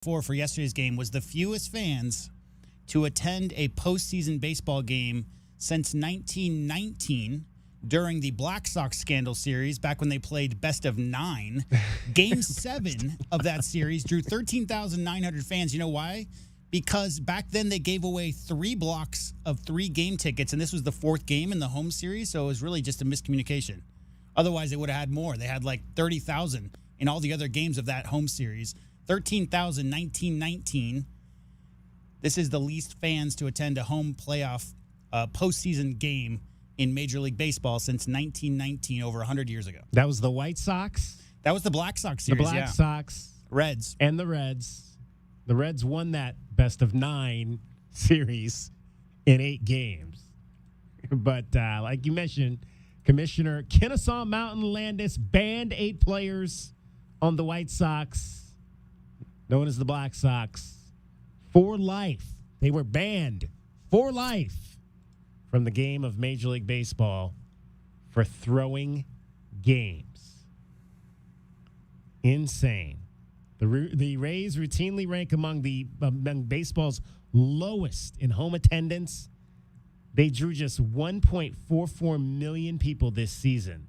for yesterday's game was the fewest fans to attend a postseason baseball game since 1919 during the Black Sox scandal series back when they played best of 9. Game 7 of that series drew 13,900 fans. You know why? Because back then they gave away 3 blocks of 3 game tickets, and this was the 4th game in the home series, so it was really just a miscommunication. Otherwise, they would have had more. They had like 30,000 in all the other games of that home series. 13,000, 1919. This is the least fans to attend a home playoff postseason game in Major League Baseball since 1919, over 100 years ago. That was the White Sox? That was the Black Sox series, The Black Sox. Reds. And the Reds. The Reds won that best of 9 series in 8 games. But like you mentioned, Commissioner Kennesaw Mountain Landis banned 8 players on the White Sox, known as the Black Sox, for life. They were banned for life from the game of Major League Baseball for throwing games. Insane. The Rays routinely rank among baseball's lowest in home attendance. They drew just 1.44 million people this season.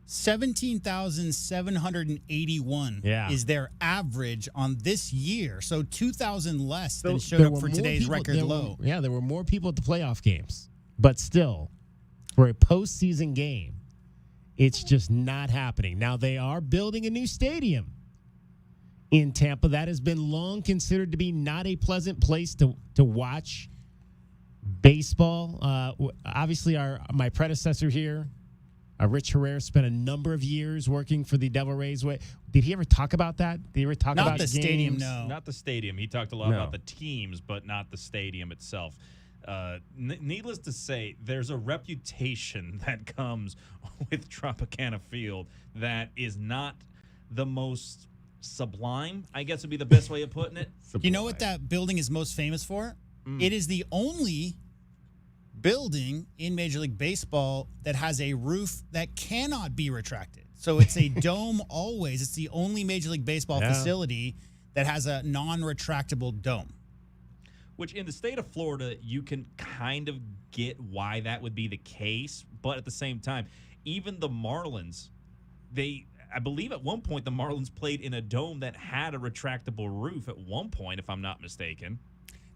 17,781 is their average on this year. So 2,000 less than showed up for today's record low. There were more people at the playoff games. But still, for a postseason game, it's just not happening. Now, they are building a new stadium in Tampa. That has been long considered to be not a pleasant place to watch baseball. Obviously, my predecessor here, Rich Herrera, spent a number of years working for the Devil Rays. Did he ever talk about that? Did he ever talk about the stadium? No, not the stadium. He talked a lot about the teams, but not the stadium itself. Needless to say, there's a reputation that comes with Tropicana Field that is not the most sublime, I guess would be the best way of putting it. You know what that building is most famous for? It is the only building in Major League Baseball that has a roof that cannot be retracted. So it's a dome always. It's the only Major League Baseball facility that has a non-retractable dome. Which in the state of Florida, you can kind of get why that would be the case. But at the same time, even the Marlins, I believe at one point the Marlins played in a dome that had a retractable roof at one point, if I'm not mistaken.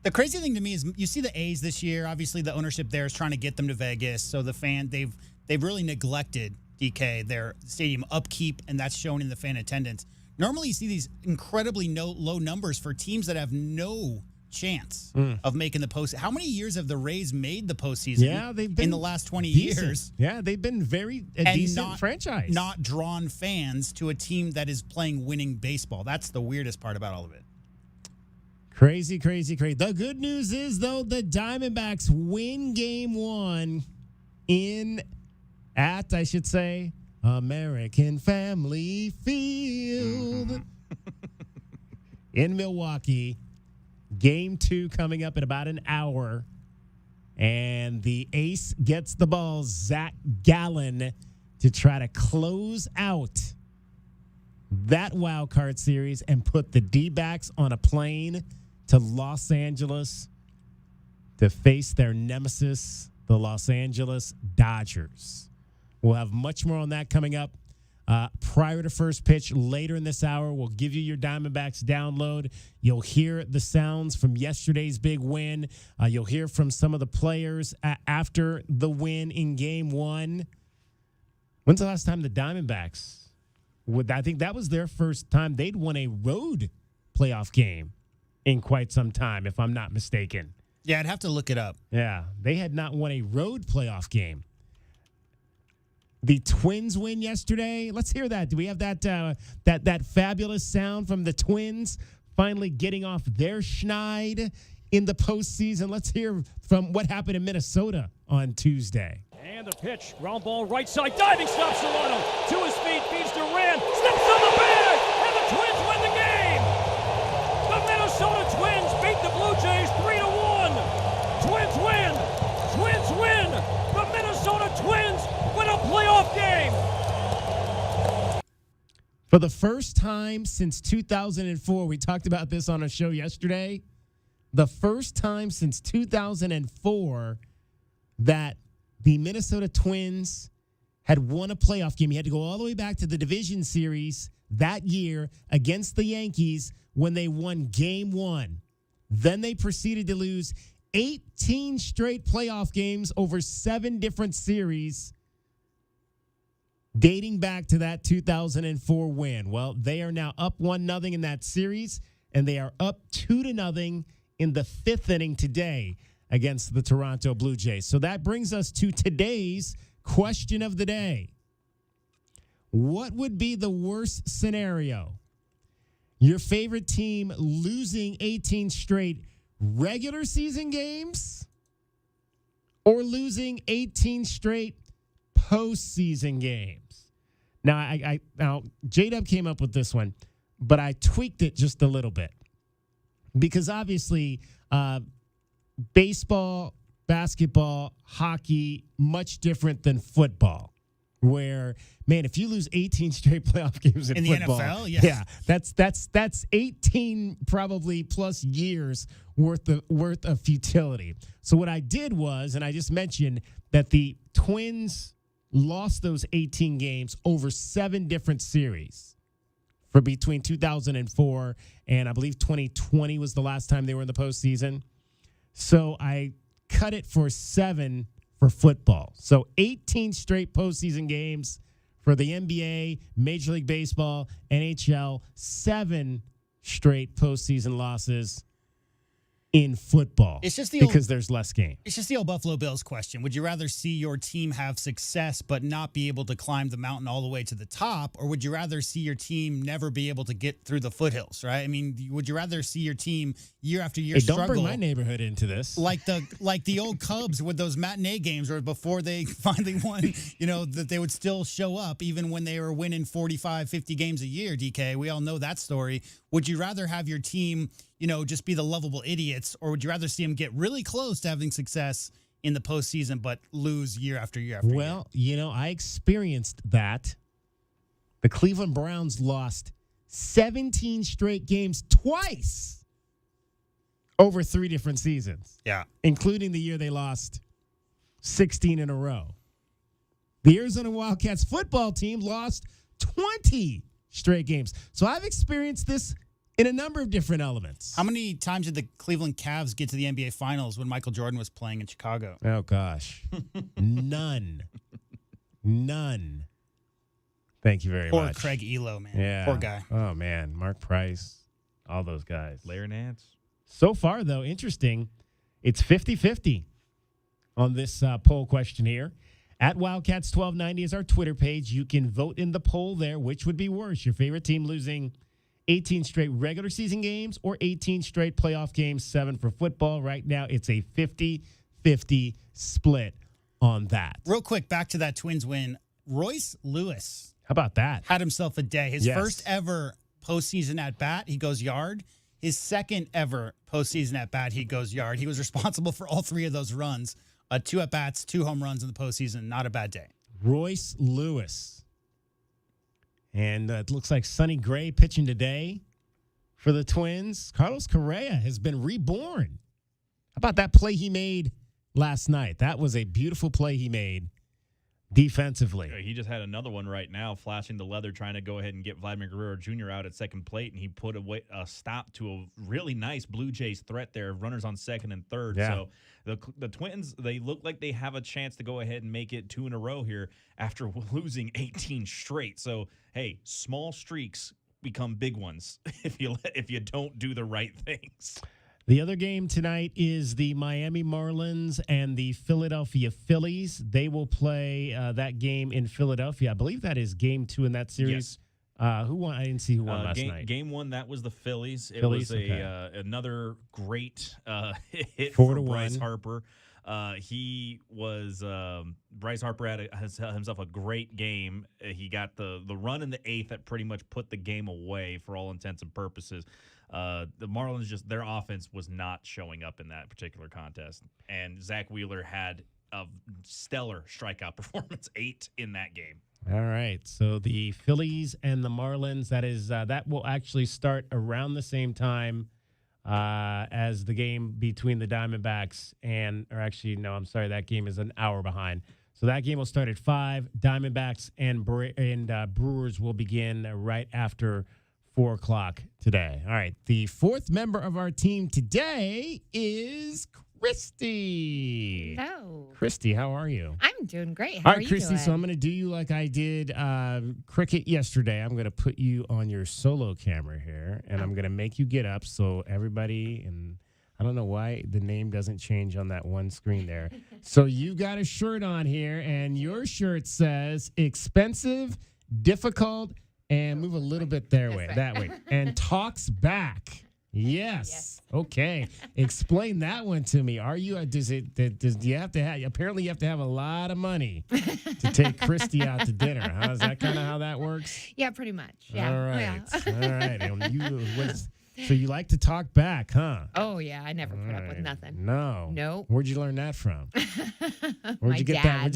The crazy thing to me is you see the A's this year. Obviously, the ownership there is trying to get them to Vegas. So they've really neglected, DK, their stadium upkeep, and that's shown in the fan attendance. Normally, you see these incredibly low numbers for teams that have no chance of making the postseason. How many years have the Rays made the postseason? Yeah, they've been in the last 20 decent. years. Yeah, they've been a decent franchise. Not drawn fans to a team that is playing winning baseball. That's the weirdest part about all of it. Crazy, crazy, crazy. The good news is, though, the Diamondbacks win Game 1 at American Family Field in Milwaukee. Game 2 coming up in about an hour. And the ace gets the ball, Zach Gallen, to try to close out that wild card series and put the D-backs on a plane to Los Angeles to face their nemesis, the Los Angeles Dodgers. We'll have much more on that coming up. Prior to first pitch, later in this hour, we'll give you your Diamondbacks download. You'll hear the sounds from yesterday's big win. You'll hear from some of the players after the win in Game 1. When's the last time the Diamondbacks, I think that was their first time they'd won a road playoff game in quite some time, if I'm not mistaken. Yeah, I'd have to look it up. Yeah, they had not won a road playoff game. The Twins win yesterday. Let's hear that. Do we have that fabulous sound from the Twins finally getting off their schneid in the postseason? Let's hear from what happened in Minnesota on Tuesday. And the pitch, ground ball right side, diving stop Solano to his feet, feeds Duran, steps on the bag, and the Twins win the game. The Minnesota Twins beat the Blue Jays 3-1. Twins win. Twins win. The Minnesota Twins win a playoff game. For the first time since 2004, we talked about this on a show yesterday. The first time since 2004 that the Minnesota Twins had won a playoff game. You had to go all the way back to the division series that year against the Yankees when they won Game 1. Then they proceeded to lose 18 straight playoff games over 7 different series, dating back to that 2004 win. Well, they are now up 1-0 in that series, and they are up 2-0 in the 5th inning today against the Toronto Blue Jays. So that brings us to today's question of the day. What would be the worst scenario? Your favorite team losing 18 straight regular season games or losing 18 straight postseason games? Now, J-Dub came up with this one, but I tweaked it just a little bit because obviously baseball, basketball, hockey, much different than football, where, man, if you lose 18 straight playoff games in football, the NFL, yeah, that's 18 probably plus years worth of futility. So what I did was, and I just mentioned that the Twins lost those 18 games over 7 different series for between 2004 and I believe 2020 was the last time they were in the postseason. So I cut it for 7 for football. So 18 straight postseason games for the NBA, Major League Baseball, NHL, 7 straight postseason losses in football. It's just because there's less games. It's just the old Buffalo Bills question. Would you rather see your team have success but not be able to climb the mountain all the way to the top, or would you rather see your team never be able to get through the foothills, right? I mean, would you rather see your team year after year struggle? Don't bring my neighborhood into this. Like the old Cubs with those matinee games where before they finally won, that they would still show up even when they were winning 45, 50 games a year, DK. We all know that story. Would you rather have your team, just be the lovable idiots, or would you rather see them get really close to having success in the postseason but lose year after year after year? Well, I experienced that. The Cleveland Browns lost 17 straight games twice over 3 different seasons. Yeah. Including the year they lost 16 in a row. The Arizona Wildcats football team lost 20 straight games. So I've experienced this in a number of different elements. How many times did the Cleveland Cavs get to the NBA Finals when Michael Jordan was playing in Chicago? Oh, gosh. None. Thank you very Poor much. Craig Elo, man. Yeah. Poor guy. Oh, man. Mark Price. All those guys. Larry Nance. So far, though, interesting. It's 50-50 on this poll question here. At Wildcats1290 is our Twitter page. You can vote in the poll there. Which would be worse? Your favorite team losing 18 straight regular season games or 18 straight playoff games, 7 for football? Right now, it's a 50-50 split on that. Real quick, back to that Twins win. Royce Lewis. How about that? Had himself a day. His first ever postseason at bat, he goes yard. His second ever postseason at bat, he goes yard. He was responsible for all 3 of those runs. 2 at bats, 2 home runs in the postseason. Not a bad day. Royce Lewis. And it looks like Sonny Gray pitching today for the Twins. Carlos Correa has been reborn. How about that play he made last night? That was a beautiful play he made defensively. He just had another one right now, flashing the leather, trying to go ahead and get Vladimir Guerrero Jr. out at second plate, and he put a stop to a really nice Blue Jays threat there, runners on second and third. Yeah. So the Twins, they look like they have a chance to go ahead and make it 2 in a row here after losing 18 straight. So, hey, small streaks become big ones if you don't do the right things. The other game tonight is the Miami Marlins and the Philadelphia Phillies. They will play that game in Philadelphia. I believe that is game 2 in that series. Yes. Who won? I didn't see who won last night. Game 1, that was the Phillies. It Phillies, was another great hit for Bryce Harper. Bryce Harper has himself a great game. He got the run in the 8th that pretty much put the game away for all intents and purposes. The Marlins, their offense was not showing up in that particular contest. And Zach Wheeler had a stellar strikeout performance, 8 in that game. All right. So the Phillies and the Marlins, that will actually start around the same time as the game between the Diamondbacks that game is an hour behind. So that game will start at 5. Diamondbacks and Brewers will begin right after 4 o'clock today. All right. The fourth member of our team today is Christy. Hello. Christy, how are you? I'm doing great. All How right, are you Christy, doing? so I'm going to do you like I did cricket yesterday. I'm going to put you on your solo camera here, and I'm going to make you get up so everybody, and I don't know why the name doesn't change on that one screen there. So you got a shirt on here, and your shirt says expensive, difficult, and move a little bit that way, and talks back. Yes. Okay. Explain that one to me. Are you? Do you have to have? Apparently, you have to have a lot of money to take Christy out to dinner. Huh? Is that kind of how that works? Yeah, pretty much. Yeah. All right. Yeah. All right. And so you like to talk back, huh? Oh yeah, I never put up with nothing. No. Nope. Where'd you learn that from? My dad. Where'd you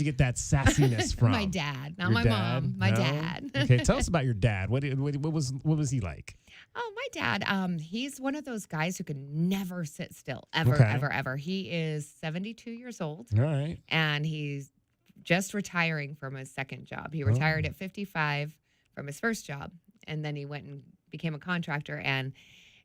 get that sassiness from? My dad, not Your my dad? mom. My No? dad. Okay, tell us about your dad. What was he like? Oh, my dad. He's one of those guys who can never sit still, ever, Okay. ever, ever. He is 72 years old, All right. and he's just retiring from his second job. He retired at 55 from his first job, and then he went and became a contractor. And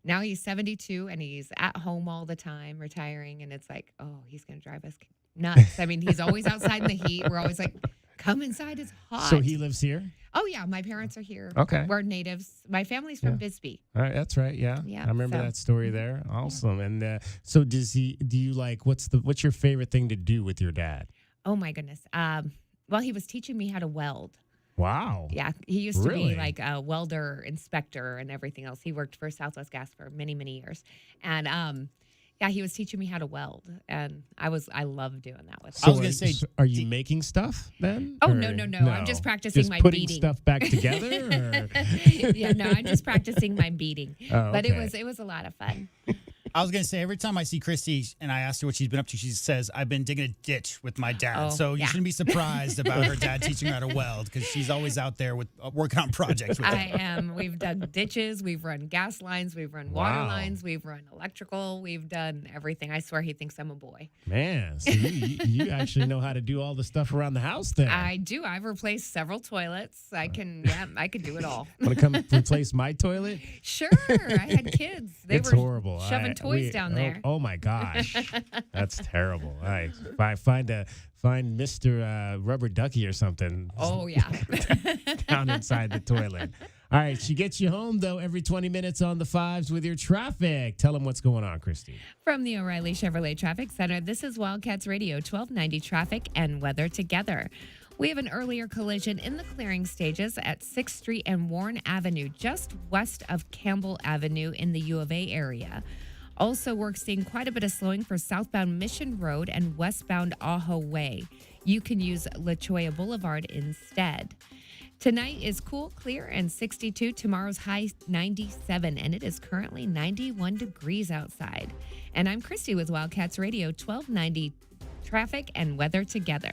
now he's 72, and he's at home all the time, retiring. And it's like, oh, he's going to drive us nuts. I mean, he's always outside in the heat. We're always like, come inside. It's hot. So he lives here? Oh, yeah. My parents are here. Okay. We're natives. My family's from Bisbee. All right, that's right. Yeah, Yeah, I remember so- that story there. Awesome. And so, do you like? What's your favorite thing to do with your dad? Oh, my goodness. Well, he was teaching me how to weld. Wow. Yeah, he used to Really? be like a welder inspector and everything else. He worked for Southwest Gas for many, many years. And yeah, he was teaching me how to weld. And I love doing that with him. I was gonna say, are you making stuff then? Oh, Or- no. I'm just practicing Just my putting beating. stuff back together. Or? Yeah, no, I'm just practicing my beating. Oh, But okay. it was a lot of fun. I was going to say, every time I see Christy and I ask her what she's been up to, she says, I've been digging a ditch with my dad. Oh, So you yeah. shouldn't be surprised about her dad teaching her how to weld because she's always out there with working on projects with I him. am. We've dug ditches. We've run gas lines. We've run water Wow. lines. We've run electrical. We've done everything. I swear he thinks I'm a boy. Man, so you actually know how to do all the stuff around the house then. I do. I've replaced several toilets. I can do it all. Want to come replace my toilet? Sure. I had kids. They It's were horrible. shoving toys down there. Oh my gosh, that's terrible. All right, find Mr. Rubber Ducky or something. Oh, yeah. Down inside the toilet. All right, she gets you home though every 20 minutes on the fives with your traffic. Tell them what's going on, Christy. From the O'Reilly Chevrolet Traffic Center, this is Wildcats Radio 1290 traffic and weather together. We have an earlier collision in the clearing stages at 6th Street and Warren Avenue, just west of Campbell Avenue in the U of A area. Also, we're seeing quite a bit of slowing for southbound Mission Road and westbound Ajo Way. You can use La Cholla Boulevard instead. Tonight is cool, clear, and 62. Tomorrow's high 97, and it is currently 91 degrees outside. And I'm Christy with Wildcats Radio 1290 traffic and weather together.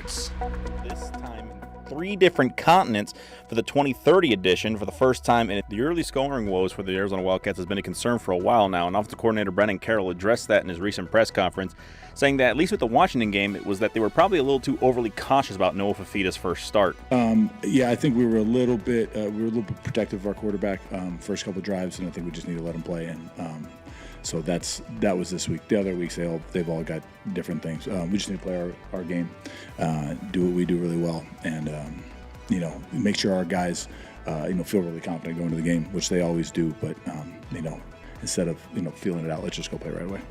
sports. This time in 3 different continents for the 2030 edition. For the first time, and the early scoring woes for the Arizona Wildcats has been a concern for a while now, and offensive coordinator Brennan Carroll addressed that in his recent press conference, saying that at least with the Washington game, it was that they were probably a little too overly cautious about Noah Fafita's first start. Yeah, I think we were a little bit protective of our quarterback first couple drives, and I think we just need to let him play. And so that was this week. The other weeks they've all got different things. We just need to play our game, do what we do really well, and make sure our guys feel really confident going to the game, which they always do. But instead of feeling it out, let's just go play right away.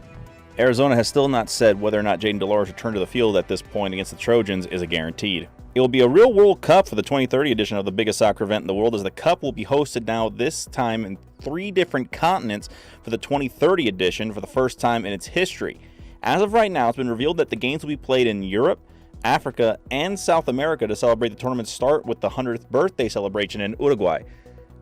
Arizona has still not said whether or not Jaden Delores' return to the field at this point against the Trojans is a guaranteed. It will be a real World Cup for the 2030 edition of the biggest soccer event in the world, as the Cup will be hosted now this time in 3 different continents for the 2030 edition for the first time in its history. As of right now, it's been revealed that the games will be played in Europe, Africa, and South America to celebrate the tournament's start with the 100th birthday celebration in Uruguay.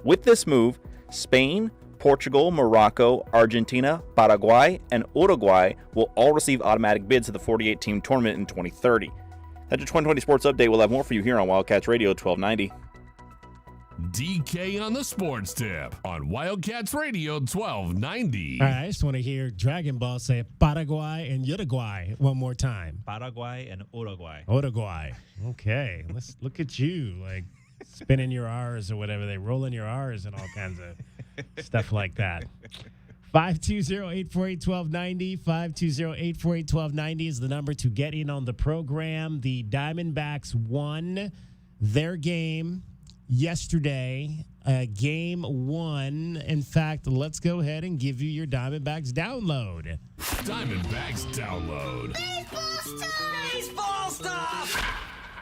With this move, Spain, Portugal, Morocco, Argentina, Paraguay, and Uruguay will all receive automatic bids to the 48-team tournament in 2030. That's your 2020 Sports Update. We'll have more for you here on Wildcats Radio 1290. DK on the sports tip on Wildcats Radio 1290. All right, I just want to hear Dragon Ball say Paraguay and Uruguay one more time. Paraguay and Uruguay. Uruguay. Okay, let's look at you, like spinning your R's or whatever. They rolling your R's and all kinds of stuff like that. 520-848-1290. 520-848-1290 is the number to get in on the program. The Diamondbacks won their game yesterday, game 1. In fact, let's go ahead and give you your Diamondbacks download. Diamondbacks download. Baseball stuff!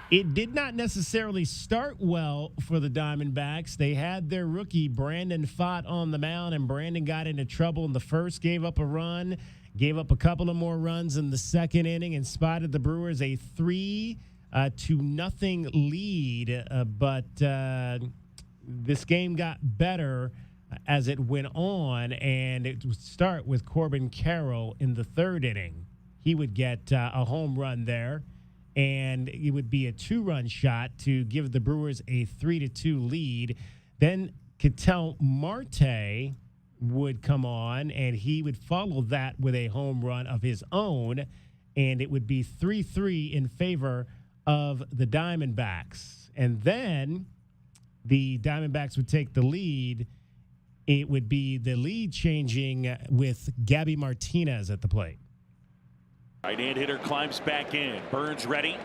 It did not necessarily start well for the Diamondbacks. They had their rookie, Brandon Pfaadt, on the mound, and Brandon got into trouble in the first, gave up a run, gave up a couple of more runs in the second inning, and spotted the Brewers a 3-0 lead. But this game got better as it went on, and it would start with Corbin Carroll in the third inning. He would get a home run there, and it would be a 2-run shot to give the Brewers a 3-2 lead. Then Ketel Marte would come on, and he would follow that with a home run of his own, and it would be 3-3 in favor of the Diamondbacks. And then the Diamondbacks would take the lead. It would be the lead changing with Gabby Martinez at the plate. Right-hand hitter climbs back in. Burns ready.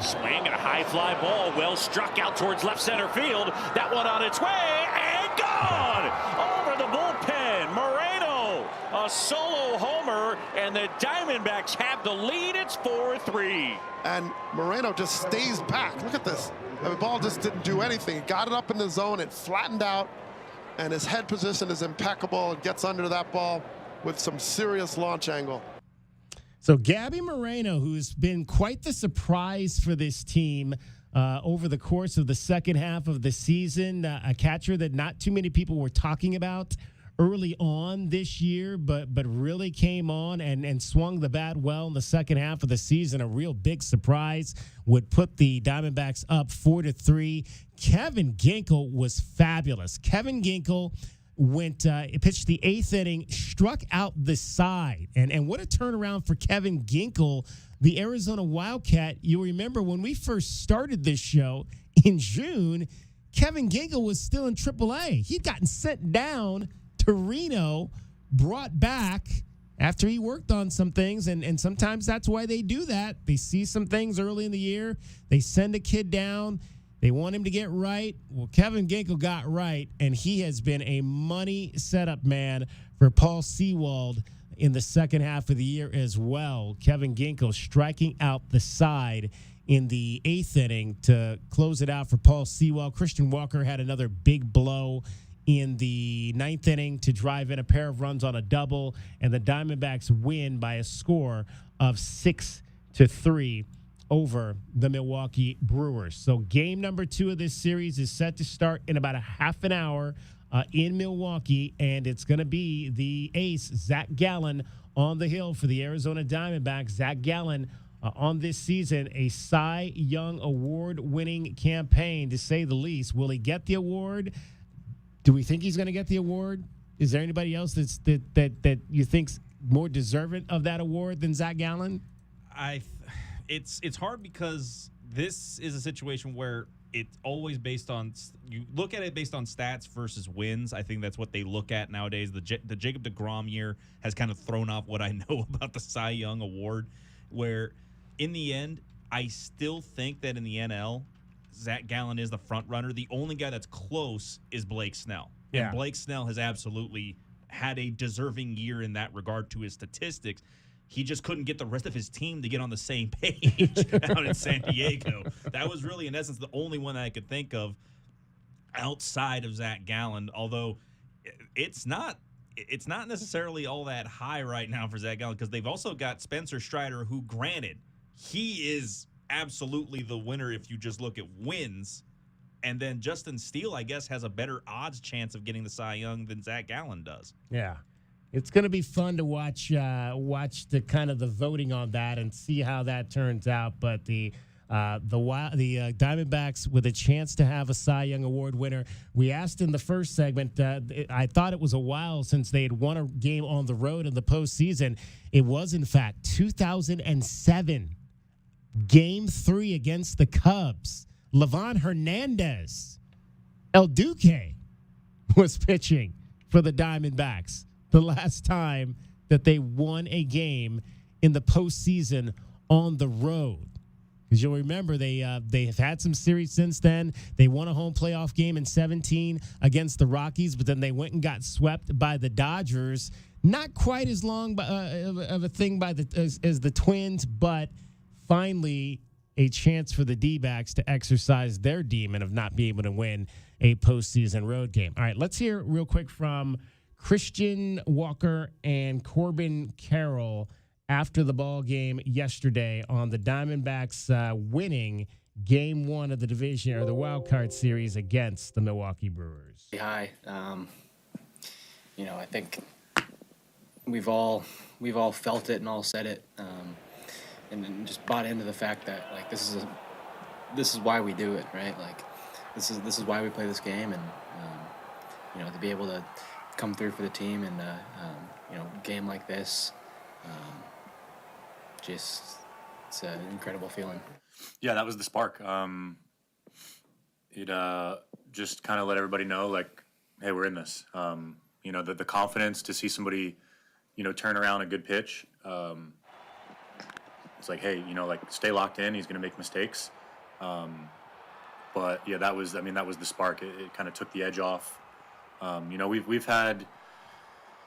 Swing and a high fly ball. Well struck out towards left center field. That one on its way and gone! Over the bullpen. Moreno, a solo homer, and the Diamondbacks have the lead. It's 4-3. And Moreno just stays back. Look at this. The ball just didn't do anything. It got it up in the zone. It flattened out, and his head position is impeccable. It gets under that ball with some serious launch angle. So Gabby Moreno, who's been quite the surprise for this team over the course of the second half of the season, a catcher that not too many people were talking about early on this year, but really came on and swung the bat well in the second half of the season. A real big surprise would put the Diamondbacks up 4-3. Kevin Ginkel was fabulous. Kevin Ginkel pitched the 8th inning, struck out the side. And what a turnaround for Kevin Ginkel, the Arizona Wildcat. You remember when we first started this show in June, Kevin Ginkel was still in AAA. He'd gotten sent down to Reno, brought back after he worked on some things. And sometimes that's why they do that. They see some things early in the year. They send a kid down. They want him to get right. Well, Kevin Ginkel got right, and he has been a money setup man for Paul Sewald in the second half of the year as well. Kevin Ginkel striking out the side in the 8th inning to close it out for Paul Sewald. Christian Walker had another big blow in the 9th inning to drive in a pair of runs on a double, and the Diamondbacks win by a score of 6-3 over the Milwaukee Brewers. So game number 2 of this series is set to start in about a half an hour in Milwaukee, and it's going to be the ace, Zach Gallen, on the hill for the Arizona Diamondbacks. Zach Gallen on this season, a Cy Young Award-winning campaign, to say the least. Will he get the award? Do we think he's going to get the award? Is there anybody else that you think's more deserving of that award than Zach Gallen? It's hard because this is a situation where it's always based on, you look at it based on stats versus wins. I think that's what they look at nowadays. The Jacob deGrom year has kind of thrown off what I know about the Cy Young Award, where in the end, I still think that in the NL, Zach Gallen is the front runner. The only guy that's close is Blake Snell. Yeah. And Blake Snell has absolutely had a deserving year in that regard to his statistics. He just couldn't get the rest of his team to get on the same page out in San Diego. That was really, in essence, the only one that I could think of outside of Zach Gallen, although it's not necessarily all that high right now for Zach Gallen, because they've also got Spencer Strider, who, granted, he is absolutely the winner if you just look at wins. And then Justin Steele, I guess, has a better odds chance of getting the Cy Young than Zach Gallen does. Yeah. It's going to be fun to watch the kind of the voting on that and see how that turns out. But the Diamondbacks with a chance to have a Cy Young Award winner. We asked in the first segment, I thought it was a while since they had won a game on the road in the postseason. It was, in fact, 2007, Game 3 against the Cubs. Livan Hernandez, El Duque, was pitching for the Diamondbacks the last time that they won a game in the postseason on the road. Because you'll remember they have had some series since then. They won a home playoff game in 2017 against the Rockies, but then they went and got swept by the Dodgers. Not quite as long of a thing as the Twins, but finally a chance for the D-backs to exercise their demon of not being able to win a postseason road game. All right, let's hear real quick from Christian Walker and Corbin Carroll after the ball game yesterday on the Diamondbacks winning Game 1 of the division or the wild card series against the Milwaukee Brewers. Hi, I think we've all felt it and all said it, and then just bought into the fact that like this is why we do it, right? Like this is why we play this game, and to be able to come through for the team and game like this. It's an incredible feeling. Yeah, that was the spark. It just kind of let everybody know, like, hey, we're in this. The confidence to see somebody, turn around a good pitch. It's like, hey, stay locked in. He's going to make mistakes. But yeah, that was the spark. It kind of took the edge off. We've had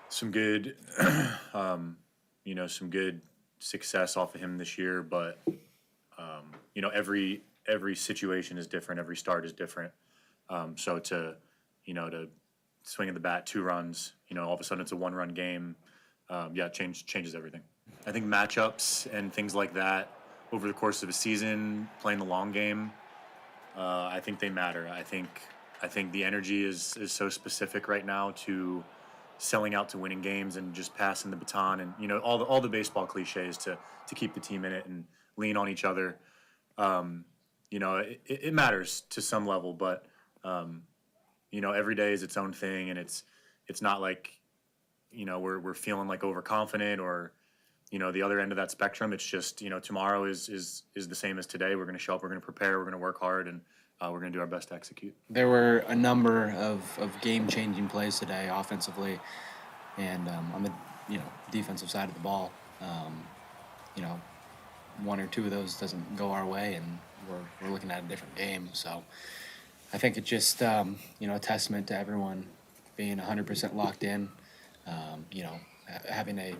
some good, some good success off of him this year, but every situation is different, every start is different. So to swing at the bat 2 runs, all of a sudden it's a 1-run game. Changes everything. I think matchups and things like that over the course of a season, playing the long game, I think they matter. I think the energy is so specific right now to selling out to winning games and just passing the baton and all the baseball cliches to keep the team in it and lean on each other. It matters to some level, but every day is its own thing, and it's not like we're feeling like overconfident or the other end of that spectrum. It's just tomorrow is the same as today. We're going to show up, we're going to prepare, we're going to work hard, and we're going to do our best to execute. There were a number of game-changing plays today offensively, and on the defensive side of the ball, 1 or 2 of those doesn't go our way, and we're looking at a different game. So I think it's just a testament to everyone being 100% locked in. Having a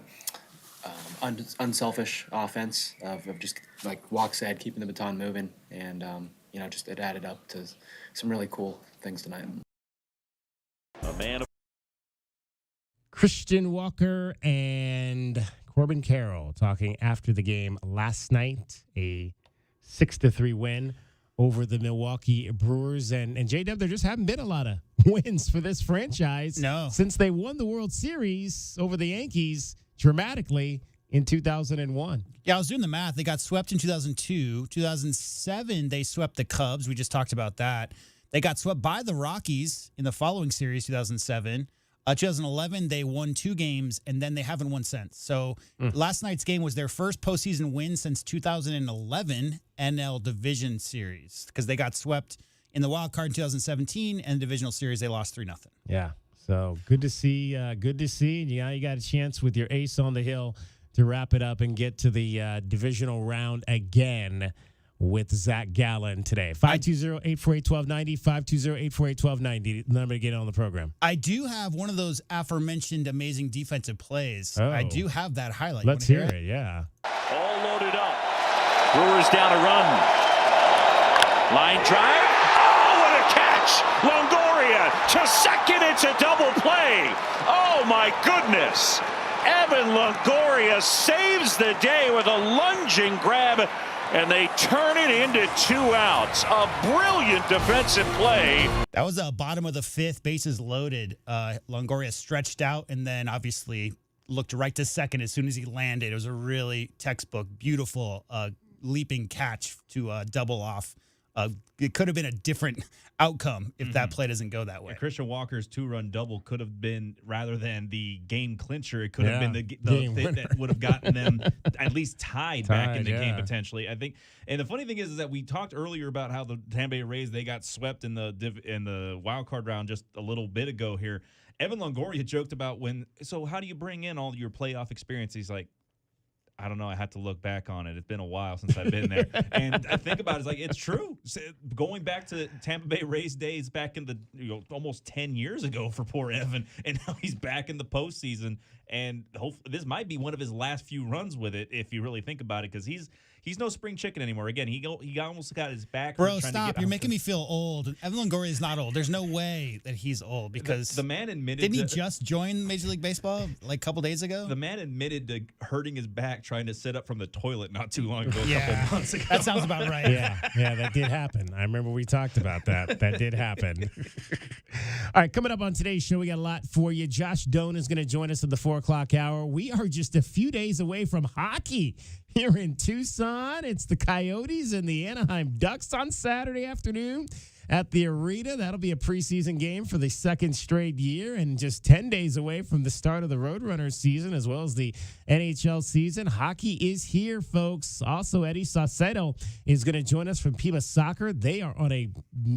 unselfish offense of just like Walk said, keeping the baton moving, and just it added up to some really cool things tonight. Christian Walker and Corbin Carroll talking after the game last night, a 6-3 win over the Milwaukee Brewers. And J-Dub, there just haven't been a lot of wins for this franchise. No. Since they won the World Series over the Yankees dramatically in 2001. Yeah, I was doing the math. They got swept in 2002. 2007, they swept the Cubs. We just talked about that. They got swept by the Rockies in the following series, 2007. 2011, they won 2 games, and then they haven't won since. So last night's game was their first postseason win since 2011 NL Division Series because they got swept in the wild card in 2017, and the divisional series they lost 3-0. Yeah, so good to see. Good to see. Yeah, you got a chance with your ace on the hill to wrap it up and get to the divisional round again with Zach Gallen today. 520-848-1290, 520-848-1290. Number to get on the program. I do have one of those aforementioned amazing defensive plays. I do have that highlight. Let's hear it, yeah. All loaded up. Brewers down a run. Line drive. Oh, what a catch! Longoria to second. It's a double play. Oh, my goodness. Evan Longoria saves the day with a lunging grab, and they turn it into 2 outs. A brilliant defensive play. That was the bottom of the 5th, bases loaded. Longoria stretched out and then obviously looked right to second as soon as he landed. It was a really textbook, beautiful leaping catch to double off. It could have been a different outcome if that play doesn't go that way. Yeah, Christian Walker's 2-run double could have been, rather than the game clincher, it could have been the thing that would have gotten them at least tied back in the game potentially. I think, and the funny thing is that we talked earlier about how the Tampa Bay Rays, they got swept in the wild card round just a little bit ago here. Evan Longoria joked about so how do you bring in all your playoff experience? He's like, I don't know. I had to look back on it. It's been a while since I've been there. And I think about it, it's like, it's true. Going back to Tampa Bay Rays days back in the almost 10 years ago for poor Evan, and now he's back in the postseason. And hopefully this might be one of his last few runs with it, if you really think about it, because he's no spring chicken anymore. Again, he almost got his back. Bro, stop. You're making me feel old. Evan Longoria is not old. There's no way that he's old because the man admitted. Didn't he just join Major League Baseball like a couple days ago? The man admitted to hurting his back tring to sit up from the toilet not too long ago, a couple months ago. That sounds about right. Yeah, that did happen. I remember we talked about that. That did happen. All right, coming up on today's show, we got a lot for you. Josh Doan is going to join us at the 4 o'clock hour. We are just a few days away from hockey here in Tucson. It's the Coyotes and the Anaheim Ducks on Saturday afternoon at the arena. That'll be a preseason game for the 2nd straight year, and just 10 days away from the start of the Roadrunners season as well as the NHL season. Hockey is here, folks. Also, Eddie Saucedo is going to join us from Pima Soccer. They are on a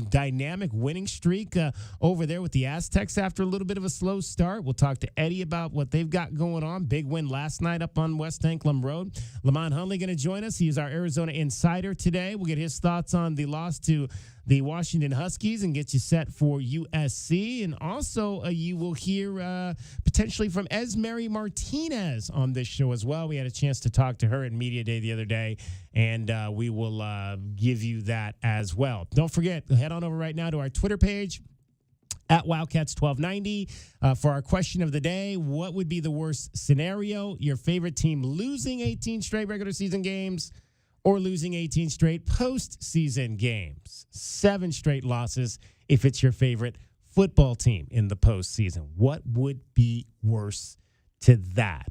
dynamic winning streak over there with the Aztecs after a little bit of a slow start. We'll talk to Eddie about what they've got going on. Big win last night up on West Anklam Road. Lamont Hunley going to join us. He is our Arizona insider today. We'll get his thoughts on the loss to the Washington Huskies and get you set for USC. And also you will hear potentially from Esmery Martinez on this show as well. We had a chance to talk to her at Media Day the other day, and we will give you that as well. Don't forget, head on over right now to our Twitter page, at Wildcats1290 for our question of the day. What would be the worst scenario? Your favorite team losing 18 straight regular season games or losing 18 straight postseason games? 7 straight losses if it's your favorite football team in the postseason. What would be worse to that?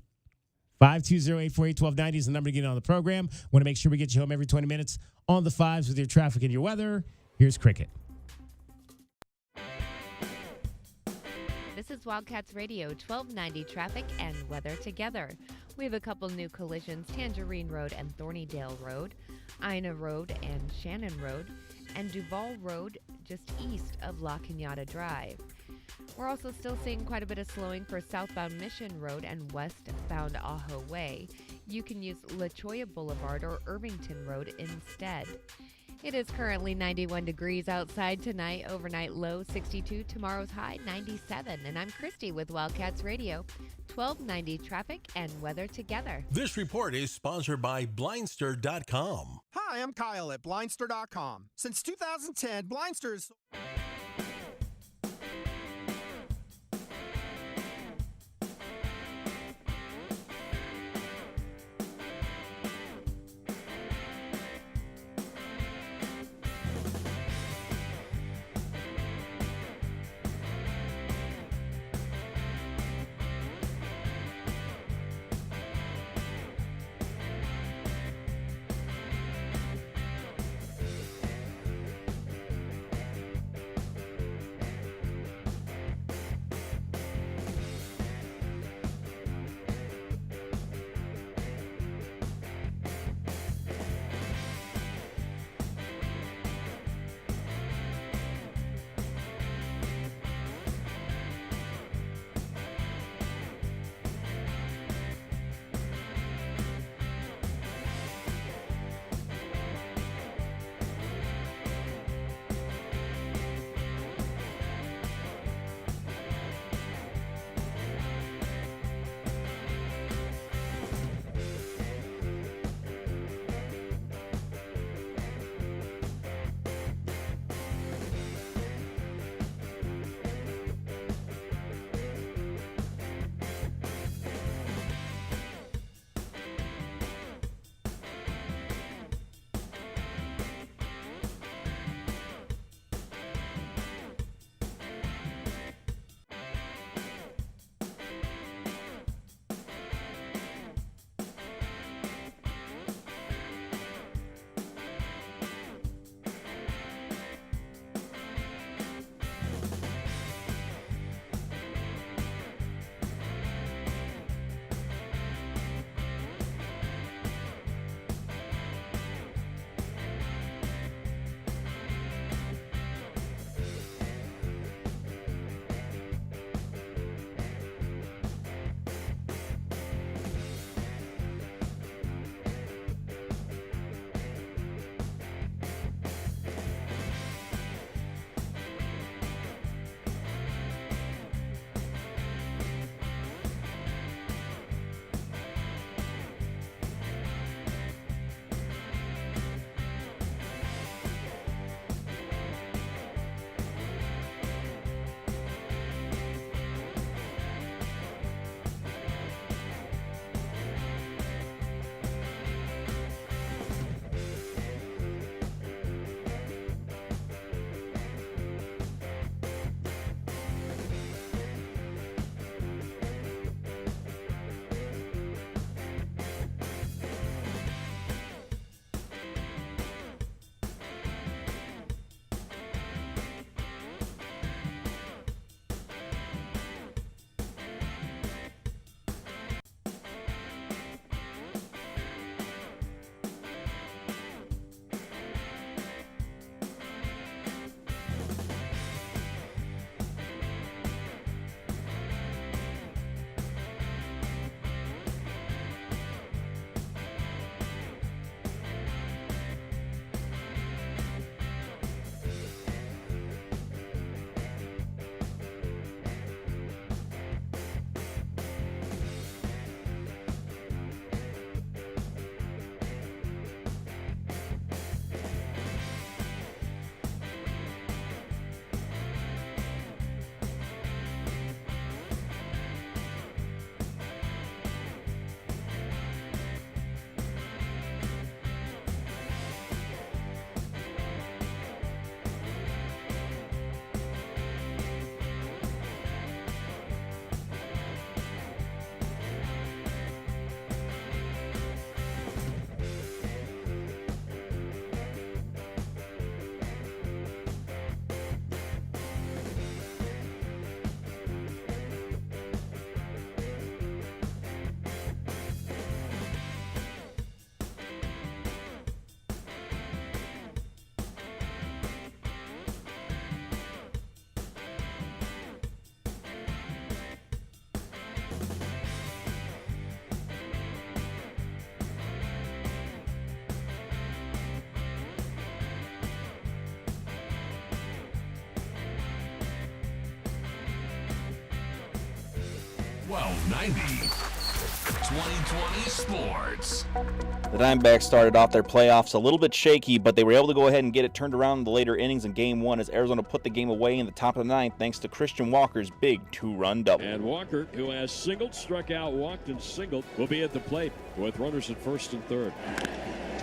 520-848-1290 is the number to get on the program. Want to make sure we get you home every 20 minutes on the 5s with your traffic and your weather. Here's Cricket. This is Wildcats Radio, 1290 traffic and weather together. We have a couple new collisions, Tangerine Road and Thornydale Road, Ina Road and Shannon Road, and Duval Road just east of La Cañada Drive. We're also still seeing quite a bit of slowing for southbound Mission Road and westbound Ajo Way. You can use La Cholla Boulevard or Irvington Road instead. It is currently 91 degrees outside tonight, overnight low 62, tomorrow's high 97. And I'm Christy with Wildcats Radio, 1290 traffic and weather together. This report is sponsored by Blindster.com. Hi, I'm Kyle at Blindster.com. Since 2010, Blindster's... 1290. 2020 Sports. The Diamondbacks started off their playoffs a little bit shaky, but they were able to go ahead and get it turned around in the later innings in Game 1 as Arizona put the game away in the top of the ninth thanks to Christian Walker's big 2-run double. And Walker, who has singled, struck out, walked, and singled, will be at the plate with runners at first and third.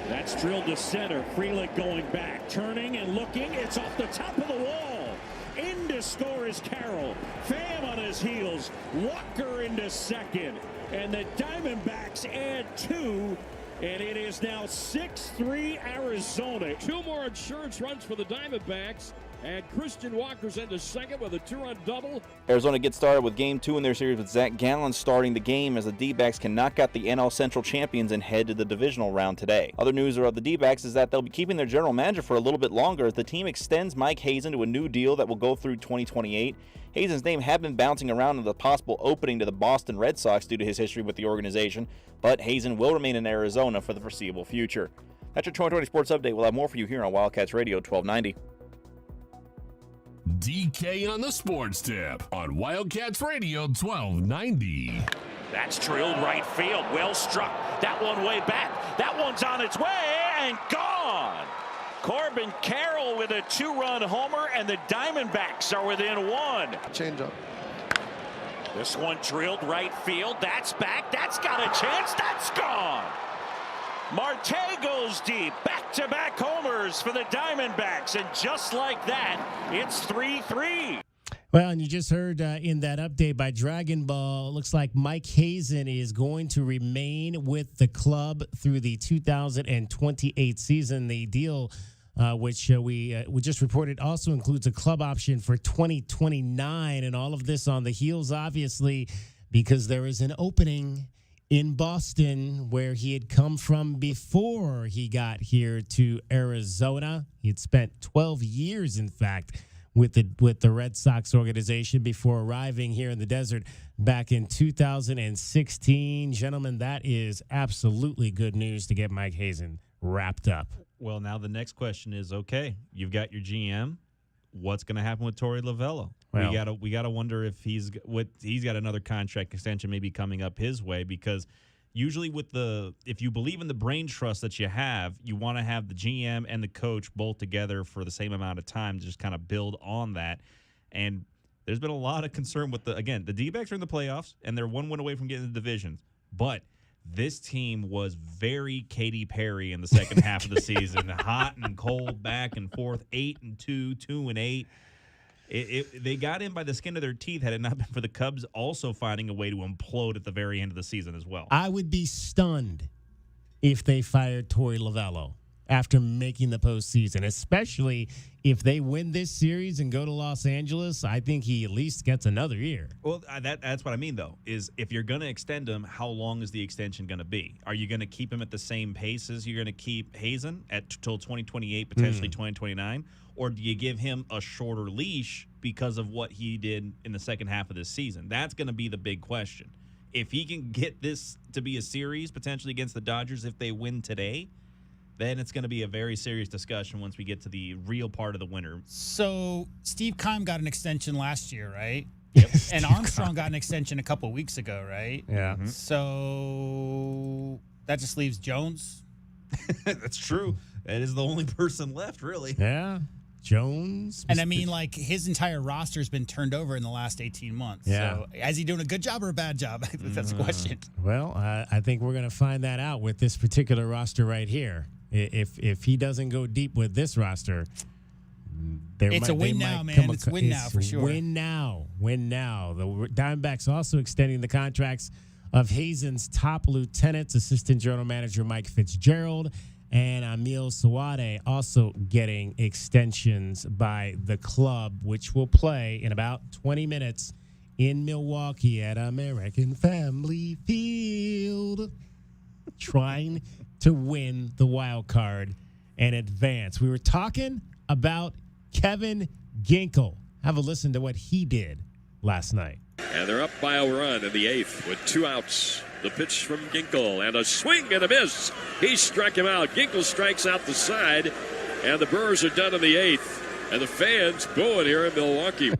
That's drilled to center. Frelick going back, turning and looking. It's off the top of the wall. In to score is Carroll. Pham on his heels. Walker into second. And the Diamondbacks add 2. And it is now 6-3 Arizona. 2 more insurance runs for the Diamondbacks. And Christian Walker's into second with a 2-run double. Arizona gets started with Game 2 in their series with Zach Gallen starting the game as the D-backs can knock out the NL Central champions and head to the divisional round today. Other news about the D-backs is that they'll be keeping their general manager for a little bit longer as the team extends Mike Hazen to a new deal that will go through 2028. Hazen's name had been bouncing around in the possible opening to the Boston Red Sox due to his history with the organization, but Hazen will remain in Arizona for the foreseeable future. That's your 2020 Sports Update. We'll have more for you here on Wildcats Radio 1290. DK on the Sports Tip on Wildcats Radio 1290. That's drilled right field. Well struck. That one way back. That one's on its way and gone. Corbin Carroll with a 2-run homer, and the Diamondbacks are within 1. Change up. This one drilled right field. That's back. That's got a chance. That's gone. Marte goes deep. Back-to-back homers for the Diamondbacks. And just like that, it's 3-3. Well, and you just heard in that update by Dragon Ball, it looks like Mike Hazen is going to remain with the club through the 2028 season. The deal, which we just reported, also includes a club option for 2029. And all of this on the heels, obviously, because there is an opening in Boston, where he had come from before he got here to Arizona. He had spent 12 years, in fact, with the Red Sox organization before arriving here in the desert back in 2016. Gentlemen, that is absolutely good news to get Mike Hazen wrapped up. Well, now the next question is, okay, you've got your GM. What's going to happen with Torey Lovello? Well, we gotta wonder if he's got another contract extension maybe coming up his way, because usually if you believe in the brain trust that you have, you want to have the GM and the coach both together for the same amount of time to just kind of build on that. And there's been a lot of concern with the D-backs are in the playoffs and they're 1 win away from getting the divisions, but this team was very Katy Perry in the second half of the season, hot and cold, back and forth, 8-2, 2-8. They got in by the skin of their teeth had it not been for the Cubs also finding a way to implode at the very end of the season as well. I would be stunned if they fired Torey Lovello after making the postseason, especially if they win this series and go to Los Angeles. I think he at least gets another year. Well, that's what I mean, though, is if you're going to extend him, how long is the extension going to be? Are you going to keep him at the same pace as you're going to keep Hazen till 2028, potentially 2029? Or do you give him a shorter leash because of what he did in the second half of this season? That's going to be the big question. If he can get this to be a series potentially against the Dodgers if they win today, then it's going to be a very serious discussion once we get to the real part of the winter. So Steve Keim got an extension last year, right? Yep. And Armstrong got an extension a couple weeks ago, right? Yeah. Mm-hmm. So that just leaves Jones. That's true. That is the only person left, really. Yeah. Jones. And I mean, like, his entire roster has been turned over in the last 18 months. Yeah. So is he doing a good job or a bad job? That's the question. Well, I think we're going to find that out with this particular roster right here. If he doesn't go deep with this roster, it's a win now, man. It's win now for sure. Win now. The Diamondbacks also extending the contracts of Hazen's top lieutenants, assistant general manager Mike Fitzgerald and Emil Sawade, also getting extensions by the club, which will play in about 20 minutes in Milwaukee at American Family Field, trying to win the wild card and advance. We were talking about Kevin Ginkel. Have a listen to what he did last night. And they're up by a run in the 8th with 2 outs. The pitch from Ginkel and a swing and a miss. He struck him out. Ginkel strikes out the side, and the Brewers are done in the 8th. And the fans booing here in Milwaukee.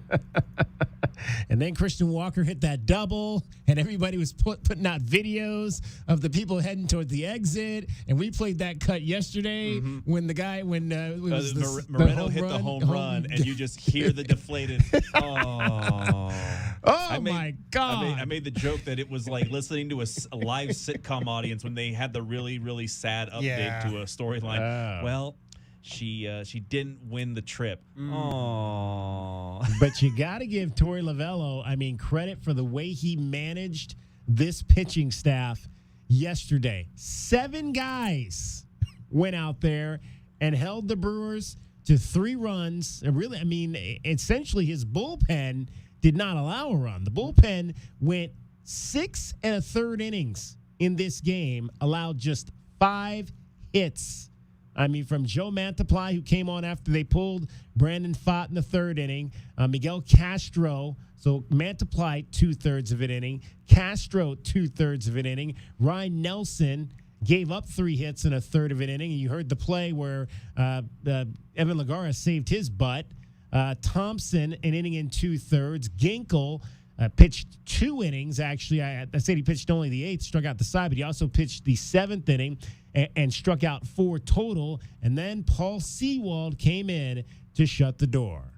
And then Christian Walker hit that double, and everybody was putting out videos of the people heading toward the exit. And we played that cut yesterday when the guy, it was Moreno hit the home run, and you just hear the deflated, oh. My God. I made the joke that it was like listening to a live sitcom audience when they had the really, really sad update to a storyline. Well, she didn't win the trip. Oh. But you got to give Torey Lovello, credit for the way he managed this pitching staff yesterday. 7 guys went out there and held the Brewers to 3 runs. And really, essentially his bullpen did not allow a run. The bullpen went 6 1/3 innings in this game, allowed just 5 hits. From Joe Mantiply, who came on after they pulled Brandon Pfaadt in the 3rd inning, Miguel Castro, so Mantiply 2/3 of an inning, Castro 2/3 of an inning, Ryan Nelson gave up 3 hits in 1/3 of an inning, and you heard the play where Evan Lagara saved his butt. Thompson, an inning and 2/3. Ginkel pitched 2 innings, actually. I said he pitched only the 8th, struck out the side, but he also pitched the 7th inning and struck out 4 total. And then Paul Sewald came in to shut the door.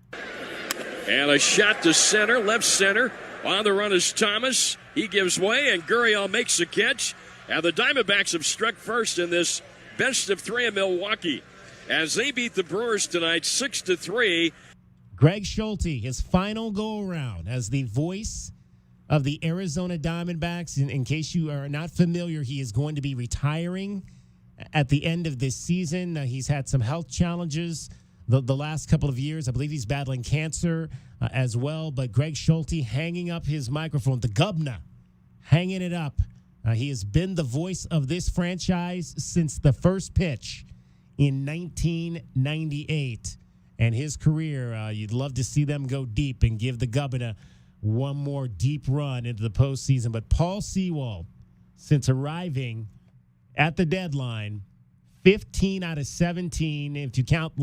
And a shot to center, left center. On the run is Thomas. He gives way, and Gurriel makes the catch. And the Diamondbacks have struck first in this best of 3 in Milwaukee as they beat the Brewers tonight 6-3. Greg Schulte, his final go-around as the voice of the Arizona Diamondbacks. In case you are not familiar, he is going to be retiring at the end of this season. He's had some health challenges the last couple of years. I believe he's battling cancer as well. But Greg Schulte hanging up his microphone, the Gubna, hanging it up. He has been the voice of this franchise since the first pitch in 1998. And his career, you'd love to see them go deep and give the Governor one more deep run into the postseason. But Paul Sewald, since arriving at the deadline, 15 out of 17. If you count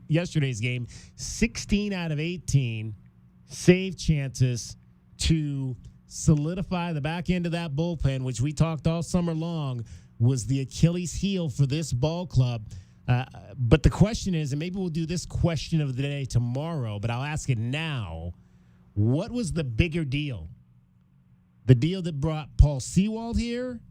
yesterday's game, 16 out of 18 save chances to solidify the back end of that bullpen, which we talked all summer long was the Achilles heel for this ball club. But the question is, and maybe we'll do this question of the day tomorrow, but I'll ask it now. What was the bigger deal? The deal that brought Paul Sewald here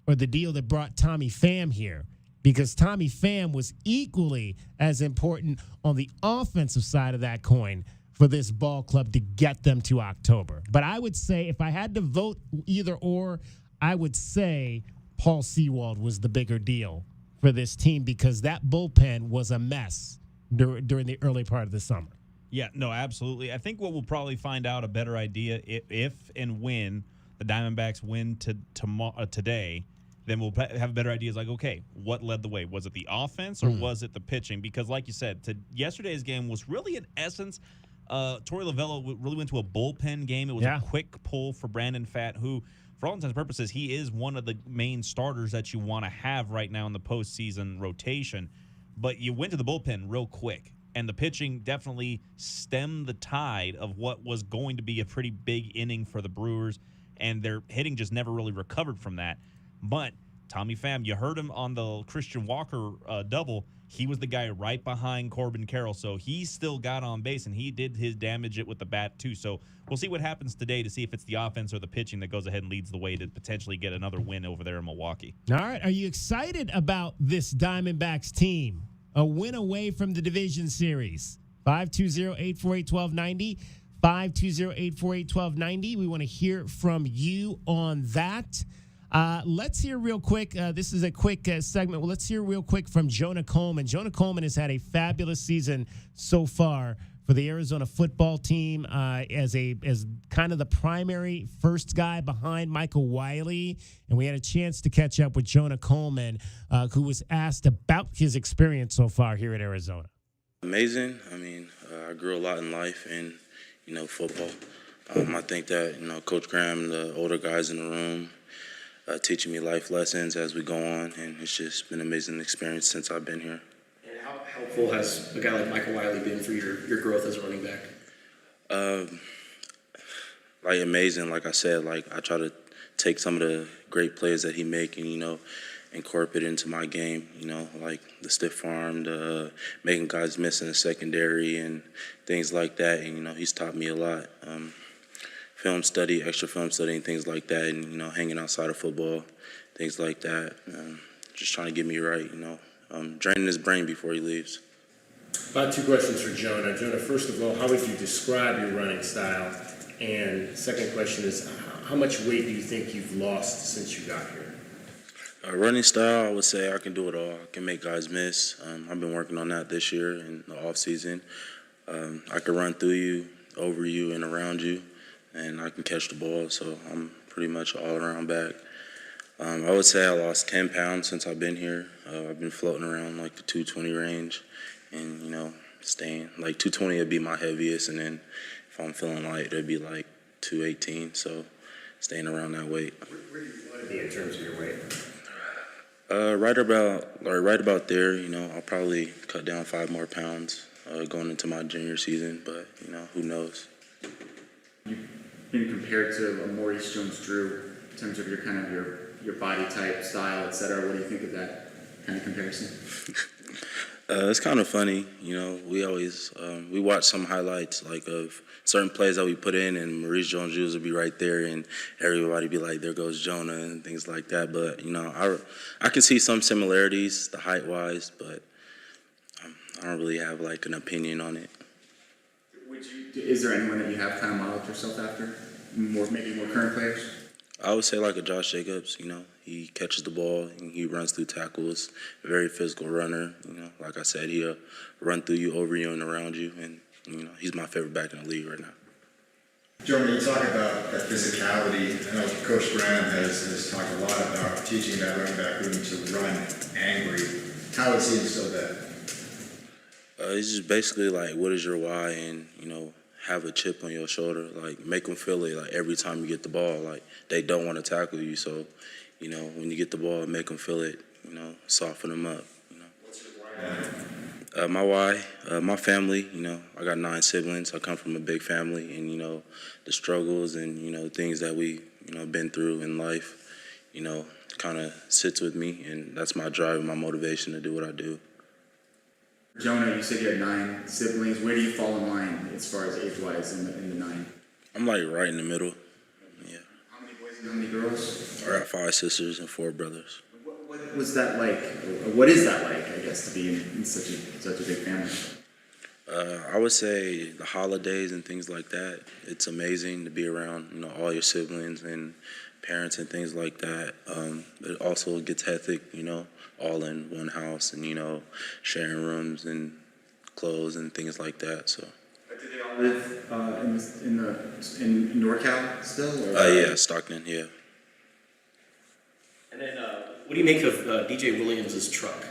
or the deal that brought Tommy Pham here? Because Tommy Pham was equally as important on the offensive side of that coin for this ball club to get them to October. But I would say if I had to vote either or, I would say Paul Sewald was the bigger deal for this team because that bullpen was a mess during the early part of the summer. Yeah, no, absolutely. I think what we'll probably find out a better idea if and when the Diamondbacks win today, then we'll have better ideas like, okay, what led the way? Was it the offense or was it the pitching? Because like you said, yesterday's game was really, in essence, Torey Lovello really went to a bullpen game. It was a quick pull for Brandon Pfaadt, who, for all intents and purposes, he is one of the main starters that you want to have right now in the postseason rotation. But you went to the bullpen real quick, and the pitching definitely stemmed the tide of what was going to be a pretty big inning for the Brewers, and their hitting just never really recovered from that. But Tommy Pham, you heard him on the Christian Walker double. He was the guy right behind Corbin Carroll, so he still got on base, and he did his damage with the bat too. So we'll see what happens today to see if it's the offense or the pitching that goes ahead and leads the way to potentially get another win over there in Milwaukee. All right, are you excited about this Diamondbacks team? A win away from the division series. 520-848-1290. 520-848-1290. We want to hear from you on that. Let's hear real quick. This is a quick segment. Well, let's hear real quick from Jonah Coleman. Jonah Coleman has had a fabulous season so far for the Arizona football team as kind of the primary first guy behind Michael Wiley. And we had a chance to catch up with Jonah Coleman, who was asked about his experience so far here at Arizona. Amazing. I grew a lot in life and, football. I think that, Coach Graham, the older guys in the room, teaching me life lessons as we go on, and it's just been an amazing experience since I've been here. And how helpful has a guy like Michael Wiley been for your growth as a running back? like amazing. Like I said, like I try to take some of the great plays that he make and, you know, incorporate it into my game, you know, like the stiff arm, the making guys miss in the secondary and things like that. And, you know, he's taught me a lot. Film study, extra film study and things like that, and, you know, hanging outside of football, things like that. Just trying to get me right, you know, draining his brain before he leaves. About 2 questions for Jonah. Jonah, first of all, how would you describe your running style? And second question is, how much weight do you think you've lost since you got here? Running style, I would say I can do it all. I can make guys miss. I've been working on that this year in the off season. I can run through you, over you, and around you, and I can catch the ball. So I'm pretty much all around back. I would say I lost 10 pounds since I've been here. I've been floating around like the 220 range, and, you know, staying like 220 would be my heaviest, and then if I'm feeling light, it'd be like 218. So staying around that weight. Where do you want to be in terms of your weight? Right about there. You know, I'll probably cut down 5 more pounds going into my junior season, but, you know, who knows? You've been compared to a Maurice Jones-Drew in terms of your body type, style, et cetera. What do you think of that kind of comparison? It's kind of funny, you know. We always we watch some highlights like of certain plays that we put in, and Maurice Jones-Drew would be right there, and everybody be like, "There goes Jonah," and things like that. But, you know, I can see some similarities, the height wise, but I don't really have like an opinion on it. Is there anyone that you have kind of modeled yourself after? Maybe more current players? I would say like a Josh Jacobs. You know, he catches the ball and he runs through tackles. A very physical runner. You know, like I said, he'll run through you, over you, and around you. And, you know, he's my favorite back in the league right now. Jonah, you talk about that physicality. I know Coach Graham has talked a lot about teaching that running back room to run angry. How is he instilled that? It's just basically like, what is your why, and, you know, have a chip on your shoulder. Like, make them feel it. Like, every time you get the ball, like, they don't want to tackle you. So, you know, when you get the ball, make them feel it. You know, soften them up. You know. What's your why? My why, my family. You know, I got 9 siblings. I come from a big family, and, you know, the struggles and, you know, things that we, you know, been through in life, you know, kind of sits with me, and that's my drive and my motivation to do what I do. Jonah, you said you had 9 siblings. Where do you fall in line as far as age-wise in the 9? I'm like right in the middle. Yeah. How many boys and how many girls? I got 5 sisters and 4 brothers. What was that like? What is that like, I guess, to be in such a big family? I would say the holidays and things like that. It's amazing to be around, you know, all your siblings and parents and things like that. It also gets hectic, you know, all in one house and, you know, sharing rooms and clothes and things like that. So. Do they all live in NorCal still? Or? Yeah, Stockton. Yeah. And then, what do you make of DJ Williams' truck?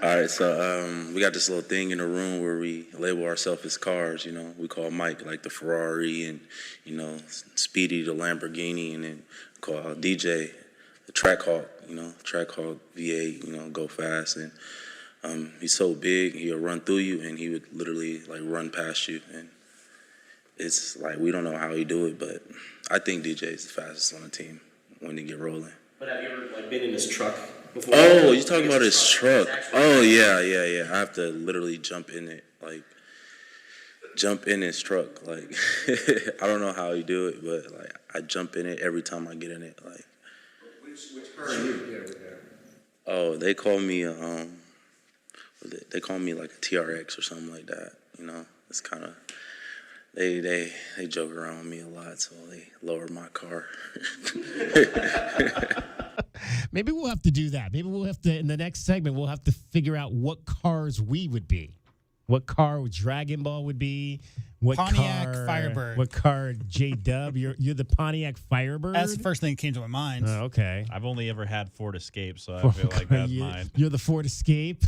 All right, so we got this little thing in the room where we label ourselves as cars. You know, we call Mike like the Ferrari, and, you know, Speedy the Lamborghini, and then call DJ the Trackhawk. You know, Trackhawk V8. You know, go fast, and he's so big, he'll run through you, and he would literally like run past you, and it's like we don't know how he do it, but I think DJ is the fastest on the team when they get rolling. But have you ever like been in his truck before? Oh, you're talking about his truck. Oh, yeah. I have to literally jump in it, like, jump in his truck. Like, I don't know how he do it, but, like, I jump in it every time I get in it. Like, which car are you? Oh, they call me, they call me like a TRX or something like that. You know, it's kind of, they joke around with me a lot, so they lower my car. Maybe we'll have to do that. Maybe we'll have to, in the next segment, we'll have to figure out what cars we would be. What car Dragon Ball would be. What Pontiac car, Firebird. What car J-Dub? You're the Pontiac Firebird? That's the first thing that came to my mind. Oh, okay. I've only ever had Ford Escape, so I feel like that's mine. You're the Ford Escape?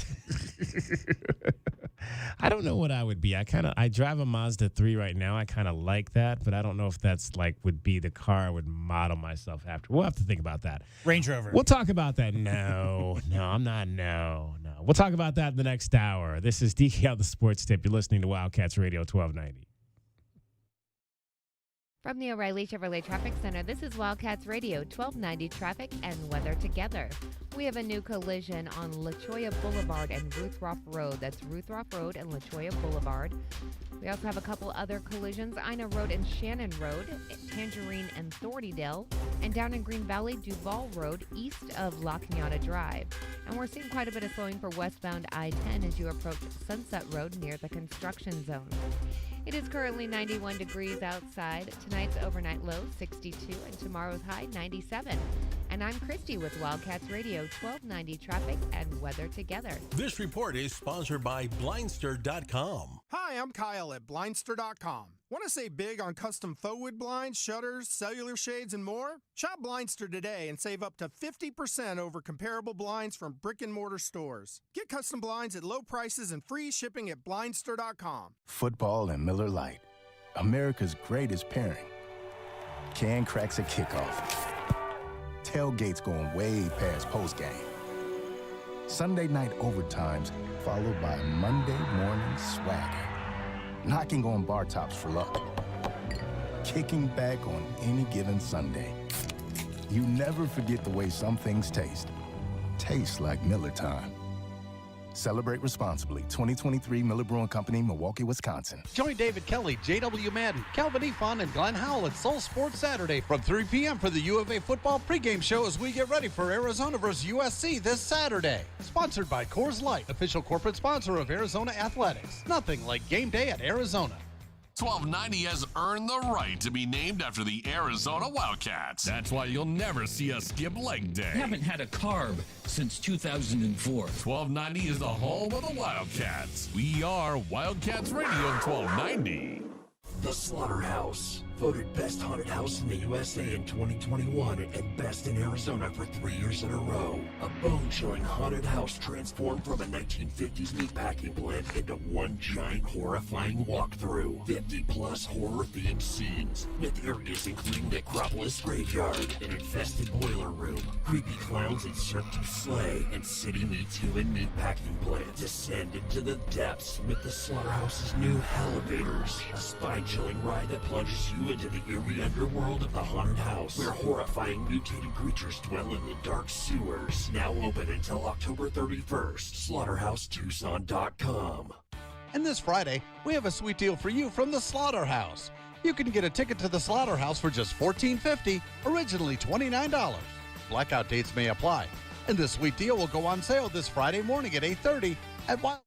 I don't know what I would be. I drive a Mazda 3 right now. I kind of like that, but I don't know if that's like would be the car I would model myself after. We'll have to think about that. Range Rover. We'll talk about that. No, I'm not. No. We'll talk about that in the next hour. This is DK on the Sports Tip. You're listening to Wildcats Radio 1290. From the O'Reilly Chevrolet Traffic Center, this is Wildcats Radio, 1290 traffic and weather together. We have a new collision on La Cholla Boulevard and Ruthroff Road. That's Ruthroff Road and La Cholla Boulevard. We also have a couple other collisions, Ina Road and Shannon Road, Tangerine and Thornydale, and down in Green Valley, Duval Road, east of La Cañada Drive. And we're seeing quite a bit of slowing for westbound I-10 as you approach Sunset Road near the construction zone. It is currently 91 degrees outside. Tonight's overnight low, 62, and tomorrow's high, 97. And I'm Christy with Wildcats Radio, 1290 traffic and weather together. This report is sponsored by Blindster.com. Hi, I'm Kyle at Blindster.com. Want to save big on custom faux wood blinds, shutters, cellular shades, and more? Shop Blindster today and save up to 50% over comparable blinds from brick and mortar stores. Get custom blinds at low prices and free shipping at Blindster.com. Football and Miller Lite, America's greatest pairing. Can cracks at kickoff. Tailgates going way past postgame. Sunday night overtimes followed by Monday morning swagger. Knocking on bar tops for luck. Kicking back on any given Sunday. You never forget the way some things taste. Tastes like Miller time. Celebrate responsibly. 2023 Miller Brewing Company, Milwaukee, Wisconsin. Join David Kelly, J.W. Madden, Calvin Efon, and Glenn Howell at Soul Sports Saturday from 3 p.m. for the U of A football pregame show as we get ready for Arizona versus USC this Saturday. Sponsored by Coors Light, official corporate sponsor of Arizona Athletics. Nothing like game day at Arizona. 1290 has earned the right to be named after the Arizona Wildcats. That's why you'll never see us skip leg day. Haven't had a carb since 2004. 1290 is the home of the Wildcats. We are Wildcats Radio 1290. The Slaughterhouse, voted best haunted house in the USA in 2021 and best in Arizona for 3 years in a row. A bone-chilling haunted house transformed from a 1950s meatpacking plant into one giant horrifying walkthrough. 50-plus horror-themed scenes with areas including Necropolis Graveyard, an infested boiler room, creepy clowns in Cirque du Soleil, and City Meets Human meatpacking plant. Descend into the depths with the Slaughterhouse's new elevators, a spine-chilling ride that plunges you into the eerie underworld of the haunted house, where horrifying mutated creatures dwell in the dark sewers. Now open until October 31st. SlaughterhouseTucson.com. And this Friday, we have a sweet deal for you from the Slaughterhouse. You can get a ticket to the Slaughterhouse for just $14.50, originally $29. Blackout dates may apply. And this sweet deal will go on sale this Friday morning at 8:30 at Wild.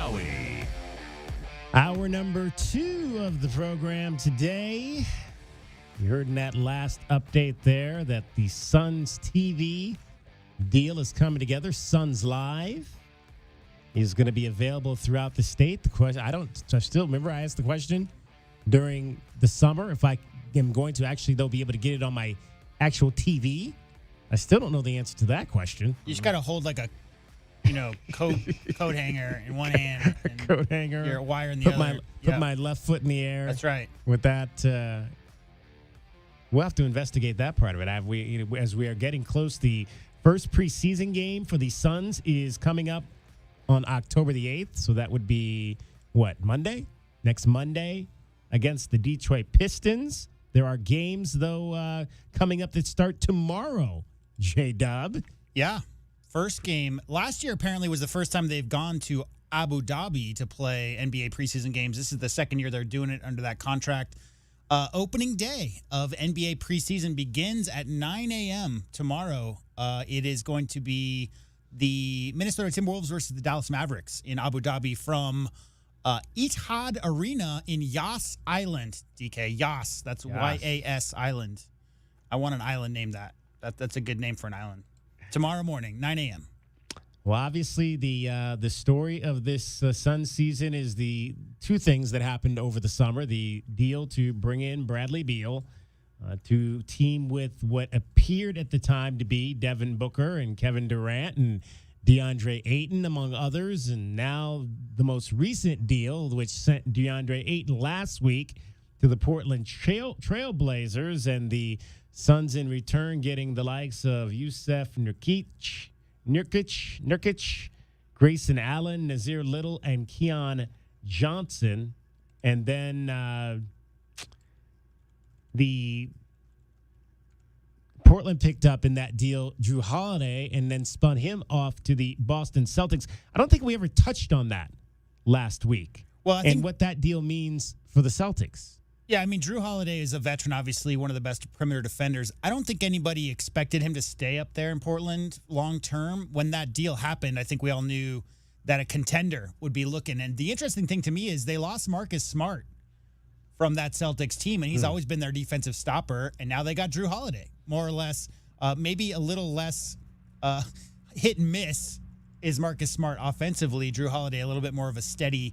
Howie. Hour number 2 of the program today. You heard in that last update there that the Suns TV deal is coming together. Suns Live is going to be available throughout the state. The question, I still remember I asked the question during the summer if I am going to actually, though, be able to get it on my actual TV. I still don't know the answer to that question. You just got to hold like a coat hanger in one hand, and coat hanger, your wire in the other. Put my left foot in the air. That's right. With that, we'll have to investigate that part of it. As we are getting close, the first preseason game for the Suns is coming up on October the 8th. So that would be Monday? Next Monday against the Detroit Pistons. There are games though coming up that start tomorrow. J-Dub. Yeah. First game last year apparently was the first time they've gone to Abu Dhabi to play NBA preseason games. This is the second year they're doing it under that contract. Opening day of NBA preseason begins at 9 a.m. tomorrow. It is going to be the Minnesota Timberwolves versus the Dallas Mavericks in Abu Dhabi from Etihad Arena in Yas Island. DK, Yas. That's Y-A-S Island. I want an island named that. That's a good name for an island. Tomorrow morning, 9 a.m. Well, obviously, the story of this Suns season is the two things that happened over the summer. The deal to bring in Bradley Beal to team with what appeared at the time to be Devin Booker and Kevin Durant and DeAndre Ayton, among others. And now the most recent deal, which sent DeAndre Ayton last week to the Portland Trailblazers, and the Suns in return getting the likes of Yusef Nurkic, Grayson Allen, Nazir Little, and Keon Johnson. And then the Portland picked up in that deal Drew Holiday and then spun him off to the Boston Celtics. I don't think we ever touched on that last week. Well, I think what that deal means for the Celtics. Yeah, I mean, Drew Holiday is a veteran, obviously, one of the best perimeter defenders. I don't think anybody expected him to stay up there in Portland long term. When that deal happened, I think we all knew that a contender would be looking. And the interesting thing to me is they lost Marcus Smart from that Celtics team, and he's always been their defensive stopper. And now they got Drew Holiday, more or less. Maybe a little less hit and miss is Marcus Smart offensively. Drew Holiday, a little bit more of a steady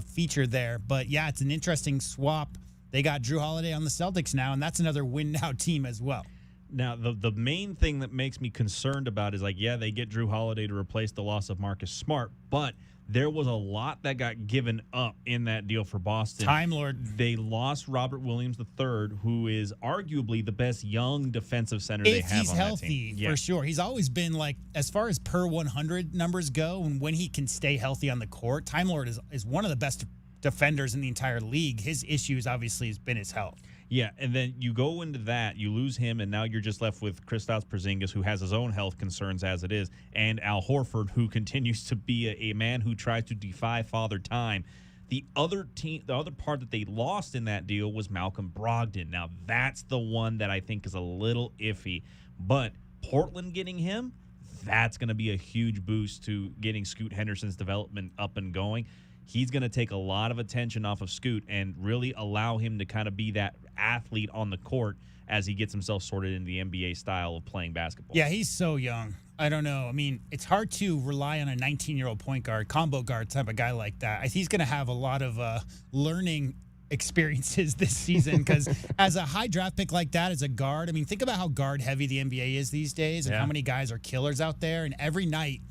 feature there. But, yeah, it's an interesting swap. They got Drew Holiday on the Celtics now, and that's another win-now team as well. Now, the main thing that makes me concerned about is, they get Drew Holiday to replace the loss of Marcus Smart, but there was a lot that got given up in that deal for Boston. Time Lord. They lost Robert Williams III, who is arguably the best young defensive center they have on that team. If he's healthy, for sure. He's always been, as far as per 100 numbers go, and when he can stay healthy on the court, Time Lord is one of the best defenders in the entire league. His issues obviously has been his health. Yeah, and then you go into that, you lose him, and now you're just left with Kristaps Porzingis, who has his own health concerns as it is, and Al Horford, who continues to be a man who tries to defy Father Time. The other part that they lost in that deal was Malcolm Brogdon. Now, that's the one that I think is a little iffy, but Portland getting him, that's going to be a huge boost to getting Scoot Henderson's development up and going. He's going to take a lot of attention off of Scoot and really allow him to kind of be that athlete on the court as he gets himself sorted into the NBA style of playing basketball. Yeah, he's so young. I don't know. I mean, it's hard to rely on a 19-year-old point guard, combo guard type of guy like that. He's going to have a lot of learning experiences this season because as a high draft pick like that, as a guard, I mean, think about how guard heavy the NBA is these days and how many guys are killers out there. And every night,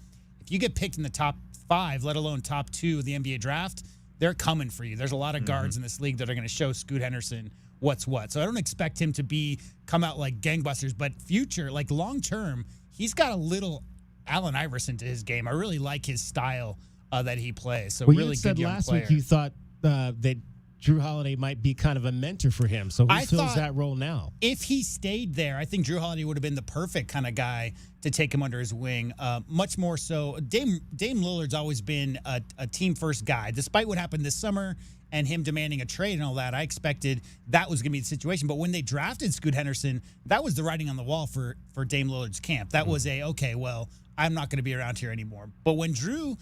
if you get picked in the top 5, let alone top 2 of the NBA draft, they're coming for you. There's a lot of guards in this league that are going to show Scoot Henderson what's what. So I don't expect him to come out like gangbusters, but future, long term, he's got a little Allen Iverson to his game. I really like his style that he plays. So really you said good young last player. week you thought that Drew Holiday might be kind of a mentor for him. So who fills that role now? If he stayed there, I think Drew Holiday would have been the perfect kind of guy to take him under his wing. Much more so. Dame Lillard's always been a team-first guy. Despite what happened this summer and him demanding a trade and all that, I expected that was going to be the situation. But when they drafted Scoot Henderson, that was the writing on the wall for Dame Lillard's camp. That was I'm not going to be around here anymore. But when Drew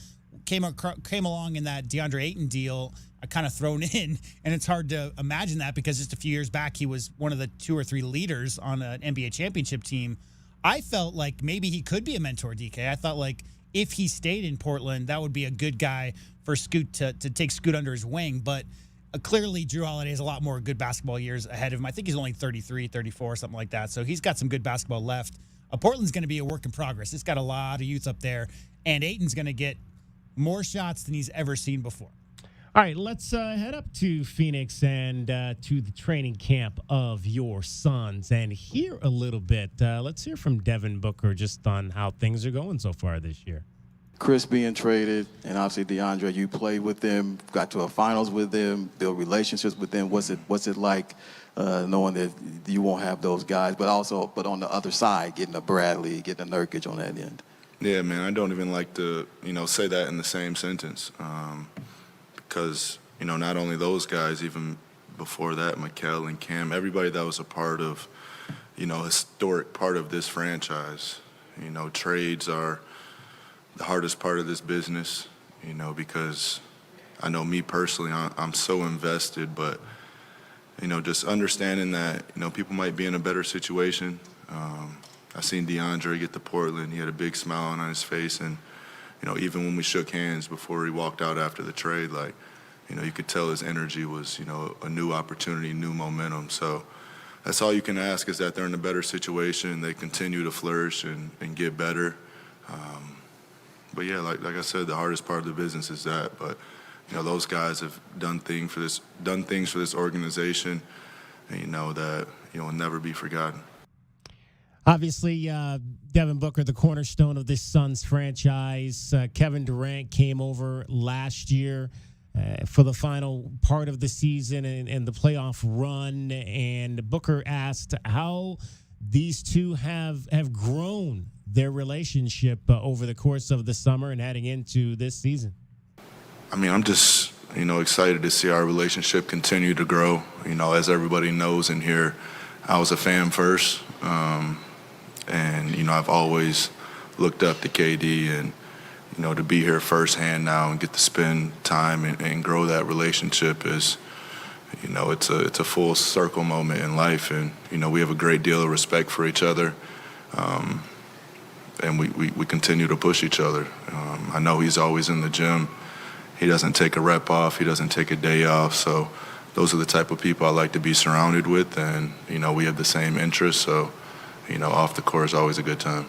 came along in that DeAndre Ayton deal, kind of thrown in, and it's hard to imagine that because just a few years back he was one of the 2 or 3 leaders on an NBA championship team. I felt like maybe he could be a mentor, DK. I thought like if he stayed in Portland, that would be a good guy for Scoot to take Scoot under his wing. But clearly Drew Holiday has a lot more good basketball years ahead of him. I think he's only 33, 34, something like that. So he's got some good basketball left. Portland's going to be a work in progress. It's got a lot of youth up there, and Ayton's going to get more shots than he's ever seen before. All right, let's head up to Phoenix and to the training camp of your Suns and hear a little bit. Let's hear from Devin Booker just on how things are going so far this year. Chris being traded, and obviously DeAndre, you played with them, got to a finals with them, build relationships with them. What's it like knowing that you won't have those guys, but on the other side, getting a Bradley, getting a Nurkic on that end? Yeah, man, I don't even like to, say that in the same sentence because, not only those guys, even before that, Mikal and Cam, everybody that was a part of, historic part of this franchise. Trades are the hardest part of this business, because I know me personally, I'm so invested, but, just understanding that, people might be in a better situation. I seen DeAndre get to Portland. He had a big smile on his face, and, even when we shook hands before he walked out after the trade, you could tell his energy was, a new opportunity, new momentum. So that's all you can ask is that they're in a better situation. They continue to flourish and get better. But yeah, like I said, the hardest part of the business is that. But those guys have done things for this organization, and that will never be forgotten. Obviously, Devin Booker, the cornerstone of this Suns franchise. Kevin Durant came over last year for the final part of the season and the playoff run. And Booker asked how these two have grown their relationship over the course of the summer and heading into this season. I mean, I'm just, excited to see our relationship continue to grow. As everybody knows in here, I was a fan first. And, I've always looked up to KD and, to be here firsthand now and get to spend time and grow that relationship is, it's a full circle moment in life. And, we have a great deal of respect for each other. And we continue to push each other. I know he's always in the gym. He doesn't take a rep off. He doesn't take a day off. So those are the type of people I like to be surrounded with. And, we have the same interests. So, off the court is always a good time.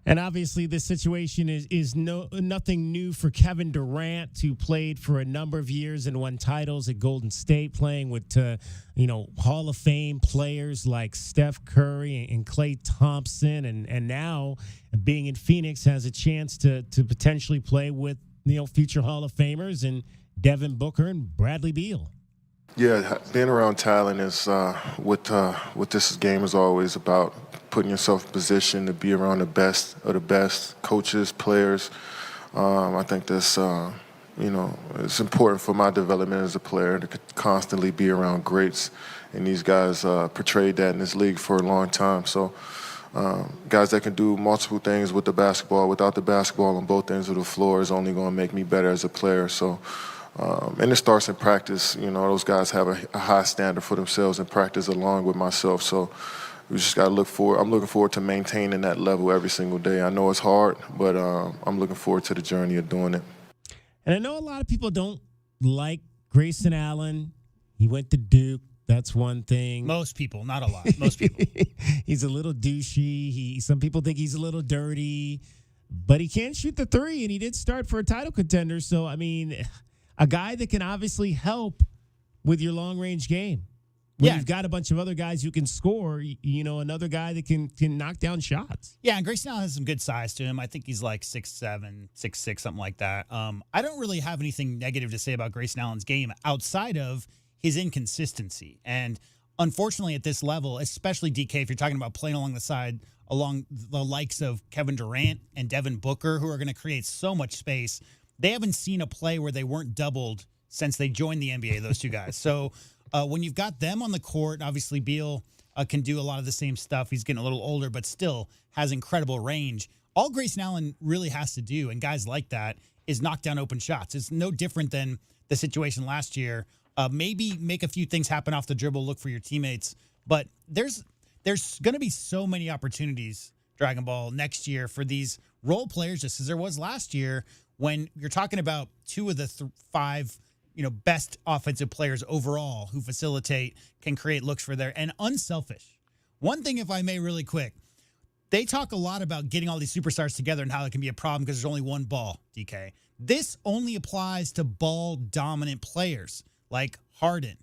And obviously this situation is nothing new for Kevin Durant, who played for a number of years and won titles at Golden State, playing with, Hall of Fame players like Steph Curry and Klay Thompson. And now being in Phoenix has a chance to potentially play with, future Hall of Famers and Devin Booker and Bradley Beal. Yeah, being around talent is what this game is always about. Putting yourself in position to be around the best of the best coaches, players. I think that's it's important for my development as a player to constantly be around greats, and these guys portrayed that in this league for a long time. So guys that can do multiple things with the basketball, without the basketball on both ends of the floor is only going to make me better as a player. So. And it starts in practice. Those guys have a high standard for themselves in practice along with myself. So we just got to look forward. I'm looking forward to maintaining that level every single day. I know it's hard, but I'm looking forward to the journey of doing it. And I know a lot of people don't like Grayson Allen. He went to Duke. That's one thing. Most people, not a lot. Most people. He's a little douchey. Some people think he's a little dirty, but he can't shoot the three, and he did start for a title contender. So, I mean, a guy that can obviously help with your long-range game. When you've got a bunch of other guys who can score, another guy that can knock down shots. Yeah, and Grayson Allen has some good size to him. I think he's like 6'7", 6'6", something like that. I don't really have anything negative to say about Grayson Allen's game outside of his inconsistency. And unfortunately at this level, especially DK, if you're talking about playing along the likes of Kevin Durant and Devin Booker, who are going to create so much space, they haven't seen a play where they weren't doubled since they joined the NBA, those two guys. So when you've got them on the court, obviously Beal can do a lot of the same stuff. He's getting a little older, but still has incredible range. All Grayson Allen really has to do, and guys like that, is knock down open shots. It's no different than the situation last year. Maybe make a few things happen off the dribble, look for your teammates. But there's going to be so many opportunities, Dragon Ball, next year for these role players, just as there was last year when you're talking about two of the five best offensive players overall who facilitate, can create looks for their, and unselfish. One thing, if I may, really quick, they talk a lot about getting all these superstars together and how it can be a problem because there's only one ball, DK. This only applies to ball-dominant players like Harden.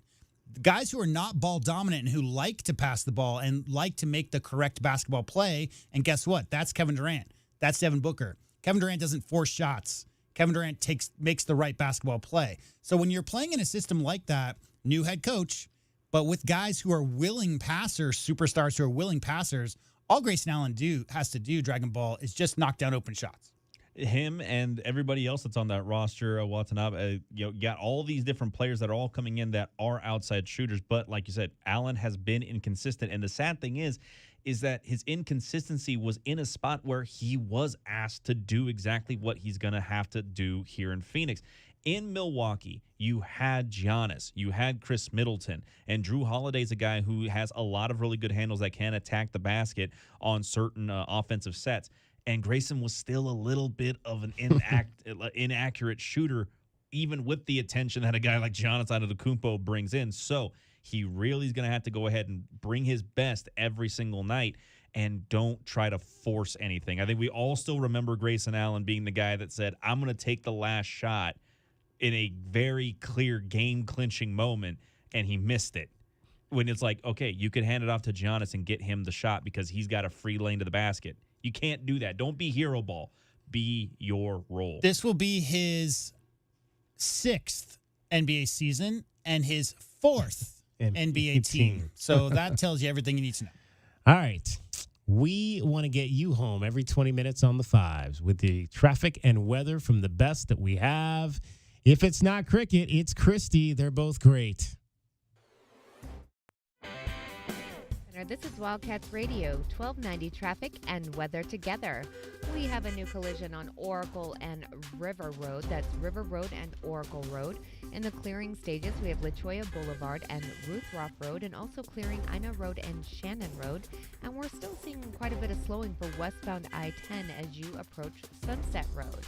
Guys who are not ball-dominant and who like to pass the ball and like to make the correct basketball play, and guess what? That's Kevin Durant. That's Devin Booker. Kevin Durant doesn't force shots. Kevin Durant makes the right basketball play. So when you're playing in a system like that, new head coach, but with guys who are willing passers, superstars who are willing passers, all Grayson Allen has to do, Dragon Ball, is just knock down open shots. Him and everybody else that's on that roster, Watanabe, got all these different players that are all coming in that are outside shooters. But like you said, Allen has been inconsistent. And the sad thing is that his inconsistency was in a spot where he was asked to do exactly what he's going to have to do here in Phoenix. In Milwaukee, you had Giannis, you had Chris Middleton, and Drew Holiday's a guy who has a lot of really good handles that can attack the basket on certain offensive sets. And Grayson was still a little bit of an inaccurate shooter, even with the attention that a guy like Giannis Antetokounmpo brings in. So he really is going to have to go ahead and bring his best every single night and don't try to force anything. I think we all still remember Grayson Allen being the guy that said, I'm going to take the last shot in a very clear game-clinching moment, and he missed it. When it's like, okay, you could hand it off to Giannis and get him the shot because he's got a free lane to the basket. You can't do that. Don't be hero ball. Be your role. This will be his 6th NBA season and his 4th NBA team. So that tells you everything you need to know. All right. We want to get you home every 20 minutes on the fives with the traffic and weather from the best that we have. If it's not cricket, it's Christy. They're both great. This is Wildcats Radio, 1290 traffic and weather together. We have a new collision on Oracle and River Road. That's River Road and Oracle Road. In the clearing stages, we have LaToya Boulevard and Ruthroff Road, and also clearing Ina Road and Shannon Road. And we're still seeing quite a bit of slowing for westbound I-10 as you approach Sunset Road.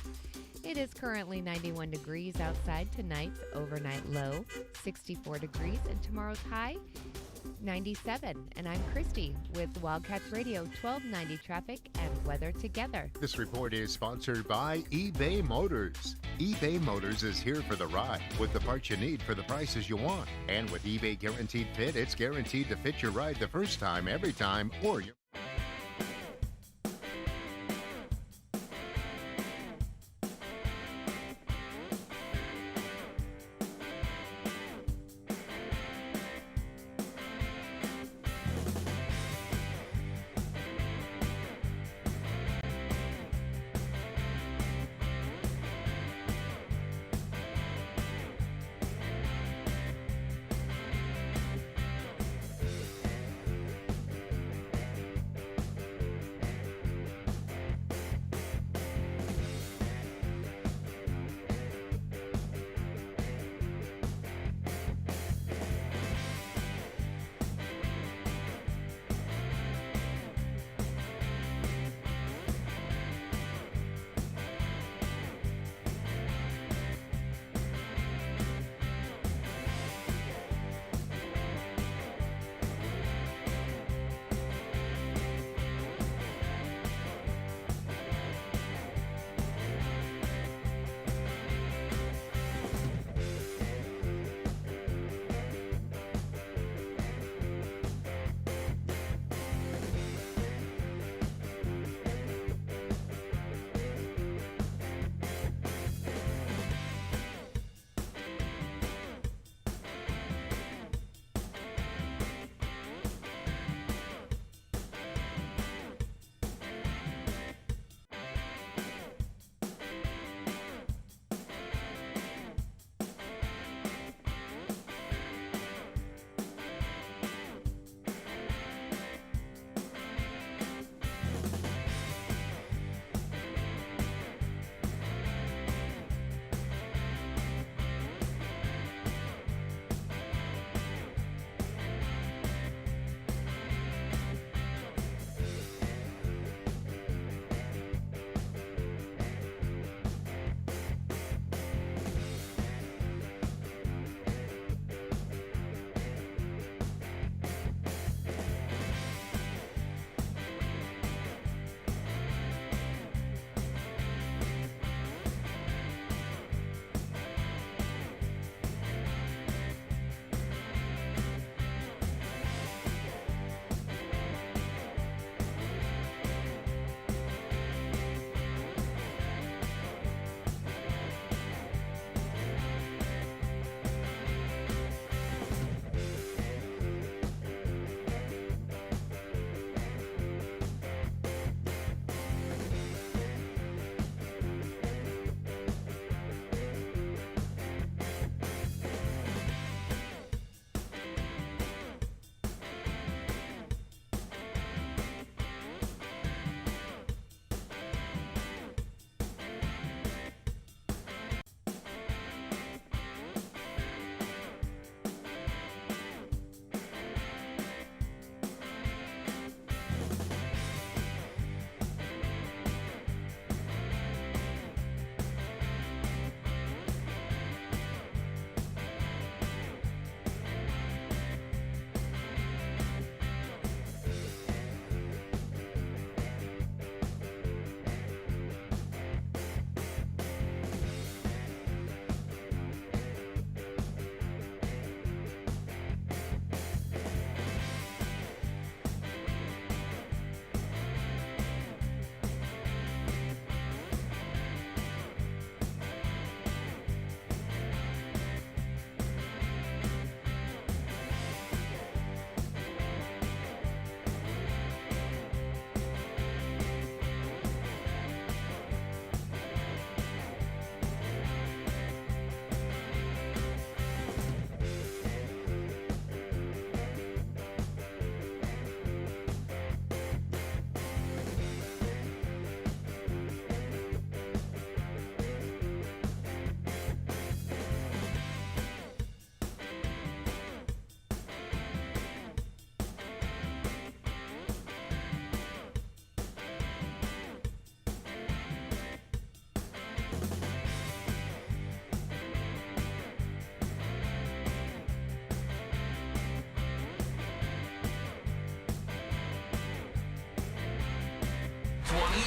It is currently 91 degrees outside. Tonight's overnight low, 64 degrees, and tomorrow's high, 97. And I'm Christy with Wildcats Radio, 1290 traffic and weather together. This report is sponsored by eBay Motors. eBay Motors is here for the ride with the parts you need for the prices you want. And with eBay Guaranteed Fit, it's guaranteed to fit your ride the first time, every time, or your...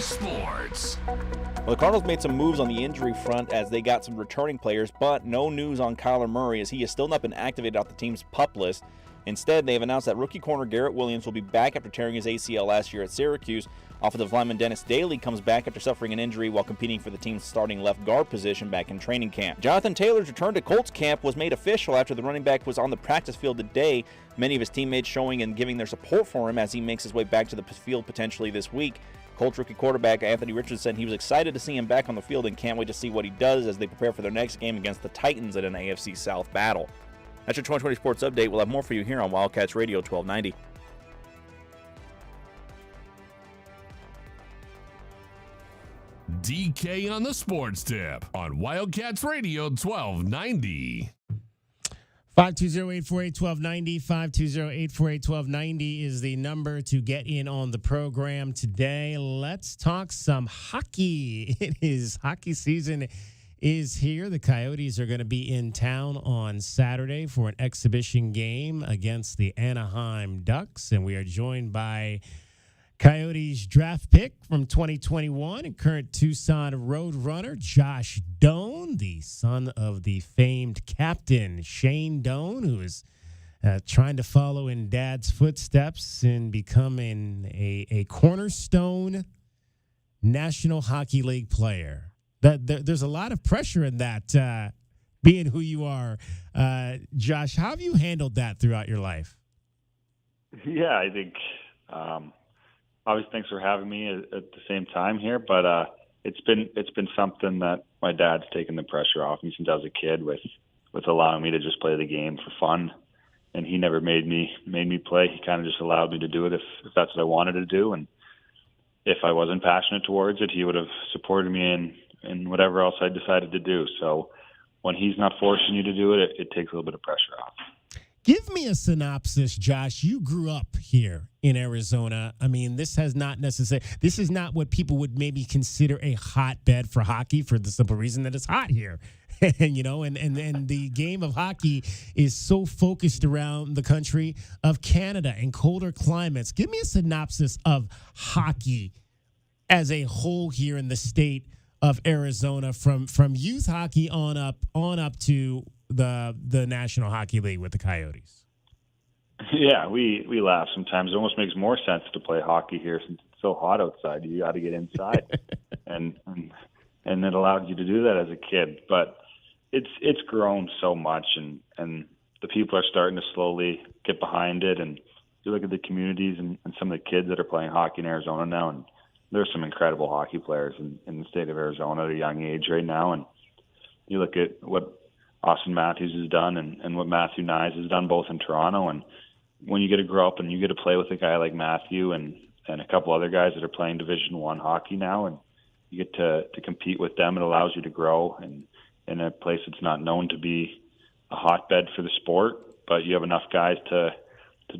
Sports. Well, the Cardinals made some moves on the injury front as they got some returning players, but no news on Kyler Murray as he has still not been activated off the team's PUP list. Instead, they have announced that rookie corner Garrett Williams will be back after tearing his ACL last year at Syracuse. Offensive lineman Dennis Daly comes back after suffering an injury while competing for the team's starting left guard position back in training camp. Jonathan Taylor's return to Colts camp was made official after the running back was on the practice field today. Many of his teammates showing and giving their support for him as he makes his way back to the field potentially this week. Colts rookie quarterback Anthony Richardson said he was excited to see him back on the field and can't wait to see what he does as they prepare for their next game against the Titans at an AFC South battle. That's your 2020 Sports Update. We'll have more for you here on Wildcats Radio 1290. DK on the Sports Tip on Wildcats Radio 1290. 520-848-1290, 520-848-1290 is the number to get in on the program today. Let's talk some hockey. It is hockey season is here. The Coyotes are going to be in town on Saturday for an exhibition game against the Anaheim Ducks, and we are joined by Coyotes draft pick from 2021 and current Tucson Roadrunner Josh Doan, the son of the famed captain Shane Doan, who is trying to follow in Dad's footsteps and becoming a cornerstone National Hockey League player. There's a lot of pressure in that, being who you are. Josh, how have you handled that throughout your life? Yeah, I think obviously thanks for having me at the same time here, but it's been something that my dad's taken the pressure off me since I was a kid with allowing me to just play the game for fun, and he never made me play. He kind of just allowed me to do it if that's what I wanted to do, and if I wasn't passionate towards it, he would have supported me in whatever else I decided to do. So when he's not forcing you to do it, it takes a little bit of pressure off. Give me a synopsis, Josh. You grew up here in Arizona. I mean, this is not what people would maybe consider a hotbed for hockey for the simple reason that it's hot here. And the game of hockey is so focused around the country of Canada and colder climates. Give me a synopsis of hockey as a whole here in the state of Arizona, from youth hockey on up to the National Hockey League with the Coyotes. Yeah, we laugh sometimes. It almost makes more sense to play hockey here since it's so hot outside. You got to get inside, and it allowed you to do that as a kid. But it's grown so much, and the people are starting to slowly get behind it. And you look at the communities and some of the kids that are playing hockey in Arizona now, and there's some incredible hockey players in the state of Arizona at a young age right now. And you look at what Austin Matthews has done and what Matthew Nyes has done both in Toronto. And when you get to grow up and you get to play with a guy like Matthew and a couple other guys that are playing Division I hockey now, and you get to compete with them, it allows you to grow and in a place that's not known to be a hotbed for the sport, but you have enough guys to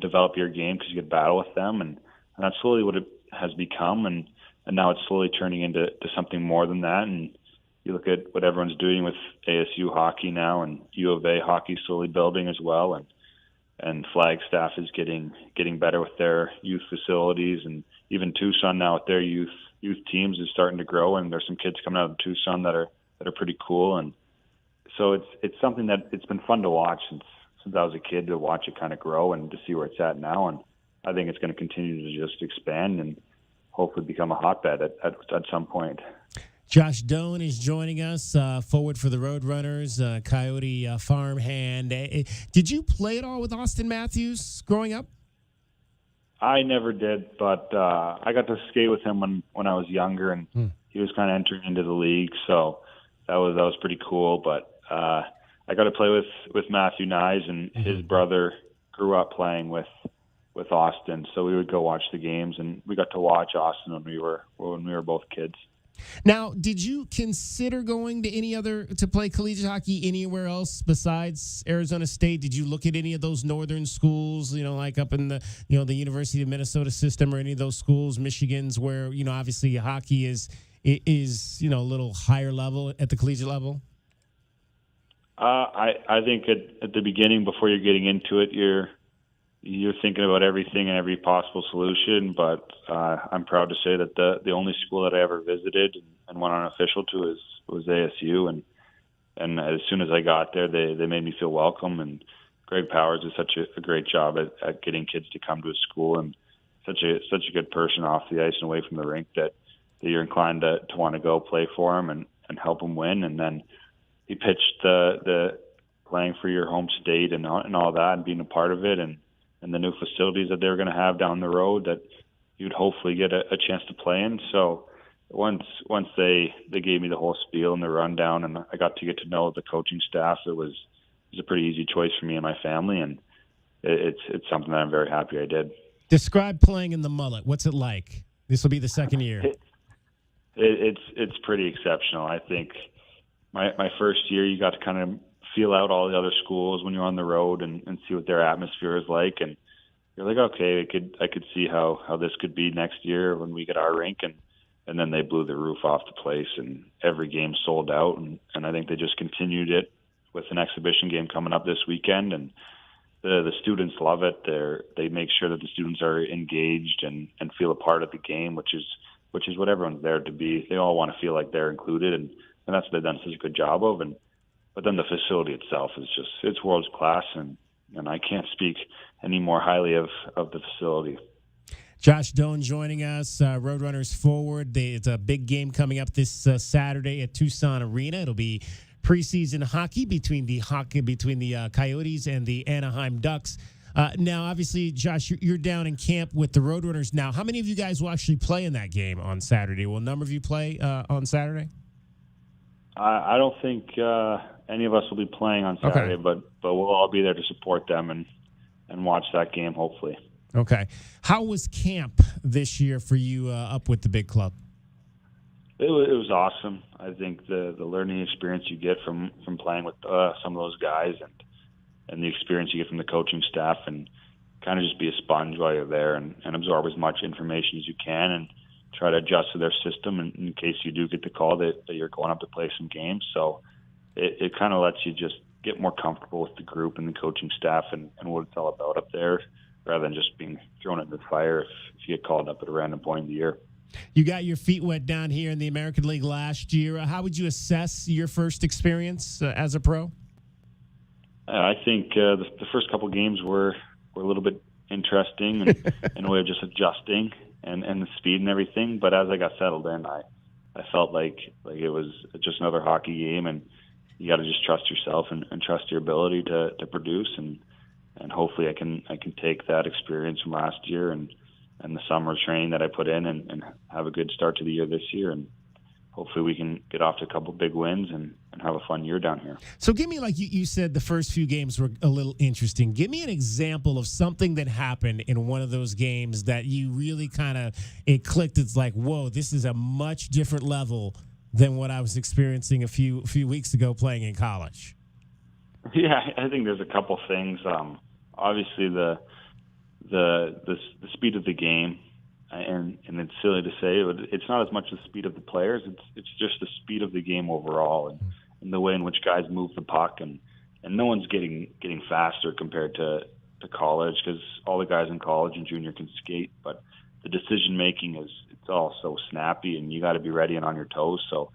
develop your game because you get battle with them. And that's slowly what it has become. And now it's slowly turning into something more than that. And you look at what everyone's doing with ASU hockey now, and U of A hockey slowly building as well, and Flagstaff is getting better with their youth facilities, and even Tucson now with their youth teams is starting to grow, and there's some kids coming out of Tucson that are pretty cool. And so it's something that it's been fun to watch since I was a kid, to watch it kind of grow and to see where it's at now. And I think it's going to continue to just expand and hopefully become a hotbed at some point. Josh Doan is joining us, forward for the Roadrunners, Coyote farmhand. Did you play at all with Austin Matthews growing up? I never did, but I got to skate with him when I was younger, and he was kind of entering into the league, so that was pretty cool. But I got to play with Matthew Nyes, and his brother grew up playing with Austin, so we would go watch the games, and we got to watch Austin when we were both kids. Now, did you consider going to play collegiate hockey anywhere else besides Arizona State? Did you look at any of those northern schools, like up in the University of Minnesota system, or any of those schools, Michigan's, where, obviously hockey is a little higher level at the collegiate level? I think at the beginning, before you're getting into it, you're you're thinking about everything and every possible solution. But I'm proud to say that the only school that I ever visited and went on official to was ASU, and as soon as I got there, they made me feel welcome. And Greg Powers is such a great job at getting kids to come to his school, and such a good person off the ice and away from the rink that you're inclined to want to go play for him and help him win. And then he pitched the playing for your home state and all that, and being a part of it, and the new facilities that they're going to have down the road that you'd hopefully get a chance to play in. So once they gave me the whole spiel and the rundown, and I got to get to know the coaching staff, it was a pretty easy choice for me and my family, and it's something that I'm very happy I did. Describe playing in the mullet. What's it like? This will be the second year. It's pretty exceptional. I think my first year, you got to kind of feel out all the other schools when you're on the road and see what their atmosphere is like, and you're like, okay, I could see how this could be next year when we get our rink, and then they blew the roof off the place, and every game sold out, and I think they just continued it with an exhibition game coming up this weekend, and the students love it. They make sure that the students are engaged and feel a part of the game, which is what everyone's there to be. They all want to feel like they're included, and that's what they've done such a good job of. But then the facility itself is it's world class, and I can't speak any more highly of the facility. Josh Doan joining us, Roadrunners forward. It's a big game coming up this Saturday at Tucson Arena. It'll be preseason hockey between the Coyotes and the Anaheim Ducks. Now, obviously, Josh, you're down in camp with the Roadrunners now. How many of you guys will actually play in that game on Saturday? Will a number of you play on Saturday? I don't think any of us will be playing on Saturday, Okay. but we'll all be there to support them and watch that game, hopefully. Okay. How was camp this year for you up with the big club? It was awesome. I think the learning experience you get from playing with some of those guys and the experience you get from the coaching staff, and kind of just be a sponge while you're there and absorb as much information as you can and try to adjust to their system in case you do get the call that you're going up to play some games. So it kind of lets you just get more comfortable with the group and the coaching staff and what it's all about up there, rather than just being thrown into the fire if you get called up at a random point in the year. You got your feet wet down here in the American League last year. How would you assess your first experience as a pro? I think the first couple games were a little bit interesting and in a way of just adjusting and the speed and everything. But as I got settled in, I felt like it was just another hockey game, and you got to just trust yourself and trust your ability to produce, and hopefully I can take that experience from last year and the summer training that I put in and have a good start to the year this year, and hopefully we can get off to a couple big wins and have a fun year down here. So give me, like you said, the first few games were a little interesting. Give me an example of something that happened in one of those games that you really it clicked. It's like, whoa, this is a much different level than what I was experiencing a few weeks ago playing in college. Yeah, I think there's a couple things. Obviously the speed of the game, and it's silly to say, but it's not as much the speed of the players. It's just the speed of the game overall, and the way in which guys move the puck, and no one's getting faster compared to college, because all the guys in college and junior can skate, but the decision making it's all so snappy, and you got to be ready and on your toes. So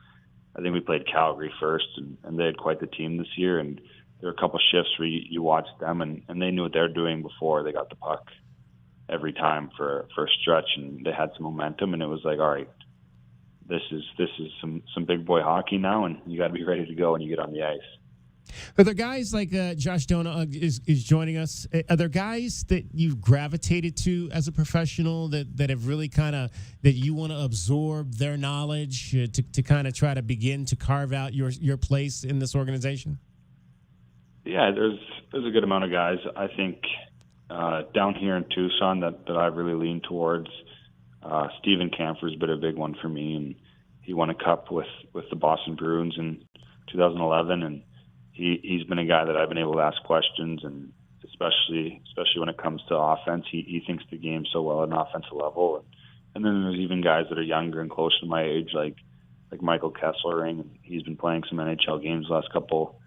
I think we played Calgary first, and they had quite the team this year, and there were a couple shifts where you watched them, and they knew what they're doing before they got the puck every time for a stretch, and they had some momentum, and it was like, all right, this is some big boy hockey now, and you got to be ready to go when you get on the ice. Are there guys like Josh Dona is joining us? Are there guys that you've gravitated to as a professional that have really that you want to absorb their knowledge to kind of try to begin to carve out your place in this organization? Yeah, there's a good amount of guys. I think down here in Tucson that I've really leaned towards. Steven Kampfer's been a big one for me, and he won a cup with the Boston Bruins in 2011, and he's been a guy that I've been able to ask questions, and especially when it comes to offense, he thinks the game so well at an offensive level. And then there's even guys that are younger and close to my age, like Michael Kesslering, and he's been playing some NHL games the last couple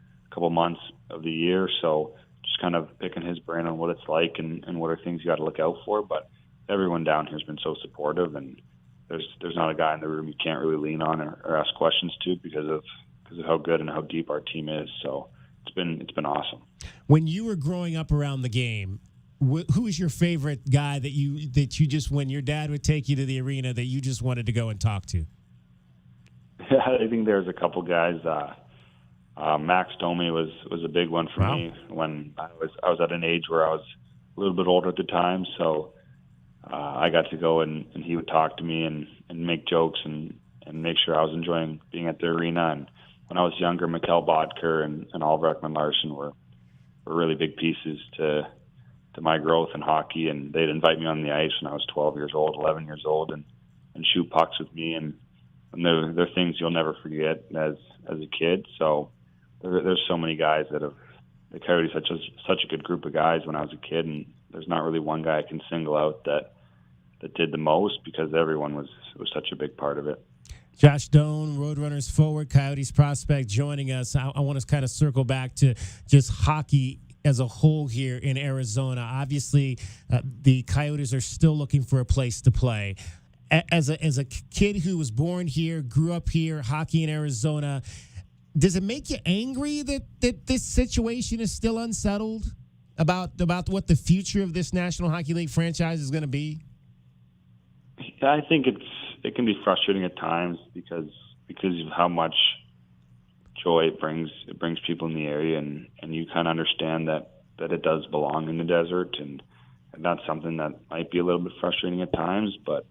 months of the year. So just just kind of picking his brain on what it's like and what are things you got to look out for. But everyone down here has been so supportive, and there's not a guy in the room you can't really lean on or ask questions to because of how good and how deep our team is. So it's been awesome. When you were growing up around the game, who was your favorite guy that you just, when your dad would take you to the arena, that you just wanted to go and talk to? Yeah, I think there's a couple guys. Max Domi was a big one for me when I was at an age where I was a little bit older at the time. So I got to go and he would talk to me and make jokes and make sure I was enjoying being at the arena. And when I was younger, Mikkel Bodker and Oliver Ekman-Larsson were really big pieces to my growth in hockey, and they'd invite me on the ice when I was 12 years old, 11 years old, and shoot pucks with me, and they're things you'll never forget as a kid. So there's so many guys the Coyotes such a good group of guys when I was a kid, and there's not really one guy I can single out that did the most because everyone was such a big part of it. Josh Doan, Roadrunners forward, Coyotes prospect, joining us. I want to kind of circle back to just hockey as a whole here in Arizona. Obviously, the Coyotes are still looking for a place to play. As a kid who was born here, grew up here, hockey in Arizona, does it make you angry that this situation is still unsettled about what the future of this National Hockey League franchise is going to be? Yeah, I think it can be frustrating at times because of how much joy it brings people in the area, and you kind of understand that it does belong in the desert, and that's something that might be a little bit frustrating at times, but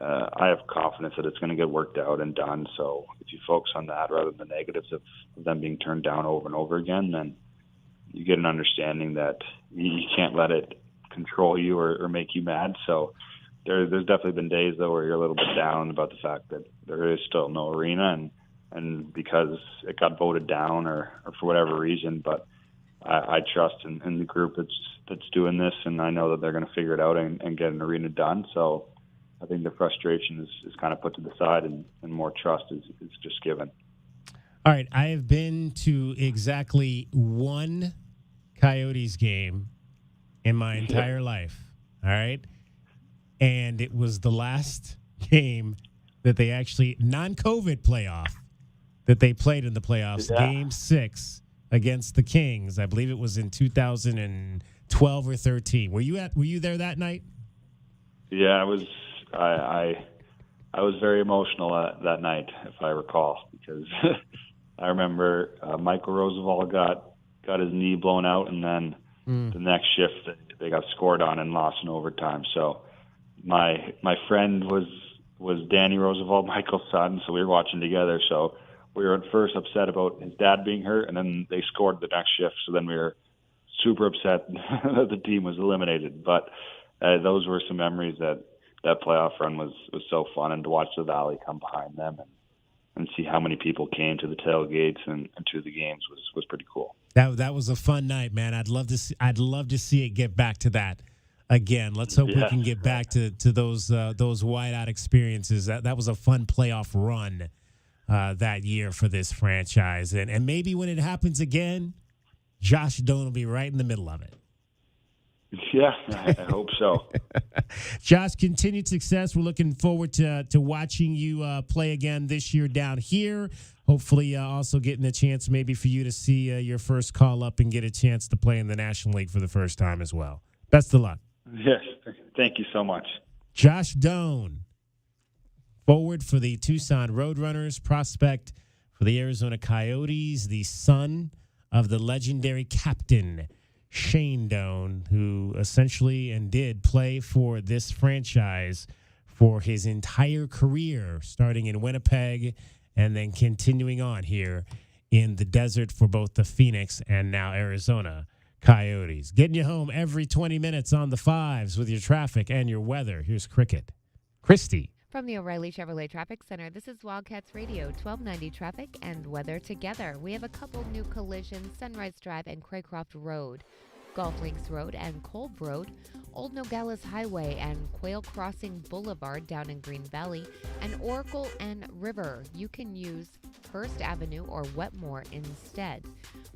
I have confidence that it's going to get worked out and done. So if you focus on that rather than the negatives of them being turned down over and over again, then you get an understanding that you can't let it control you or make you mad. So there's definitely been days, though, where you're a little bit down about the fact that there is still no arena, and because it got voted down or for whatever reason. But I trust in the group that's doing this, and I know that they're going to figure it out and get an arena done. So I think the frustration is kind of put to the side, and more trust is just given. All right, I have been to exactly one Coyotes game in my entire life. All right. And it was the last game that they actually, non-COVID playoff, that they played in the playoffs, Game 6 against the Kings. I believe it was in 2012 or 13. Were you there that night? Yeah, I was very emotional that night, if I recall, because I remember Michael Roosevelt got his knee blown out, and then the next shift they got scored on and lost in overtime. So my friend was Danny Roosevelt, Michael's son, so we were watching together. So we were at first upset about his dad being hurt, and then they scored the next shift. So then we were super upset that the team was eliminated. But those were some memories that playoff run was so fun, and to watch the Valley come behind them and see how many people came to the tailgates and to the games was pretty cool. That was a fun night, man. I'd love to see it get back to that again. Let's hope we can get back to those whiteout experiences. That was a fun playoff run that year for this franchise, and maybe when it happens again, Josh Doan will be right in the middle of it. Yeah, I hope so. Josh, continued success. We're looking forward to watching you play again this year down here. Hopefully also getting a chance maybe for you to see your first call up and get a chance to play in the National League for the first time as well. Best of luck. Yes, thank you so much. Josh Doan, forward for the Tucson Roadrunners, prospect for the Arizona Coyotes, the son of the legendary captain Shane Doan, who essentially and did play for this franchise for his entire career, starting in Winnipeg and then continuing on here in the desert for both the Phoenix and now Arizona Coyotes. Getting you home every 20 minutes on the fives with your traffic and your weather. Here's Cricket. Christy. From the O'Reilly Chevrolet Traffic Center, this is Wildcats Radio, 1290 traffic and weather together. We have a couple new collisions, Sunrise Drive and Craycroft Road. Golf Links Road and Kolb Road, Old Nogales Highway and Quail Crossing Boulevard down in Green Valley, and Oracle and River. You can use First Avenue or Wetmore instead.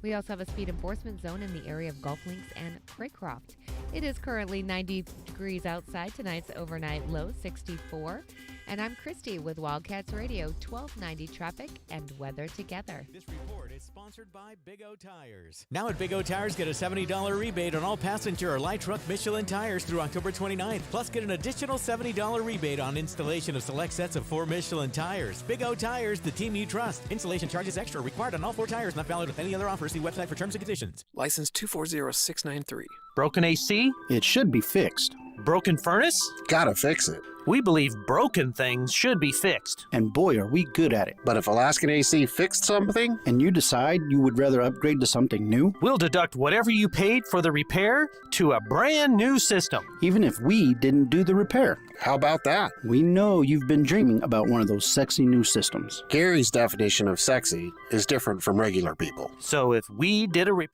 We also have a speed enforcement zone in the area of Golf Links and Craycroft. It is currently 90 degrees outside. Tonight's overnight low 64. And I'm Christy with Wildcats Radio, 1290 traffic and weather together. This report is sponsored by Big O Tires. Now at Big O Tires, get a $70 rebate on all passenger or light truck Michelin tires through October 29th. Plus, get an additional $70 rebate on installation of select sets of 4 Michelin tires. Big O Tires, the team you trust. Installation charges extra. Required on all 4 tires. Not valid with any other offer. See website for terms and conditions. License 240693. Broken AC? It should be fixed. Broken furnace? Gotta fix it. We believe broken things should be fixed. And boy, are we good at it. But if Alaskan AC fixed something, and you decide you would rather upgrade to something new, we'll deduct whatever you paid for the repair to a brand new system. Even if we didn't do the repair. How about that? We know you've been dreaming about one of those sexy new systems. Gary's definition of sexy is different from regular people. So if we did a repair,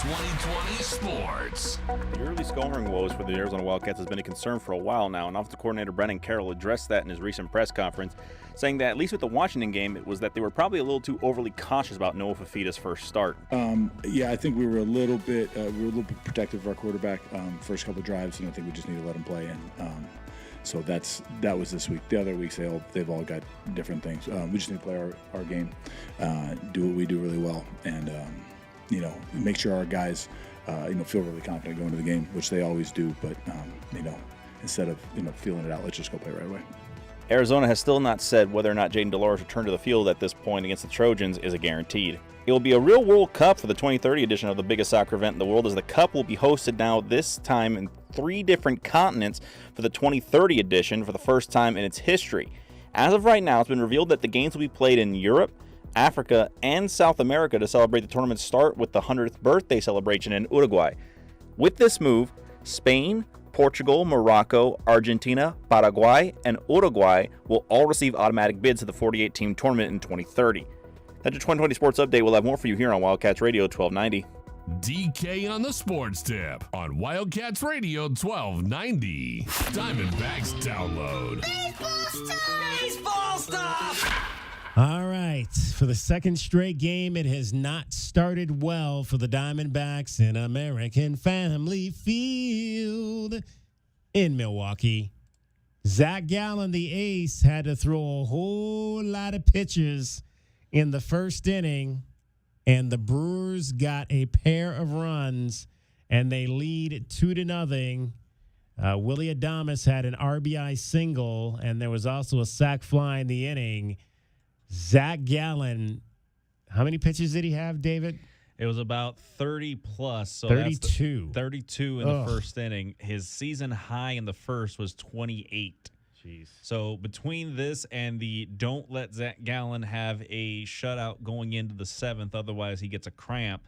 2020 sports. The early scoring woes for the Arizona Wildcats has been a concern for a while now, and offensive coordinator Brennan Carroll addressed that in his recent press conference, saying that at least with the Washington game, it was that they were probably a little too overly cautious about Noah Fafita's first start. Yeah, I think we were a little bit protective of our quarterback first couple drives, and I think we just need to let him play. And so that was this week. The other weeks they've all got different things. We just need to play our game, do what we do really well, and make sure our guys feel really confident going to the game, which they always do. But instead of feeling it out, let's just go play right away. Arizona has still not said whether or not Jaden Delores' return to the field at this point against the Trojans is a guaranteed. It will be a real World Cup for the 2030 edition of the biggest soccer event in the world, as the Cup will be hosted now this time in 3 different continents for the 2030 edition for the first time in its history. As of right now, it's been revealed that the games will be played in Europe, Africa, and South America to celebrate the tournament's start with the 100th birthday celebration in Uruguay. With this move, Spain, Portugal, Morocco, Argentina, Paraguay, and Uruguay will all receive automatic bids to the 48-team tournament in 2030. That's your 2020 Sports Update. We'll have more for you here on Wildcats Radio 1290. DK on the Sports Tip on Wildcats Radio 1290. Diamondbacks download. Baseball stuff! All right. For the second straight game, it has not started well for the Diamondbacks in American Family Field in Milwaukee. Zach Gallen, the ace, had to throw a whole lot of pitches in the first inning, and the Brewers got a pair of runs, and they lead 2-0. Willie Adames had an RBI single, and there was also a sac fly in the inning. Zach Gallen, how many pitches did he have, David? It was about 30 plus. So 32. 32 in the first inning. His season high in the first was 28. Jeez. So between this and the don't let Zach Gallen have a shutout going into the 7th, otherwise he gets a cramp.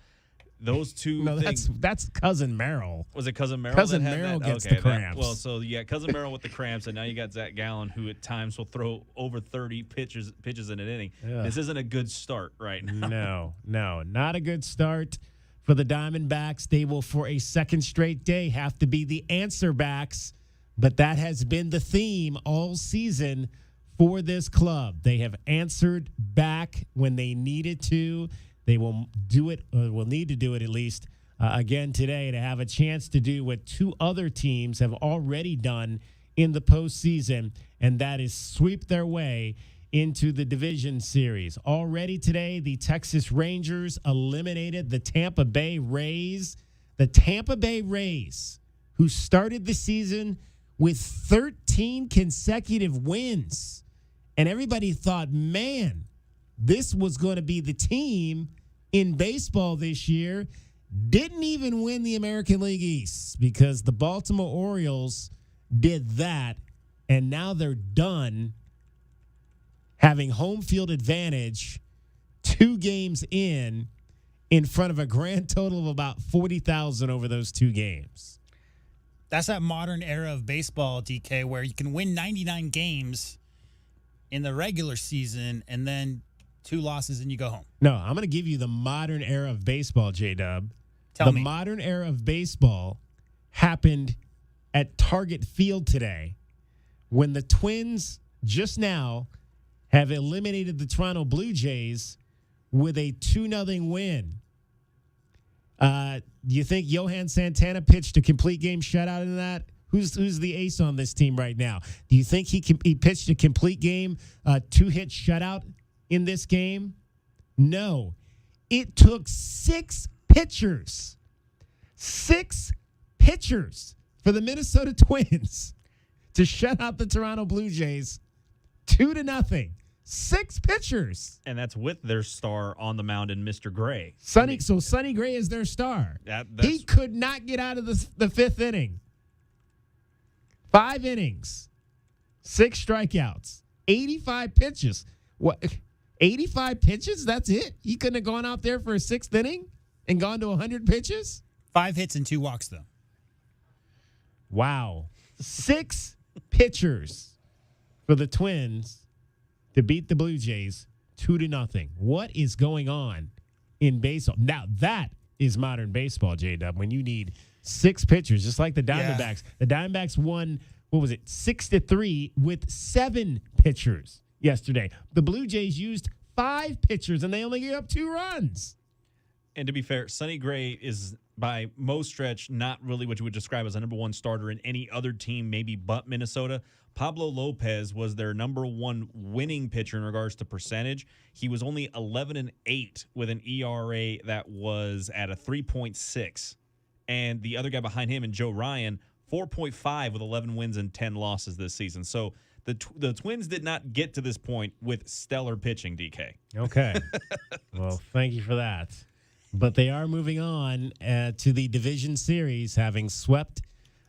Those two things. That's Cousin Merrill. Was it Cousin Merrill? Cousin Merrill gets the cramps. So you got Cousin Merrill with the cramps, and now you got Zach Gallen, who at times will throw over 30 pitches in an inning. Yeah. This isn't a good start right now. No, not a good start for the Diamondbacks. They will, for a second straight day, have to be the answer backs, but that has been the theme all season for this club. They have answered back when they needed to. They will do it, or will need to do it at least, again today to have a chance to do what 2 other teams have already done in the postseason, and that is sweep their way into the division series. Already today, the Texas Rangers eliminated the Tampa Bay Rays. The Tampa Bay Rays, who started the season with 13 consecutive wins, and everybody thought, man, this was going to be the team in baseball this year, didn't even win the American League East because the Baltimore Orioles did that, and now they're done having home field advantage 2 games in front of a grand total of about 40,000 over those 2 games. That's that modern era of baseball, DK, where you can win 99 games in the regular season and then 2 losses and you go home. No, I'm going to give you the modern era of baseball, J-Dub. Tell me. The modern era of baseball happened at Target Field today when the Twins just now have eliminated the Toronto Blue Jays with a 2-0 win. Do you think Johan Santana pitched a complete game shutout in that? Who's the ace on this team right now? Do you think he pitched a complete game, 2-hit shutout in this game? No. It took 6 pitchers. 6 pitchers for the Minnesota Twins to shut out the Toronto Blue Jays 2-0. 6 pitchers. And that's with their star on the mound in Mr. Gray. Sonny Gray is their star. He could not get out of the 5th inning. 5 innings, 6 strikeouts, 85 pitches. What? 85 pitches? That's it? He couldn't have gone out there for a 6th inning and gone to 100 pitches? 5 hits and 2 walks, though. Wow. 6 pitchers for the Twins to beat the Blue Jays 2-0. What is going on in baseball? Now, that is modern baseball, J-Dub, when you need 6 pitchers, just like the Diamondbacks. The Diamondbacks won, 6-3 with 7 pitchers yesterday. The Blue Jays used 5 pitchers, and they only gave up 2 runs. And to be fair, Sonny Gray is, by most stretch, not really what you would describe as a number 1 starter in any other team, maybe but Minnesota. Pablo Lopez was their number 1 winning pitcher in regards to percentage. He was only 11-8 with an ERA that was at a 3.6. And the other guy behind him, and Joe Ryan, 4.5 with 11 wins and 10 losses this season. So the Twins did not get to this point with stellar pitching, DK. Okay. Well, thank you for that. But they are moving on to the division series, having swept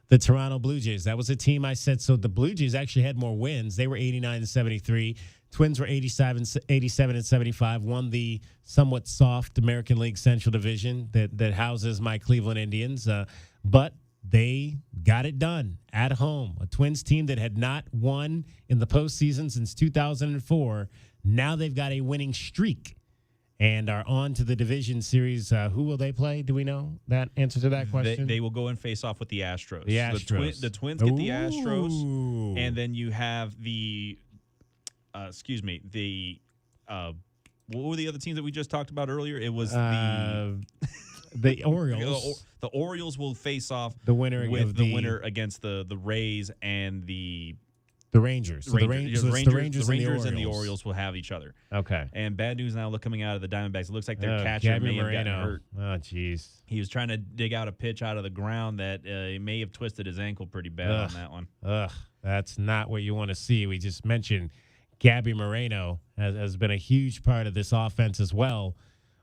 the Toronto Blue Jays. That was a team I said. So the Blue Jays actually had more wins. They were 89-73. Twins were 87-75. Won the somewhat soft American League Central Division that houses my Cleveland Indians. But they got it done at home. A Twins team that had not won in the postseason since 2004. Now they've got a winning streak and are on to the division series. Who will they play? Do we know that answer to that question? They will go and face off with the Astros. The Astros. The Twins get the Astros, and then you have the, what were the other teams that we just talked about earlier? It was the Orioles. The Orioles will face off the winner against the Rays and the Rangers. So the Rangers and the Orioles will have each other. Okay. And bad news now coming out of the Diamondbacks. It looks like their catcher may have gotten hurt. Oh, jeez. He was trying to dig out a pitch out of the ground that he may have twisted his ankle pretty bad on that one. That's not what you want to see. We just mentioned Gabby Moreno has been a huge part of this offense as well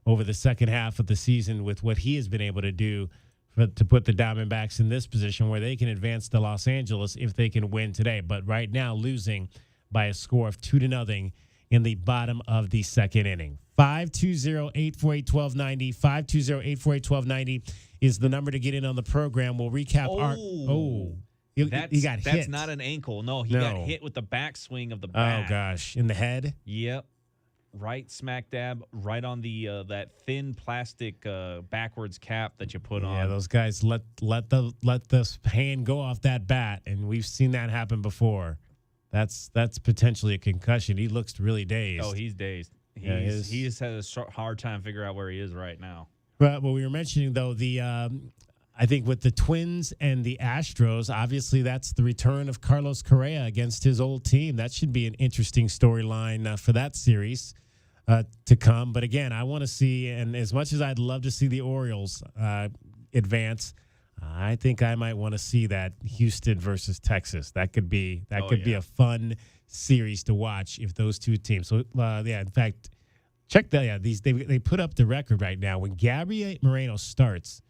over the second half of the season with what he has been able to do to put the Diamondbacks in this position where they can advance to Los Angeles if they can win today. But right now, losing by a score of 2-0 in the bottom of the second inning. 520-848-1290. 520-848-1290 is the number to get in on the program. We'll recap he got hit. That's not an ankle. No, he got hit with the backswing of the bat. Oh, gosh. In the head? Yep. Right smack dab, right on the that thin plastic backwards cap that you put on. Yeah, those guys let the hand go off that bat, and we've seen that happen before. That's potentially a concussion. He looks really dazed. Oh, he's dazed. He's had a hard time figuring out where he is right now. But we were mentioning though I think with the Twins and the Astros, obviously that's the return of Carlos Correa against his old team. That should be an interesting storyline for that series to come. But again, I want to see, and as much as I'd love to see the Orioles advance, I think I might want to see that Houston versus Texas. That could be be a fun series to watch if those two teams. So in fact, check that. Yeah, they put up the record right now. When Gabriel Moreno starts,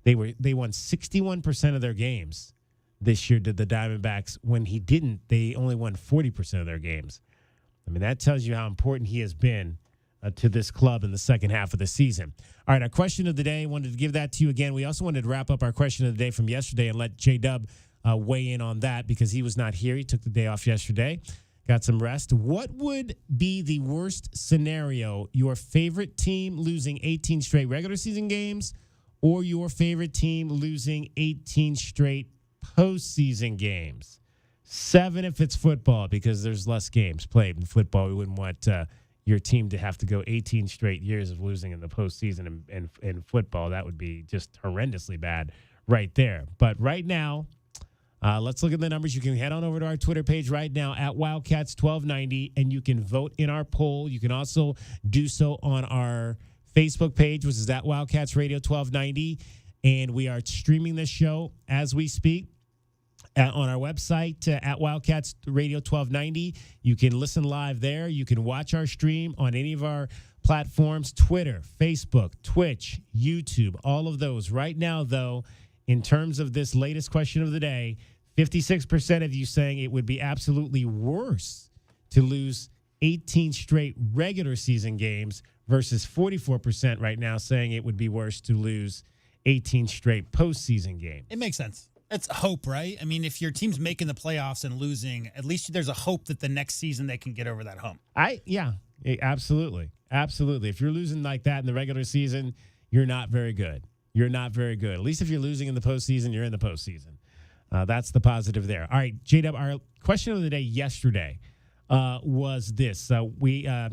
they won 61% of their games this year. Did the Diamondbacks? When he didn't, they only won 40% of their games. I mean, that tells you how important he has been to this club in the second half of the season. All right, our question of the day, wanted to give that to you again. We also wanted to wrap up our question of the day from yesterday and let J-Dub weigh in on that because he was not here. He took the day off yesterday, got some rest. What would be the worst scenario? Your favorite team losing 18 straight regular season games or your favorite team losing 18 straight postseason games? 7 if it's football because there's less games played in football. We wouldn't want your team to have to go 18 straight years of losing in the postseason in football. That would be just horrendously bad right there. But right now, let's look at the numbers. You can head on over to our Twitter page right now at Wildcats1290, and you can vote in our poll. You can also do so on our Facebook page, which is at Wildcats Radio 1290. And we are streaming this show as we speak. On our website at Wildcats Radio 1290. You can listen live there. You can watch our stream on any of our platforms, Twitter, Facebook, Twitch, YouTube, all of those. Right now, though, in terms of this latest question of the day, 56% of you saying it would be absolutely worse to lose 18 straight regular season games versus 44% right now saying it would be worse to lose 18 straight postseason games. It makes sense. It's hope, right? I mean, if your team's making the playoffs and losing, at least there's a hope that the next season they can get over that hump. Absolutely. If you're losing like that in the regular season, you're not very good. You're not very good. At least if you're losing in the postseason, you're in the postseason. That's the positive there. All right, J-Dub, our question of the day yesterday was this. We had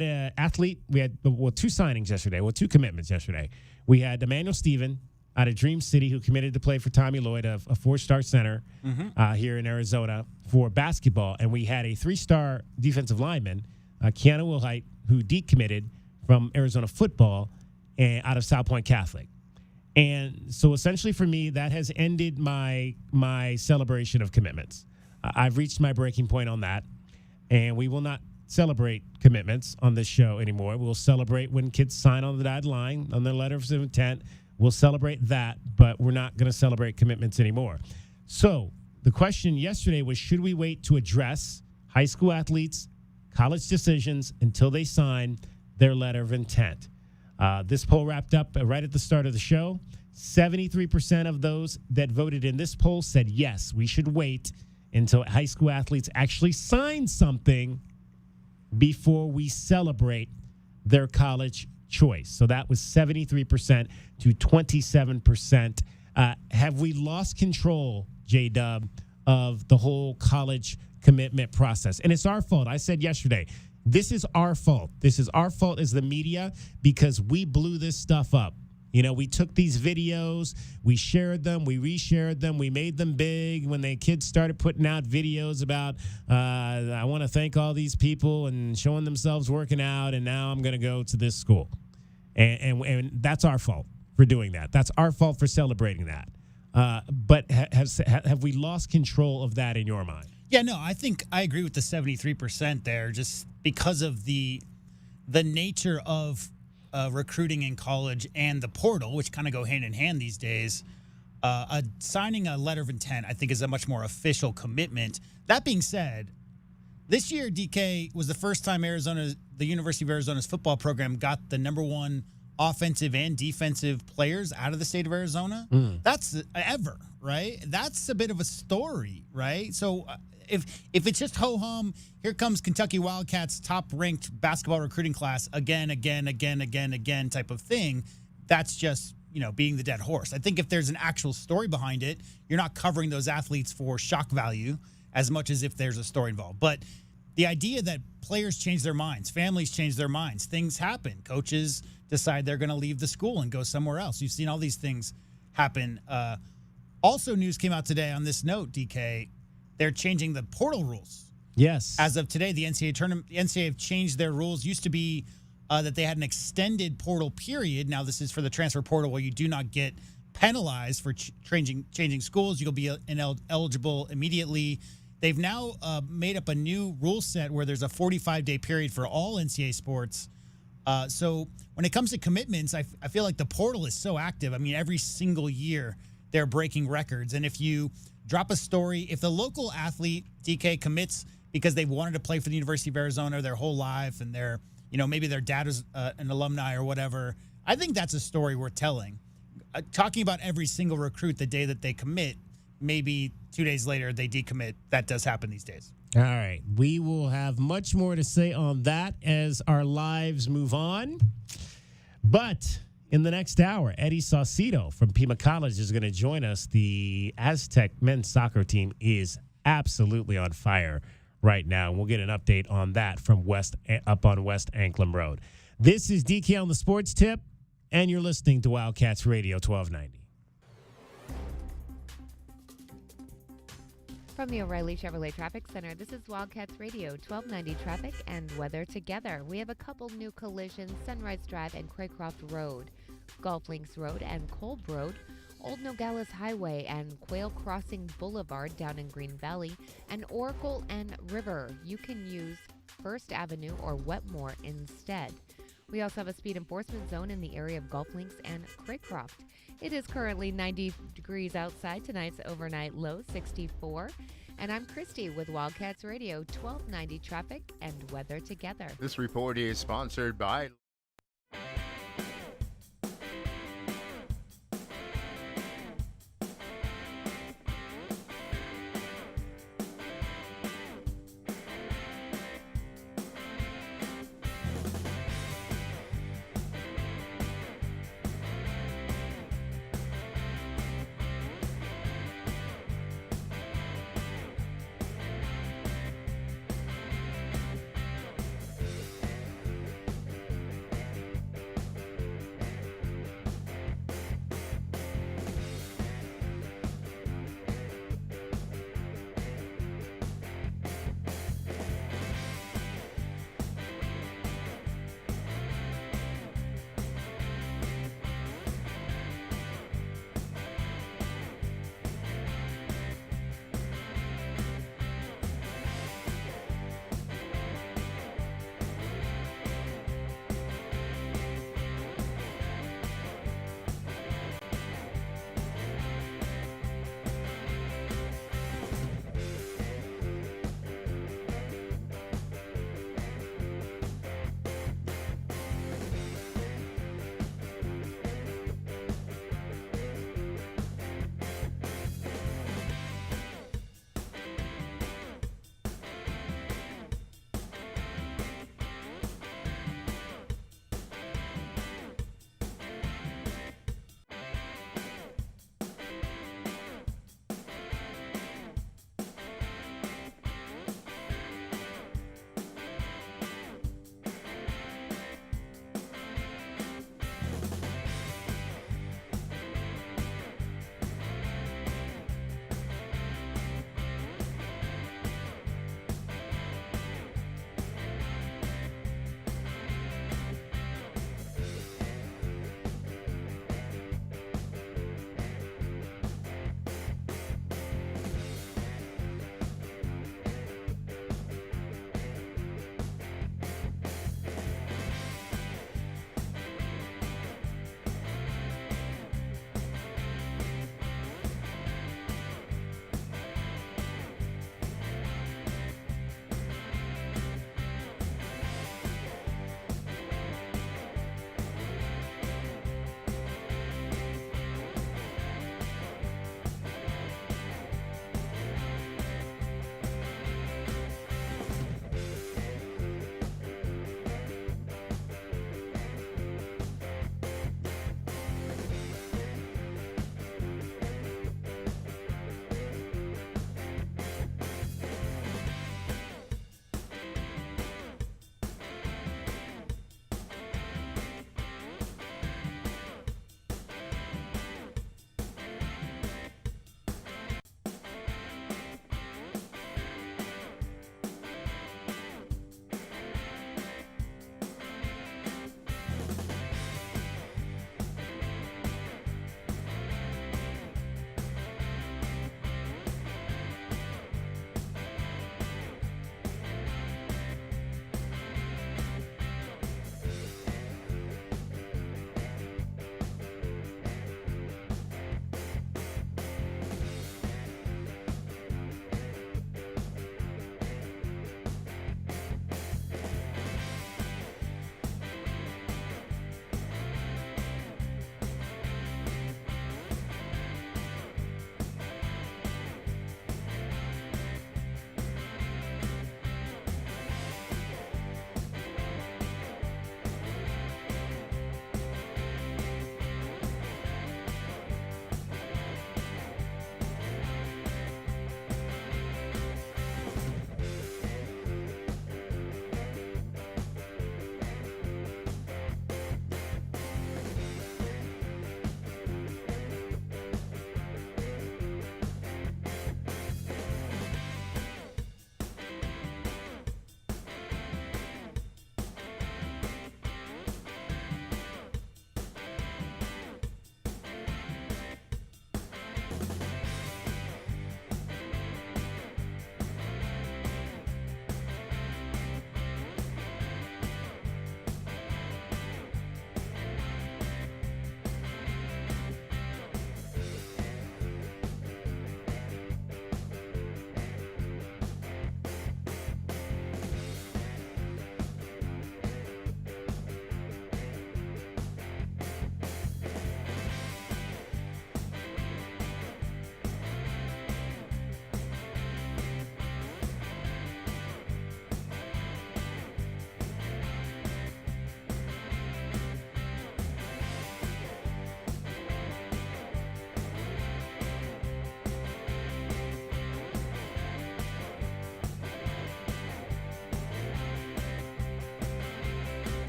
an athlete. We had, two signings yesterday. Well, two commitments yesterday. We had Emmanuel Stephen out of Dream City who committed to play for Tommy Lloyd, a four-star center here in Arizona for basketball. And we had a three-star defensive lineman, Keanu Wilhite, who decommitted from Arizona football and out of South Point Catholic. And so essentially for me, that has ended my celebration of commitments. I've reached my breaking point on that, and we will not celebrate commitments on this show anymore. We'll celebrate when kids sign on the dotted line, on their letter of intent. We'll celebrate that, but we're not going to celebrate commitments anymore. So the question yesterday was, should we wait to address high school athletes' college decisions until they sign their letter of intent? This poll wrapped up right at the start of the show. 73% of those that voted in this poll said, yes, we should wait until high school athletes actually sign something before we celebrate their college choice. So that was 73% to 27%. Have we lost control, J-Dub, of the whole college commitment process? And it's our fault. I said yesterday, this is our fault. This is our fault as the media because we blew this stuff up. You know, we took these videos, we shared them, we reshared them, we made them big when the kids started putting out videos about, I want to thank all these people and showing themselves working out, and now I'm going to go to this school. And that's our fault for doing that. That's our fault for celebrating that. But have we lost control of that in your mind? Yeah, no, I think I agree with the 73% there, just because of the nature of recruiting in college and the portal, which kind of go hand in hand these days. Signing a letter of intent, I think, is a much more official commitment. That being said, this year, DK, was the first time the University of Arizona's football program got the number one offensive and defensive players out of the state of Arizona. That's ever, right? That's a bit of a story, right? So if it's just ho-hum, here comes Kentucky Wildcats top-ranked basketball recruiting class again type of thing, that's just, being the dead horse. I think if there's an actual story behind it, you're not covering those athletes for shock value as much as if there's a story involved. But the idea that players change their minds, families change their minds, things happen. Coaches decide they're going to leave the school and go somewhere else. You've seen all these things happen. Also, news came out today on this note, DK. They're changing the portal rules. Yes. As of today, the NCAA have changed their rules. Used to be that they had an extended portal period. Now this is for the transfer portal where you do not get penalized for changing schools. You'll be eligible immediately. They've now made up a new rule set where there's a 45-day period for all NCAA sports. So when it comes to commitments, I feel like the portal is so active. I mean, every single year they're breaking records. And if you drop a story, if the local athlete, DK, commits because they wanted to play for the University of Arizona their whole life and they're, maybe their dad is an alumni or whatever, I think that's a story worth telling. Talking about every single recruit the day that they commit, maybe 2 days later they decommit. That does happen these days. All right. We will have much more to say on that as our lives move on. But in the next hour, Eddie Saucedo from Pima College is going to join us. The Aztec men's soccer team is absolutely on fire right now. We'll get an update on that from up on West Anklam Road. This is DK on the Sports Tip, and you're listening to Wildcats Radio 1290. From the O'Reilly Chevrolet Traffic Center, this is Wildcats Radio 1290 traffic and weather together. We have a couple new collisions, Sunrise Drive and Craycroft Road, Golf Links Road and Kolb Road, Old Nogales Highway and Quail Crossing Boulevard down in Green Valley, and Oracle and River. You can use First Avenue or Wetmore instead. We also have a speed enforcement zone in the area of Golf Links and Craycroft. It is currently 90 degrees outside. Tonight's overnight low 64. And I'm Christy with Wildcats Radio 1290 traffic and weather together. This report is sponsored by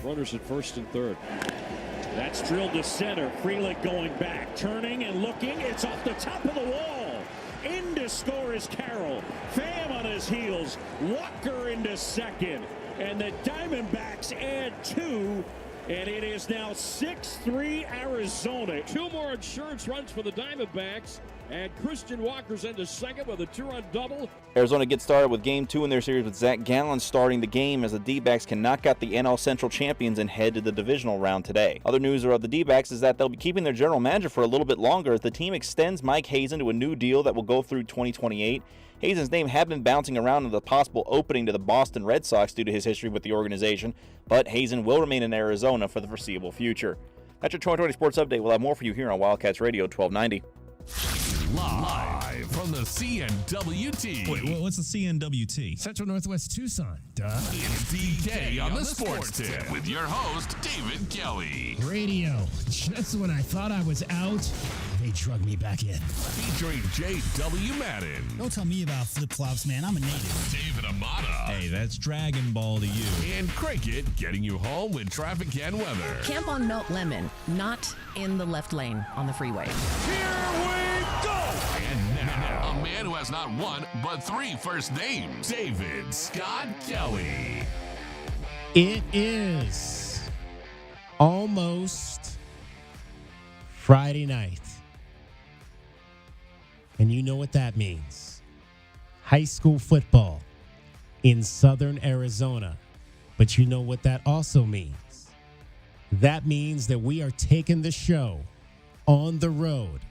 Runners at first and third. That's drilled to center. Freeland going back, turning and looking. It's off the top of the wall. In to score is Carroll. Pham on his heels. Walker into second. And the Diamondbacks add 2. And it is now 6-3 Arizona. 2 more insurance runs for the Diamondbacks. And Christian Walker's into second with a 2-run double. Arizona gets started with Game 2 in their series with Zach Gallen starting the game as the D-backs can knock out the NL Central champions and head to the divisional round today. Other news about the D-backs is that they'll be keeping their general manager for a little bit longer as the team extends Mike Hazen to a new deal that will go through 2028. Hazen's name had been bouncing around in the possible opening to the Boston Red Sox due to his history with the organization, but Hazen will remain in Arizona for the foreseeable future. That's your 2020 Sports Update. We'll have more for you here on Wildcats Radio 1290. Live from the CNWT. Wait, what's the CNWT? Central Northwest Tucson. Duh. It's DK on the Sports Tip with your host, David Kelly. Radio. Just when I thought I was out, they drug me back in. Featuring J.W. Madden. Don't tell me about flip-flops, man. I'm a native. David Amata. Hey, that's Dragon Ball to you. And Cricket getting you home with traffic and weather. Camp on Melt Lemon, not in the left lane on the freeway. Here we go! And now, a man who has not one, but 3 first names, David Scott Kelly. It is almost Friday night. And you know what that means. High school football in southern Arizona. But you know what that also means. That means that we are taking the show on the road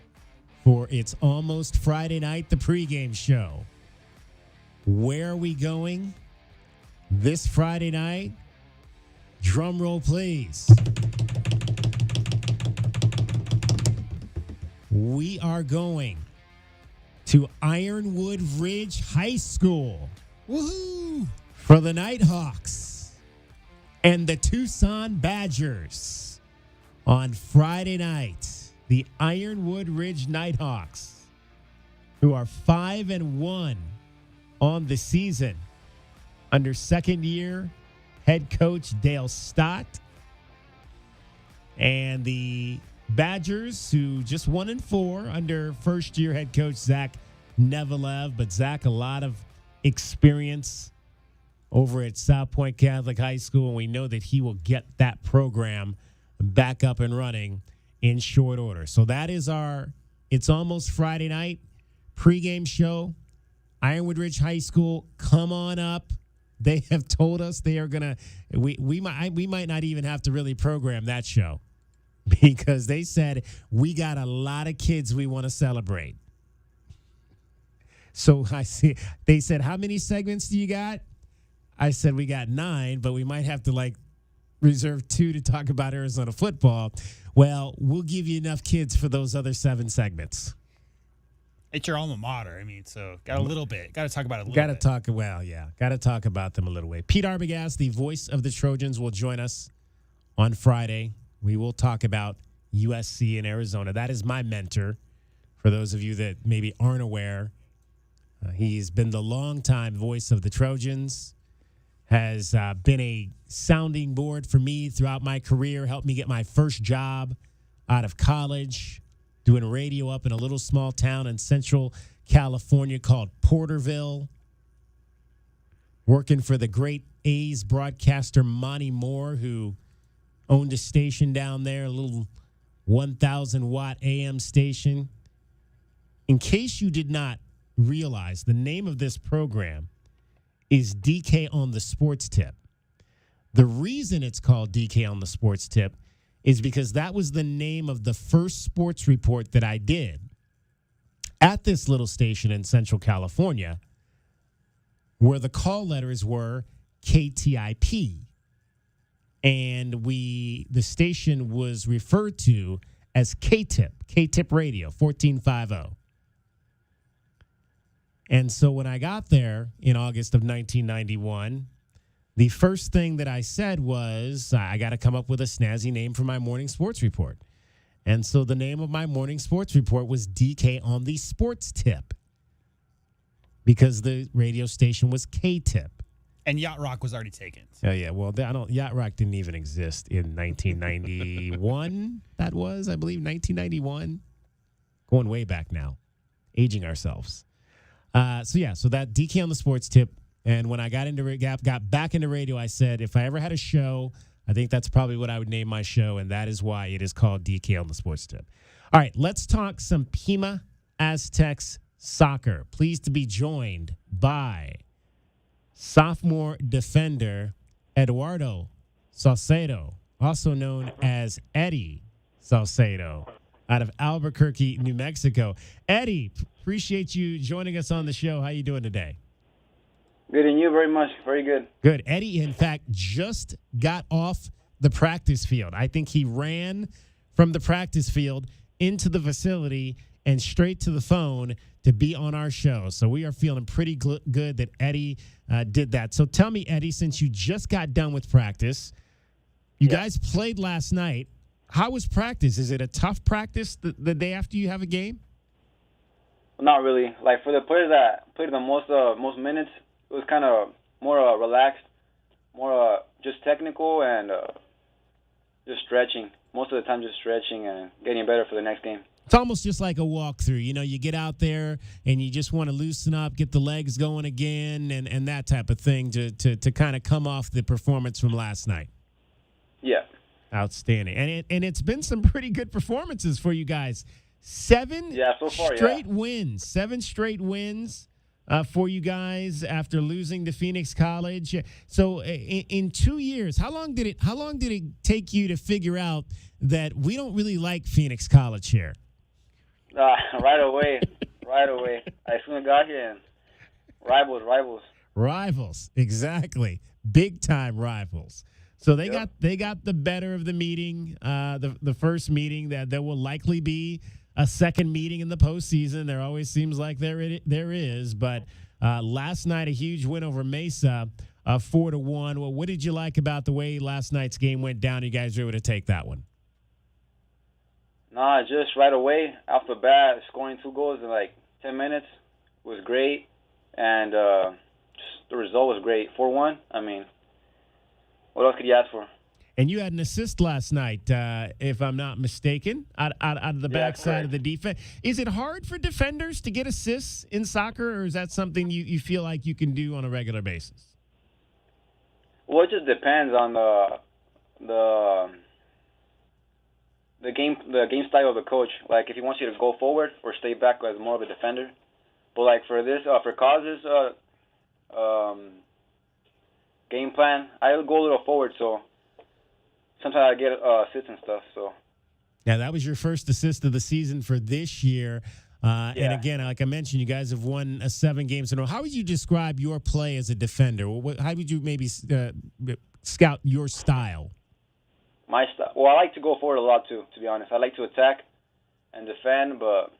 for It's Almost Friday Night, the pregame show. Where are we going this Friday night? Drum roll, please. We are going to Ironwood Ridge High School. Woohoo! For the Nighthawks and the Tucson Badgers on Friday night. The Ironwood Ridge Nighthawks, who are 5-1 on the season under second-year head coach Dale Stott, and the Badgers, who just 1-4 under first-year head coach Zach Nevilev. But Zach, a lot of experience over at South Point Catholic High School, and we know that he will get that program back up and running in short order. So that is our It's Almost Friday Night pregame show. Ironwood Ridge High School, come on up. They have told us they are going to, we might not even have to really program that show because they said we got a lot of kids we want to celebrate. So I see, they said, how many segments do you got? I said, we got 9, but we might have to reserve 2 to talk about Arizona football. Well, we'll give you enough kids for those other 7 segments. It's your alma mater. I mean, so got a little bit. Got to talk about it a little bit. Got to talk about them a little bit. Pete Arbogast, the voice of the Trojans, will join us on Friday. We will talk about USC in Arizona. That is my mentor. For those of you that maybe aren't aware, he's been the longtime voice of the Trojans. Has been a sounding board for me throughout my career, helped me get my first job out of college, doing radio up in a little small town in Central California called Porterville, working for the great A's broadcaster Monty Moore, who owned a station down there, a little 1,000-watt AM station. In case you did not realize, the name of this program is DK on the Sports Tip. The reason it's called DK on the Sports Tip is because that was the name of the first sports report that I did at this little station in Central California, where the call letters were KTIP. And the station was referred to as K-Tip Radio, 1450. And so when I got there in August of 1991, the first thing that I said was, I got to come up with a snazzy name for my morning sports report. And so the name of my morning sports report was DK on the Sports Tip, because the radio station was K-Tip. And Yacht Rock was already taken. Oh, yeah. Well, Yacht Rock didn't even exist in 1991. That was, I believe, 1991. Going way back now. Aging ourselves. So that DK on the sports tip. And when I got back into radio, I said, if I ever had a show, I think that's probably what I would name my show. And that is why it is called DK on the sports tip. All right, let's talk some Pima Aztecs soccer. Pleased to be joined by sophomore defender Eduardo Salcedo, also known as Eddie Salcedo, out of Albuquerque, New Mexico. Eddie, appreciate you joining us on the show. How you doing today? Good, and you very much. Very good. Good. Eddie, in fact, just got off the practice field. I think he ran from the practice field into the facility and straight to the phone to be on our show. So we are feeling pretty good that Eddie did that. So tell me, Eddie, since you just got done with practice, you guys played last night. How was practice? Is it a tough practice the day after you have a game? Not really. Like for the players that played the most minutes, it was kind of more relaxed, more just technical and just stretching. Most of the time just stretching and getting better for the next game. It's almost just like a walkthrough. You know, you get out there and you just want to loosen up, get the legs going again, and that type of thing to kind of come off the performance from last night. Yeah. Outstanding. And it's been some pretty good performances for you guys. Seven straight wins for you guys after losing to Phoenix College. So in 2 years, how long did it take you to figure out that we don't really like Phoenix College here? Right away. As soon as I got here, and Rivals, exactly. Big time rivals. So they got the better of the meeting, the first meeting. That there will likely be a second meeting in the postseason. There always seems like there is. But last night, a huge win over Mesa, 4-1. Well, what did you like about the way last night's game went down? You guys were able to take that one. Nah, just right away, off the bat, scoring 2 goals in like 10 minutes was great. And just the result was great. 4-1, I mean, what else could you ask for? And you had an assist last night, if I'm not mistaken, out of the backside of the defense. Is it hard for defenders to get assists in soccer, or is that something you feel like you can do on a regular basis? Well, it just depends on the game style of the coach. Like if he wants you to go forward or stay back as more of a defender. But like for this, for Cause's game plan, I'll go a little forward. So sometimes I get assists and stuff. So. Yeah, that was your first assist of the season for this year. And again, like I mentioned, you guys have won 7 games in a row. How would you describe your play as a defender? How would you maybe scout your style? My style? Well, I like to go forward a lot, too, to be honest. I like to attack and defend, but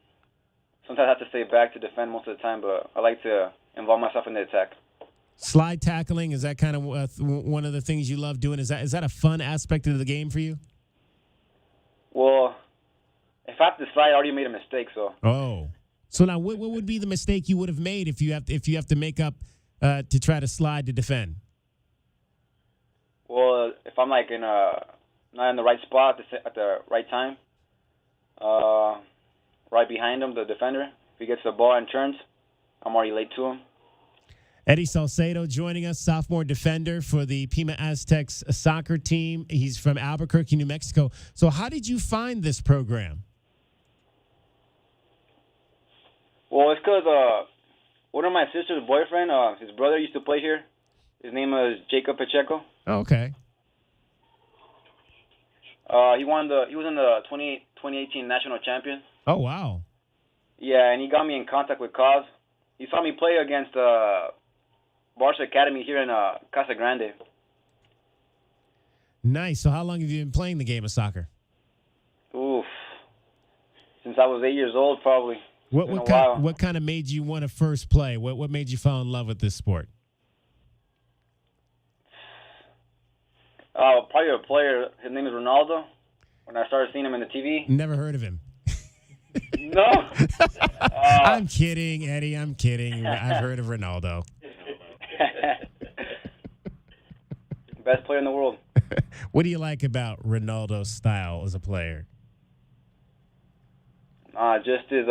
sometimes I have to stay back to defend most of the time, but I like to involve myself in the attack. Slide tackling, is that kind of one of the things you love doing? Is that a fun aspect of the game for you? Well, if I have to slide, I already made a mistake, so. Oh. So now what would be the mistake you would have made if you have to make up to try to slide to defend? Well, if I'm like not in the right spot at the right time, right behind him, the defender, if he gets the ball and turns, I'm already late to him. Eddie Salcedo joining us, sophomore defender for the Pima Aztecs soccer team. He's from Albuquerque, New Mexico. So how did you find this program? Well, it's because one of my sister's boyfriend, his brother used to play here. His name is Jacob Pacheco. Oh, okay. He was in the 2018 national champion. Oh, wow. Yeah, and he got me in contact with Cause. He saw me play against Barca Academy here in Casa Grande. Nice. So how long have you been playing the game of soccer? Oof. Since I was 8 years old, probably. What kind of made you want to first play? What made you fall in love with this sport? Probably a player. His name is Ronaldo. When I started seeing him in the TV. Never heard of him. No. I'm kidding, Eddie. I'm kidding. I've heard of Ronaldo. best player in the world. What do you like about Ronaldo's style as a player? Just his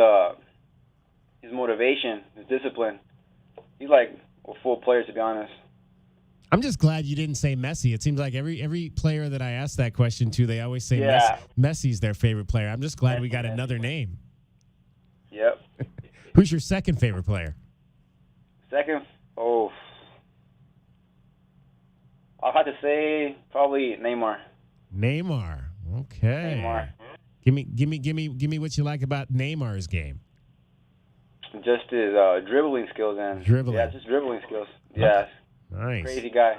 motivation, his discipline. He's like a full player, to be honest. I'm just glad you didn't say Messi. It seems like every player that I ask that question to, they always say Yeah. Messi's their favorite player. I'm just glad we got another name. Yep. Who's your second favorite player? Second, I'll have to say probably Neymar. Neymar. Okay. Neymar. Give me what you like about Neymar's game. Just his dribbling skills and Dribbling. Yeah, just dribbling skills. Yeah. Nice. Crazy guy.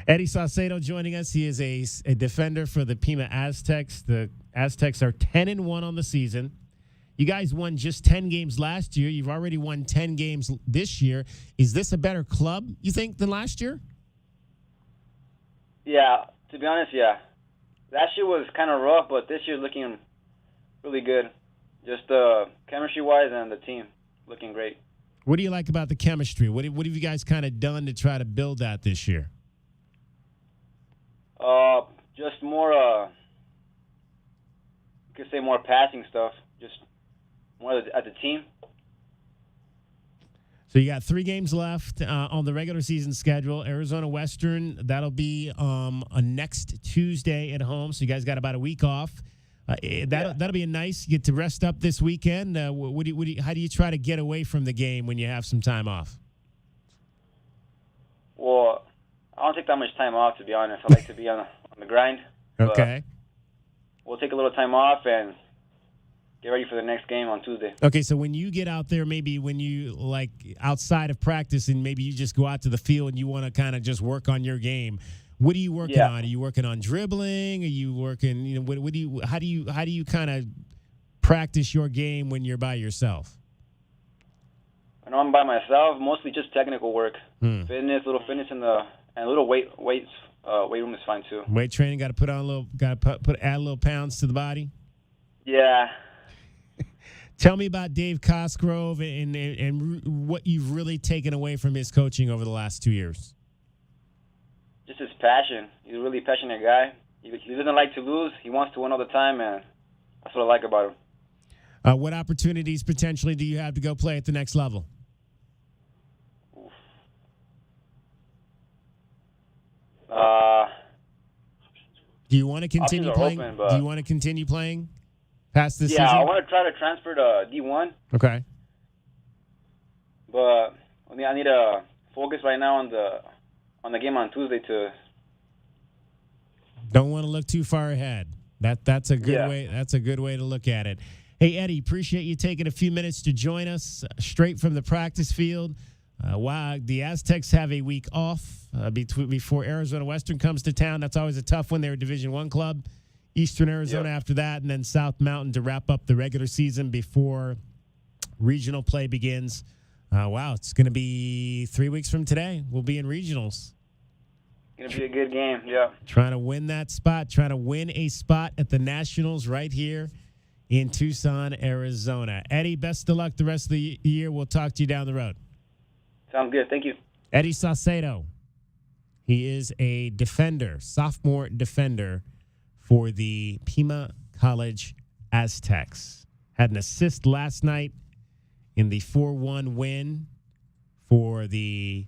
Eddie Saucedo joining us. He is a defender for the Pima Aztecs. The Aztecs are 10-1 on the season. You guys won just 10 games last year. You've already won 10 games this year. Is this a better club, you think, than last year? Yeah, to be honest, yeah. Last year was kind of rough, but this year's looking really good. Just chemistry-wise and the team looking great. What do you like about the chemistry? What have you guys kind of done to try to build that this year? Just more, you could say more passing stuff. Just more at the team. So you got 3 games left on the regular season schedule. Arizona Western, that'll be next Tuesday at home. So you guys got about a week off. That'll be a nice. You get to rest up this weekend. How do you try to get away from the game when you have some time off? Well, I don't take that much time off, to be honest. I like to be on the grind. Okay. We'll take a little time off and get ready for the next game on Tuesday. Okay, so when you get out there, maybe when you outside of practice, and maybe you just go out to the field and you want to kind of just work on your game. What are you working on? Are you working on dribbling? Are you working? How do you kind of practice your game when you're by yourself? When I'm by myself, mostly just technical work, fitness, little fitness and a little weight room is fine too. Weight training, got to put on a little, add a little pounds to the body. Yeah. Tell me about Dave Cosgrove and what you've really taken away from his coaching over the last 2 years. Just his passion. He's a really passionate guy. He doesn't like to lose. He wants to win all the time, and that's what I like about him. What opportunities potentially do you have to go play at the next level? Do you want to continue playing? Do you want to continue playing past this season? Yeah, I want to try to transfer to D1. Okay. But I need to focus right now on the game on Tuesday to. Don't want to look too far ahead. That's a good way. That's a good way to look at it. Hey, Eddie, appreciate you taking a few minutes to join us straight from the practice field. Wow, the Aztecs have a week off before Arizona Western comes to town. That's always a tough one. They're a Division I club. Eastern Arizona after that, and then South Mountain to wrap up the regular season before regional play begins. Wow, it's going to be 3 weeks from today. We'll be in regionals. Going to be a good game, yeah. Trying to win that spot, trying to win a spot at the Nationals right here in Tucson, Arizona. Eddie, best of luck the rest of the year. We'll talk to you down the road. Sounds good. Thank you. Eddie Saucedo. He is a defender, sophomore defender for the Pima College Aztecs. Had an assist last night in the 4-1 win for the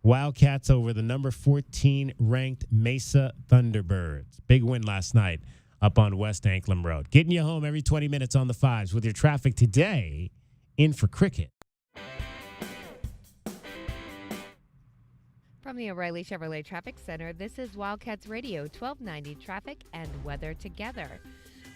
Wildcats over the number 14 ranked Mesa Thunderbirds. Big win last night up on West Anklam Road. Getting you home every 20 minutes on the fives with your traffic today in for cricket. From the O'Reilly Chevrolet Traffic Center, this is Wildcats Radio 1290 traffic and weather together.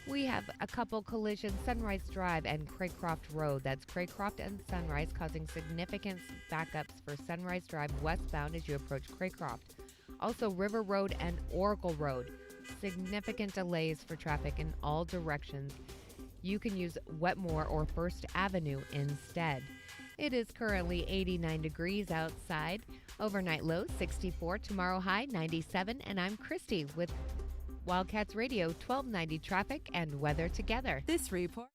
We have a couple collisions, Sunrise Drive and Craycroft Road. That's Craycroft and Sunrise, causing significant backups for Sunrise Drive westbound as you approach Craycroft. Also, River Road and Oracle Road. Significant delays for traffic in all directions. You can use Wetmore or First Avenue instead. It is currently 89 degrees outside. Overnight low 64, tomorrow high 97, and I'm Christy with Wildcats Radio 1290 traffic and weather together. This report.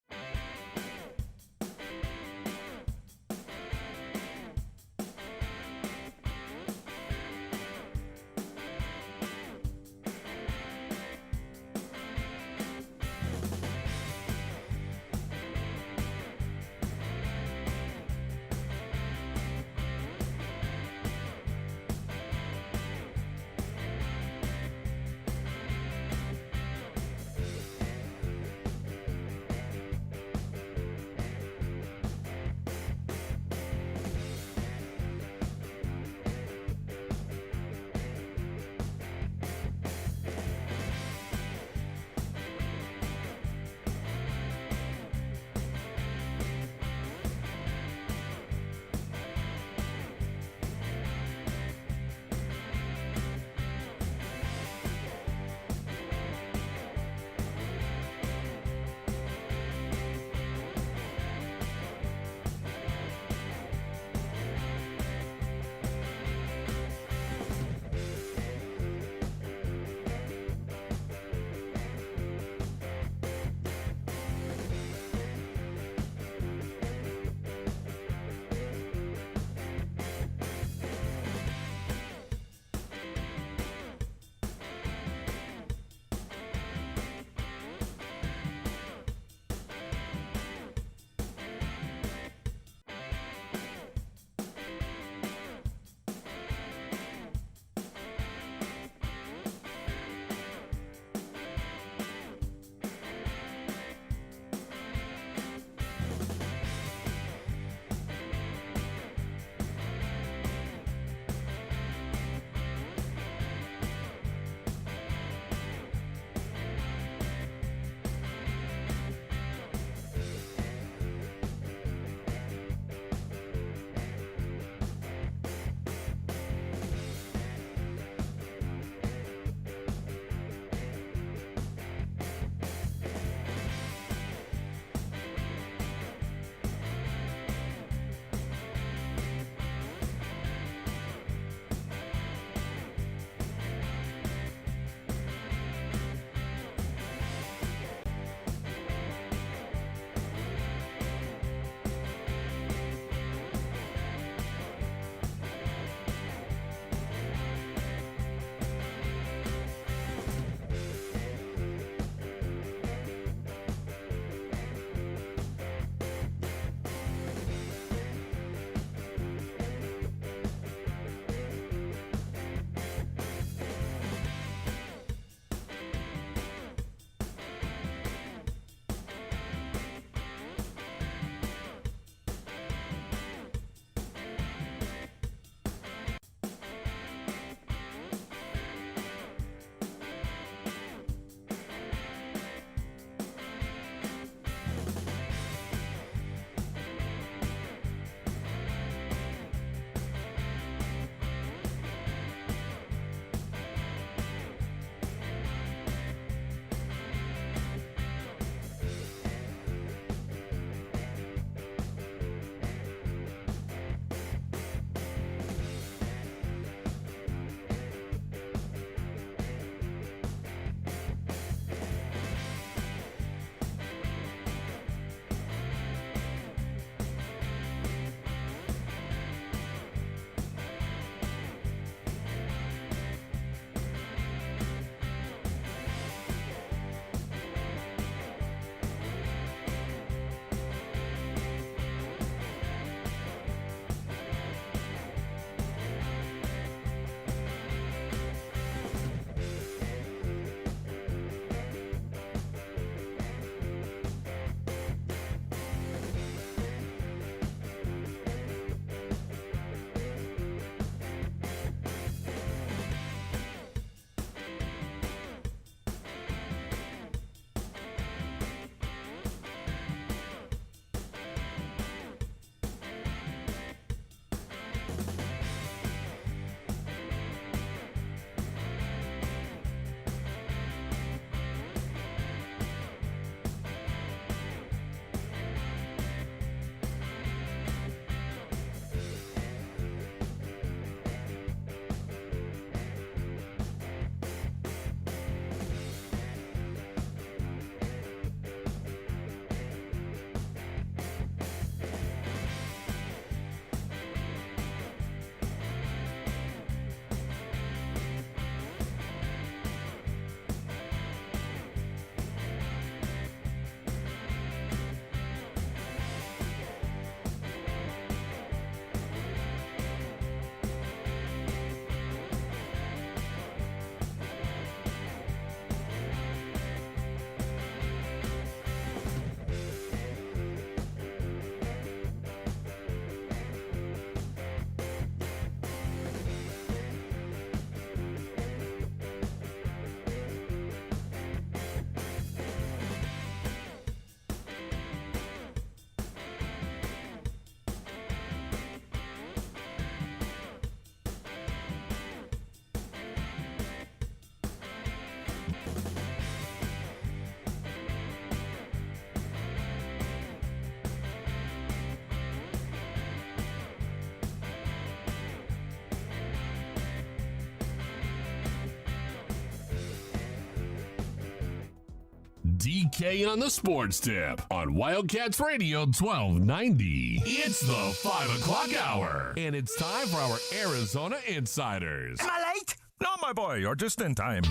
DK on the Sports Tip on Wildcats Radio 1290. It's the 5 o'clock hour, and it's time for our Arizona Insiders. Am I late? No, my boy, you're just in time.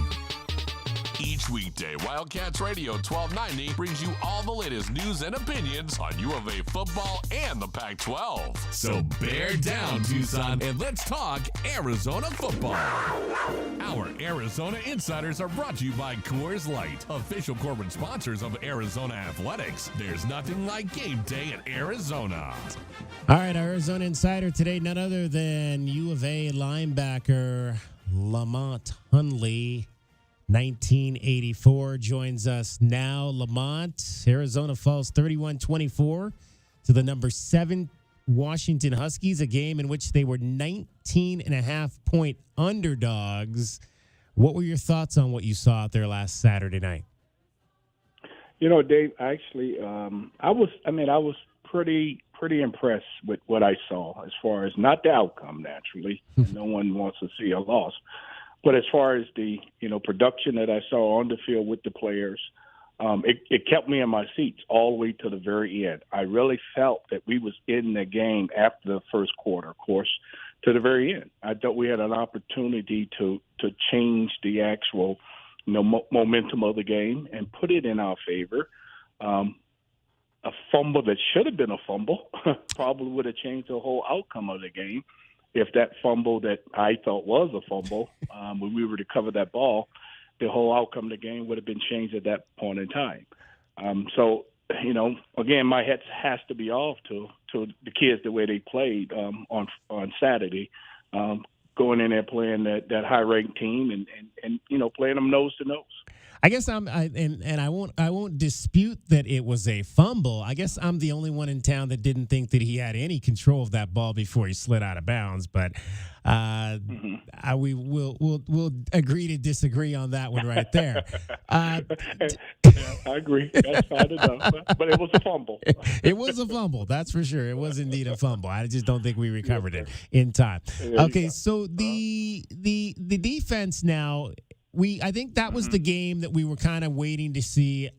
Each weekday, Wildcats Radio 1290 brings you all the latest news and opinions on U of A football and the Pac-12. So bear down, Tucson, and let's talk Arizona football. Our Arizona Insiders are brought to you by Coors Light, official corporate sponsors of Arizona Athletics. There's nothing like game day at Arizona. All right, our Arizona Insider today, none other than U of A linebacker Lamont Hunley. 1984 joins us now. Lamont, Arizona falls 31-24 to the number 7 Washington Huskies, a game in which they were 19.5-point underdogs. What were your thoughts on what you saw out there last Saturday night? You know, Dave, actually, I was pretty impressed with what I saw as far as not the outcome, naturally. No one wants to see a loss. But as far as the, production that I saw on the field with the players, it kept me in my seats all the way to the very end. I really felt that we was in the game after the first quarter, of course, to the very end. I thought we had an opportunity to change the actual, momentum of the game and put it in our favor. A fumble that should have been a fumble probably would have changed the whole outcome of the game. If that fumble that I thought was a fumble, when we were to cover that ball, the whole outcome of the game would have been changed at that point in time. So, again, my hat has to be off to the kids the way they played on Saturday, going in there playing that high-ranked team and playing them nose to nose. I guess I won't dispute that it was a fumble. I guess I'm the only one in town that didn't think that he had any control of that ball before he slid out of bounds. But we'll agree to disagree on that one right there. I agree. That's fine enough. But it was a fumble. It was a fumble. That's for sure. It was indeed a fumble. I just don't think we recovered it in time. Okay, so the defense now. I think that was the game that we were kind of waiting to see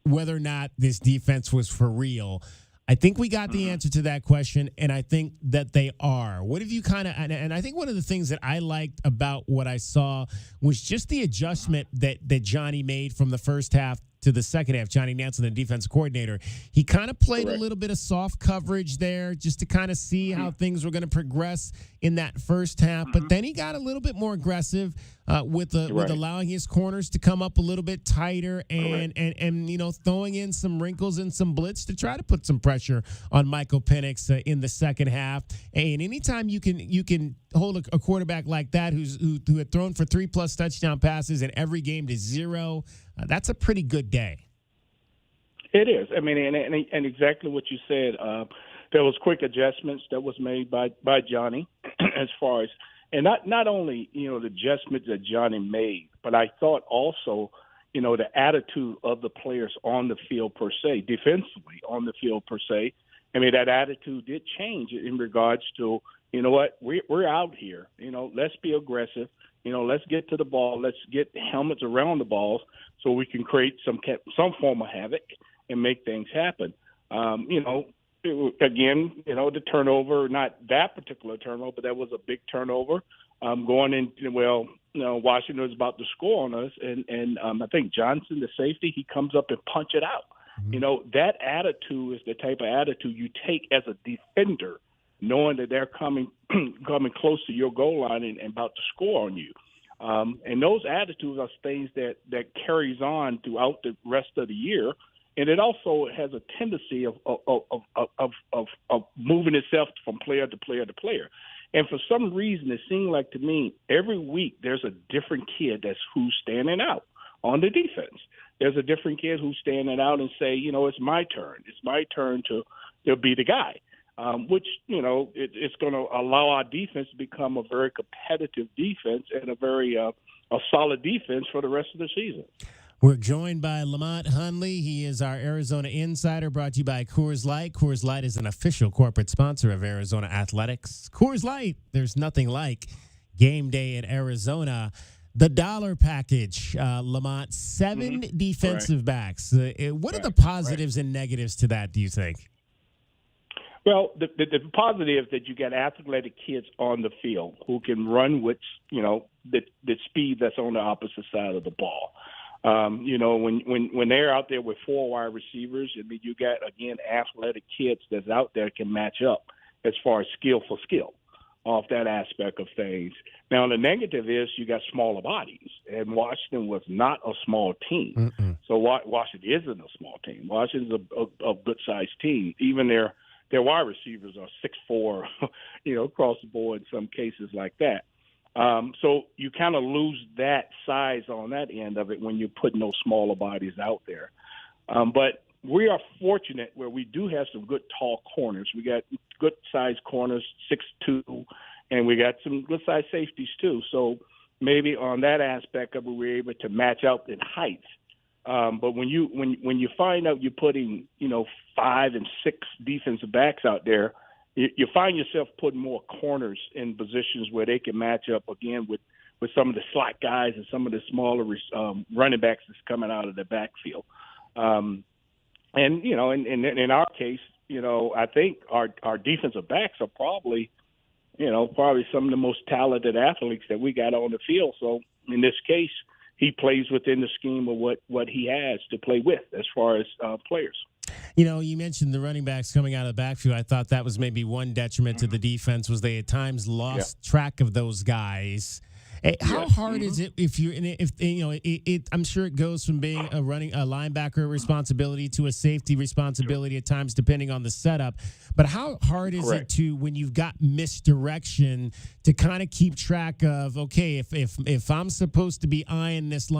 whether or not this defense was for real. I think we got the answer to that question, and I think that they are. What have you kind of – and I think one of the things that I liked about what I saw was just the adjustment that Johnny made from the first half to the second half. Johnny Nansen, the defensive coordinator, he kind of played a little bit of soft coverage there just to kind of see how things were going to progress in that first half. But then he got a little bit more aggressive with allowing his corners to come up a little bit tighter and throwing in some wrinkles and some blitz to try to put some pressure on Michael Penix in the second half. And anytime you can hold a quarterback like that who had thrown for 3+ touchdown passes in every game to 0, that's a pretty good day. It is. I mean, and exactly what you said. There was quick adjustments that was made by Johnny as far as, and not only, the adjustments that Johnny made, but I thought also, the attitude of the players on the field per se, defensively on the field per se. I mean, that attitude did change in regards to, we're out here. Let's be aggressive. Let's get to the ball. Let's get helmets around the balls so we can create some form of havoc and make things happen. The turnover, not that particular turnover, but that was a big turnover. Going into, Washington was about to score on us, and I think Johnson, the safety, he comes up and punch it out. Mm-hmm. That attitude is the type of attitude you take as a defender, knowing that they're coming close to your goal line and about to score on you. And those attitudes are things that carries on throughout the rest of the year. And it also has a tendency of moving itself from player to player to player. And for some reason, it seemed like to me every week there's a different kid who's standing out on the defense. There's a different kid who's standing out and say, it's my turn. It's my turn to be the guy, which, it's going to allow our defense to become a very competitive defense and a very a solid defense for the rest of the season. We're joined by Lamont Hunley. He is our Arizona Insider, brought to you by Coors Light. Coors Light is an official corporate sponsor of Arizona Athletics. Coors Light, there's nothing like game day in Arizona. The dollar package, Lamont, 7 defensive backs. What are the positives and negatives to that, do you think? Well, the positive that you got athletic kids on the field who can run with, the speed that's on the opposite side of the ball. When they're out there with 4 wide receivers, I mean, you got, again, athletic kids that's out there can match up as far as skill for skill off that aspect of things. Now, the negative is you got smaller bodies, and Washington was not a small team. So Washington isn't a small team. Washington's a good-sized team. Even their wide receivers are 6'4", across the board in some cases like that. So you kind of lose that size on that end of it when you're putting those smaller bodies out there. But we are fortunate where we do have some good tall corners. We got good-sized corners, 6'2", and we got some good-sized safeties too. So maybe on that aspect of it, we're able to match out in height. But when you find out you're putting 5 and 6 defensive backs out there, you find yourself putting more corners in positions where they can match up again with some of the slot guys and some of the smaller running backs that's coming out of the backfield. And in our case, I think our defensive backs are probably some of the most talented athletes that we got on the field. So in this case, he plays within the scheme of what he has to play with as far as players. You mentioned the running backs coming out of the backfield. I thought that was maybe one detriment to the defense was they at times lost track of those guys. How hard is it I'm sure it goes from being a linebacker responsibility to a safety responsibility at times, depending on the setup. But how hard is it to, when you've got misdirection, to kind of keep track of, okay, if I'm supposed to be eyeing this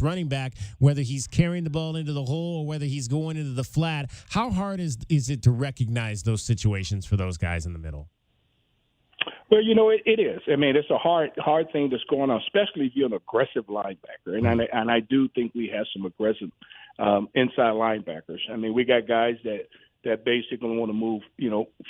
running back, whether he's carrying the ball into the hole or whether he's going into the flat, how hard is it to recognize those situations for those guys in the middle? Well, it is. I mean, it's a hard thing that's going on, especially if you're an aggressive linebacker. And I do think we have some aggressive inside linebackers. I mean, we got guys that basically want to move,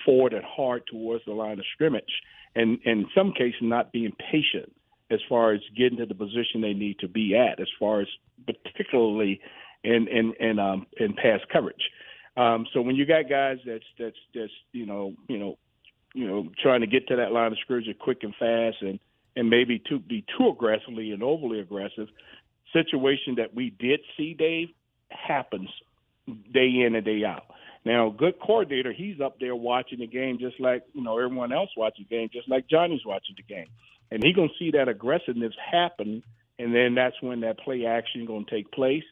forward and hard towards the line of scrimmage, and in some cases not being patient as far as getting to the position they need to be at, as far as particularly in pass coverage. So when you got guys that's trying to get to that line of scrimmage quick and fast and maybe to be too aggressively and overly aggressive, situation that we did see, Dave, happens day in and day out. Now, good coordinator, he's up there watching the game just like, everyone else watching the game, just like Johnny's watching the game. And he's going to see that aggressiveness happen, and then that's when that play action is going to take place.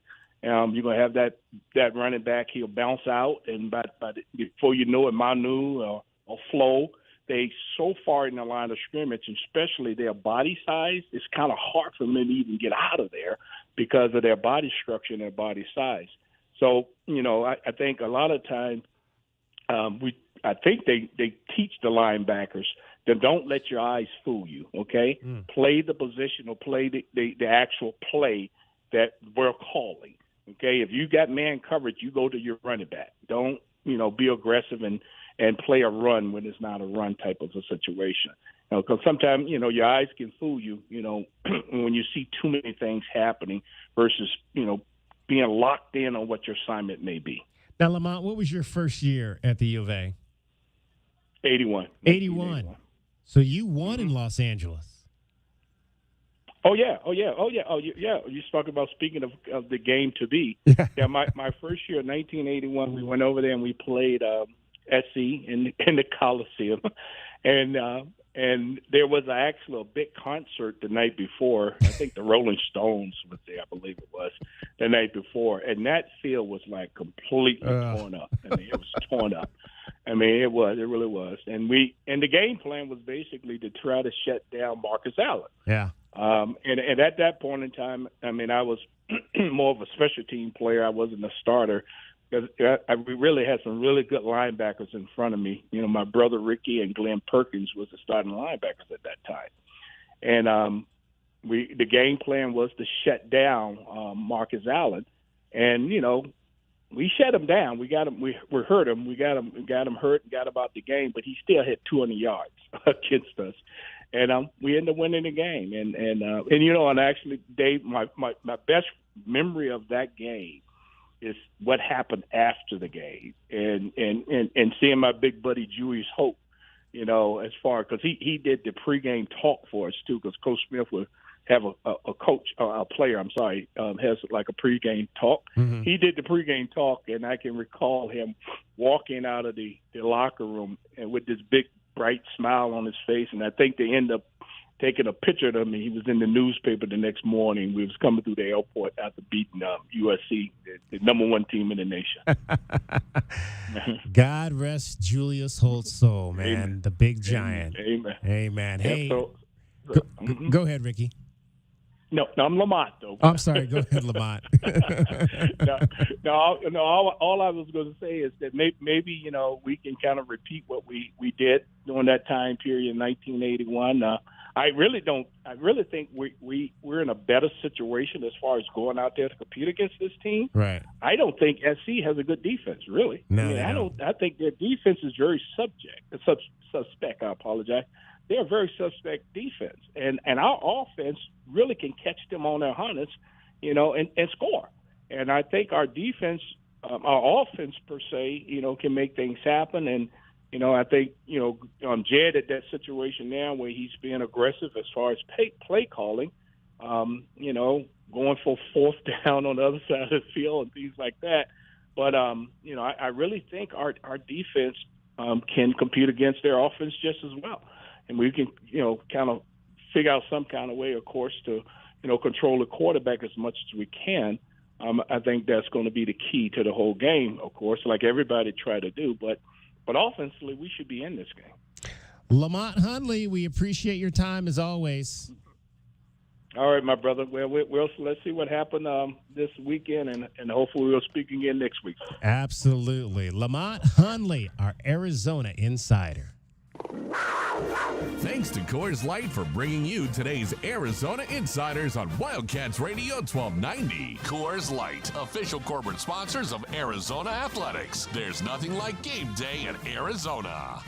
You're going to have that running back, he'll bounce out, and before you know it, Manu or Flo, they so far in the line of scrimmage, especially their body size, it's kind of hard for them to even get out of there because of their body structure and their body size. So, I think a lot of times I think they teach the linebackers that don't let your eyes fool you, okay? Play the position or play the actual play that we're calling, okay? If you got man coverage, you go to your running back. Don't, be aggressive and play a run when it's not a run type of a situation. Because sometimes, your eyes can fool you, when you see too many things happening versus, being locked in on what your assignment may be. Now, Lamont, what was your first year at the U of A? 81. 81. So you won in Los Angeles. Oh, yeah. You talking about speaking of the game to be. Yeah, my first year, 1981, we went over there and we played SC in the Coliseum. And there was actually a big concert the night before. I think the Rolling Stones was there, I believe it was, the night before. And that field was like completely torn up. I mean, it was torn up. I mean, it really was. And the game plan was basically to try to shut down Marcus Allen. Yeah. And at that point in time, I mean, I was more of a special team player. I wasn't a starter. We really had some really good linebackers in front of me. My brother Ricky and Glenn Perkins was the starting linebackers at that time. And the game plan was to shut down Marcus Allen. And, we shut him down. We got him. We hurt him. We got him hurt and got him out the game, but he still had 200 yards against us. and we ended up winning the game. And actually, Dave, my best memory of that game is what happened after the game, and seeing my big buddy Julius Hope, as far because he did the pregame talk for us too, because Coach Smith would have a player, has like a pregame talk. Mm-hmm. He did the pregame talk, and I can recall him walking out of the locker room and with this big bright smile on his face, and I think they end up taking a picture of him, and he was in the newspaper the next morning. We was coming through the airport after beating USC, the number one team in the nation. God rest Julius Holt's soul, man. Amen. The big giant. Amen. Hey, Mm-hmm. go ahead, Ricky. No, I'm Lamont, though. I'm sorry. Go ahead, Lamont. All I was going to say is that maybe we can kind of repeat what we did during that time period in 1981. I really think we're in a better situation as far as going out there to compete against this team. Right. I don't think SC has a good defense, really. No, I think their defense is very suspect. I apologize. They're a very suspect defense, and our offense really can catch them on their hunters, and score. And I think our defense, our offense per se, can make things happen. And I think Jed at that situation now where he's being aggressive as far as play calling, going for fourth down on the other side of the field and things like that. But I really think our defense can compete against their offense just as well. And we can, kind of figure out some kind of way, of course, to, control the quarterback as much as we can. I think that's going to be the key to the whole game, of course, like everybody try to do. But offensively, we should be in this game. Lamont Hundley, we appreciate your time as always. All right, my brother. Well, let's see what happened this weekend, and hopefully we'll speak again next week. Absolutely. Lamont Hundley, our Arizona insider. Thanks to Coors Light for bringing you today's Arizona Insiders on Wildcats Radio 1290. Coors Light, official corporate sponsors of Arizona Athletics. There's nothing like game day in Arizona.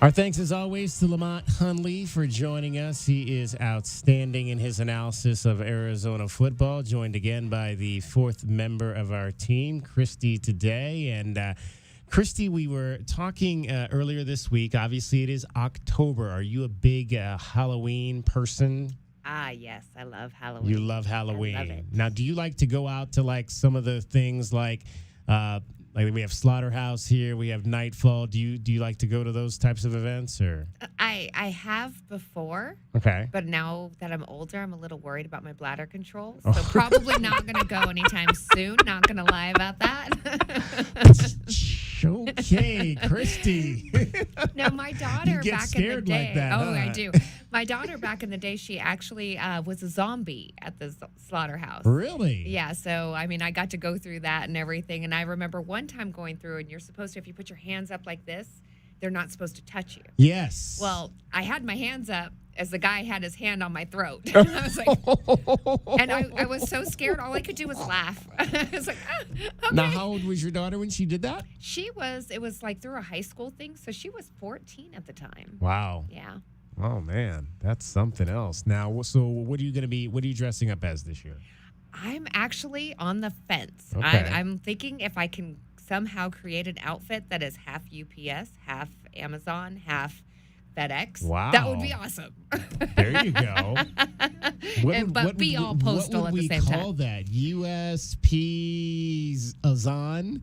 Our thanks, as always, to Lamont Hundley for joining us. He is outstanding in his analysis of Arizona football, joined again by the fourth member of our team, Christy, today. And Christy, we were talking earlier this week. Obviously, it is October. Are you a big Halloween person? Yes. I love Halloween. You love Halloween. I love it. Now, do you like to go out to, like, some of the things like we have Slaughterhouse here, we have Nightfall. Do you like to go to those types of events, or? I have before. Okay. But now that I'm older, I'm a little worried about my bladder control. So probably not going to go anytime soon. Not going to lie about that. Okay, Christy. No, my daughter You get back scared in the day. like that, Oh, huh? I do. My daughter back in the day, she actually was a zombie at the slaughterhouse. Really? Yeah. So, I mean, I got to go through that and everything. And I remember one time going through, and you're supposed to, if you put your hands up like this, they're not supposed to touch you. Yes. Well, I had my hands up as the guy had his hand on my throat. I was like, and I was so scared. All I could do was laugh. I was like, okay. Now, how old was your daughter when she did that? It was like through a high school thing. So she was 14 at the time. Wow. Yeah. Oh, man. That's something else. Now, so what are you dressing up as this year? I'm actually on the fence. Okay. I'm thinking if I can somehow create an outfit that is half UPS, half Amazon, half FedEx. Wow. That would be awesome. There you go. But be all postal at the same time. What would we call that? USP Azan?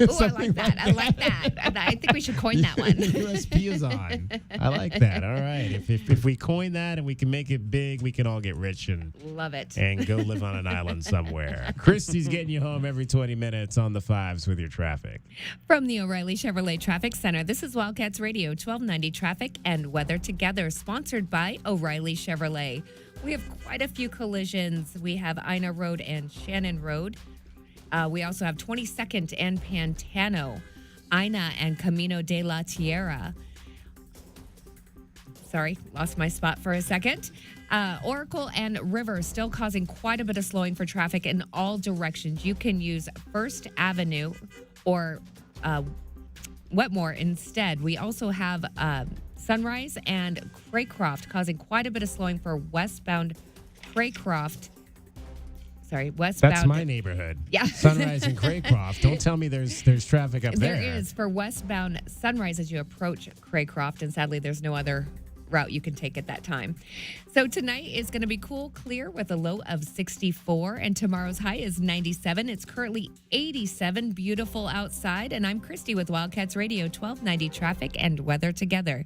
Oh, I like that. I like that. I think we should coin that one. USP Azan. I like that. All right. If we coin that and we can make it big, we can all get rich and love it. And go live on an island somewhere. Christy's getting you home every 20 minutes on the fives with your traffic. From the O'Reilly Chevrolet Traffic Center, this is Wildcats Radio 1290 Traffic and Weather Together, sponsored by O'Reilly Chevrolet. We have quite a few collisions. We have Ina Road and Shannon Road. We also have 22nd and Pantano, Ina and Camino de la Tierra. Sorry, lost my spot for a second. Oracle and River still causing quite a bit of slowing for traffic in all directions. You can use First Avenue or Wetmore instead. We also have Sunrise and Craycroft, causing quite a bit of slowing for westbound Craycroft. Sorry, westbound. That's my neighborhood. Yeah. Sunrise and Craycroft. Don't tell me there's traffic up there. There is for westbound Sunrise as you approach Craycroft, and sadly there's no other route you can take at that time. So tonight is going to be cool, clear with a low of 64, and tomorrow's high is 97. It's currently 87, beautiful outside, and I'm Christy with Wildcats Radio 1290 Traffic and Weather Together.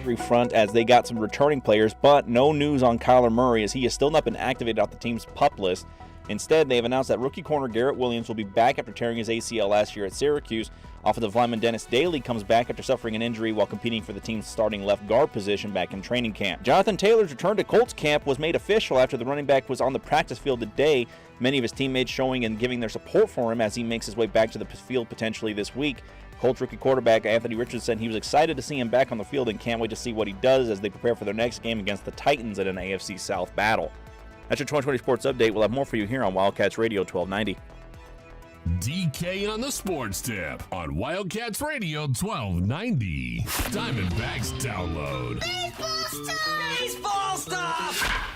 injury front as they got some returning players, but no news on Kyler Murray as he has still not been activated off the team's PUP list. Instead, they have announced that rookie corner Garrett Williams will be back after tearing his ACL last year at Syracuse. Offensive lineman Dennis Daly comes back after suffering an injury while competing for the team's starting left guard position back in training camp. Jonathan Taylor's return to Colts camp was made official after the running back was on the practice field today. Many of his teammates showing and giving their support for him as he makes his way back to the field potentially this week. Colts rookie quarterback Anthony Richardson said he was excited to see him back on the field and can't wait to see what he does as they prepare for their next game against the Titans in an AFC South battle. That's your 2020 Sports Update. We'll have more for you here on Wildcats Radio 1290. DK on the Sports Tip on Wildcats Radio 1290. Diamondbacks download. Baseball stuff!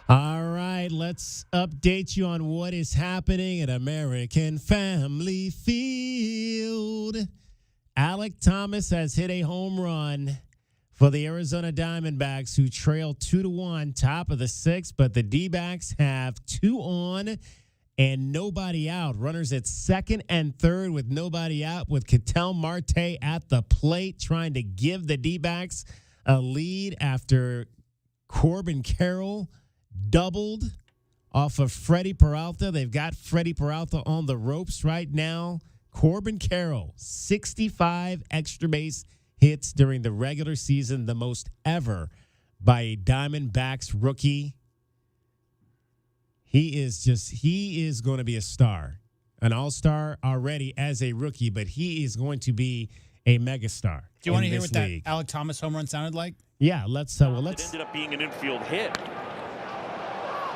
All right, let's update you on what is happening at American Family Field. Alek Thomas has hit a home run for the Arizona Diamondbacks, who trail 2-1, top of the sixth, but the D-backs have 2 on and nobody out. Runners at second and third with nobody out, with Ketel Marte at the plate trying to give the D-backs a lead after Corbin Carroll doubled off of Freddie Peralta. They've got Freddie Peralta on the ropes right now. Corbin Carroll, 65 extra base hits during the regular season, the most ever by a Diamondbacks rookie. He is going to be a star, an all-star already as a rookie, but he is going to be a megastar. Do you want to hear what league. that Alek Thomas home run sounded like? Yeah, let's. It ended up being an infield hit.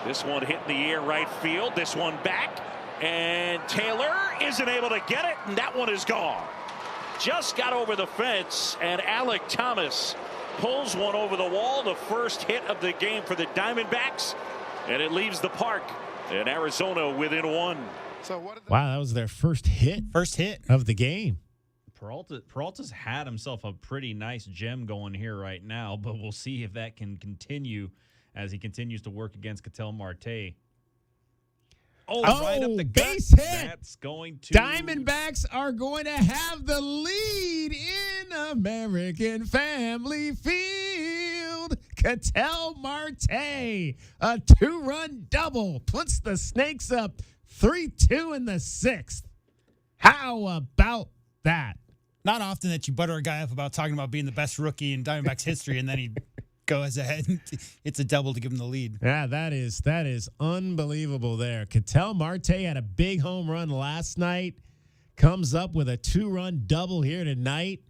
This one hit in the air right field. This one back, and Taylor isn't able to get it, and that one is gone. Just got over the fence, and Alek Thomas pulls one over the wall. The first hit of the game for the Diamondbacks, and it leaves the park in Arizona within 1. Wow, that was their first hit of the game. Peralta's had himself a pretty nice gem going here right now, but we'll see if that can continue as he continues to work against Ketel Marte. Right up the base gut. hit. That's going to... Diamondbacks are going to have the lead in American Family Field. Ketel Marte, a 2-run double, puts the Snakes up 3-2 in the 6th. How about that? Not often that you butter a guy up about talking about being the best rookie in Diamondbacks history, and then he goes ahead and it's a double to give him the lead. Yeah, that is unbelievable there. Ketel Marte had a big home run last night, comes up with a 2-run double here tonight.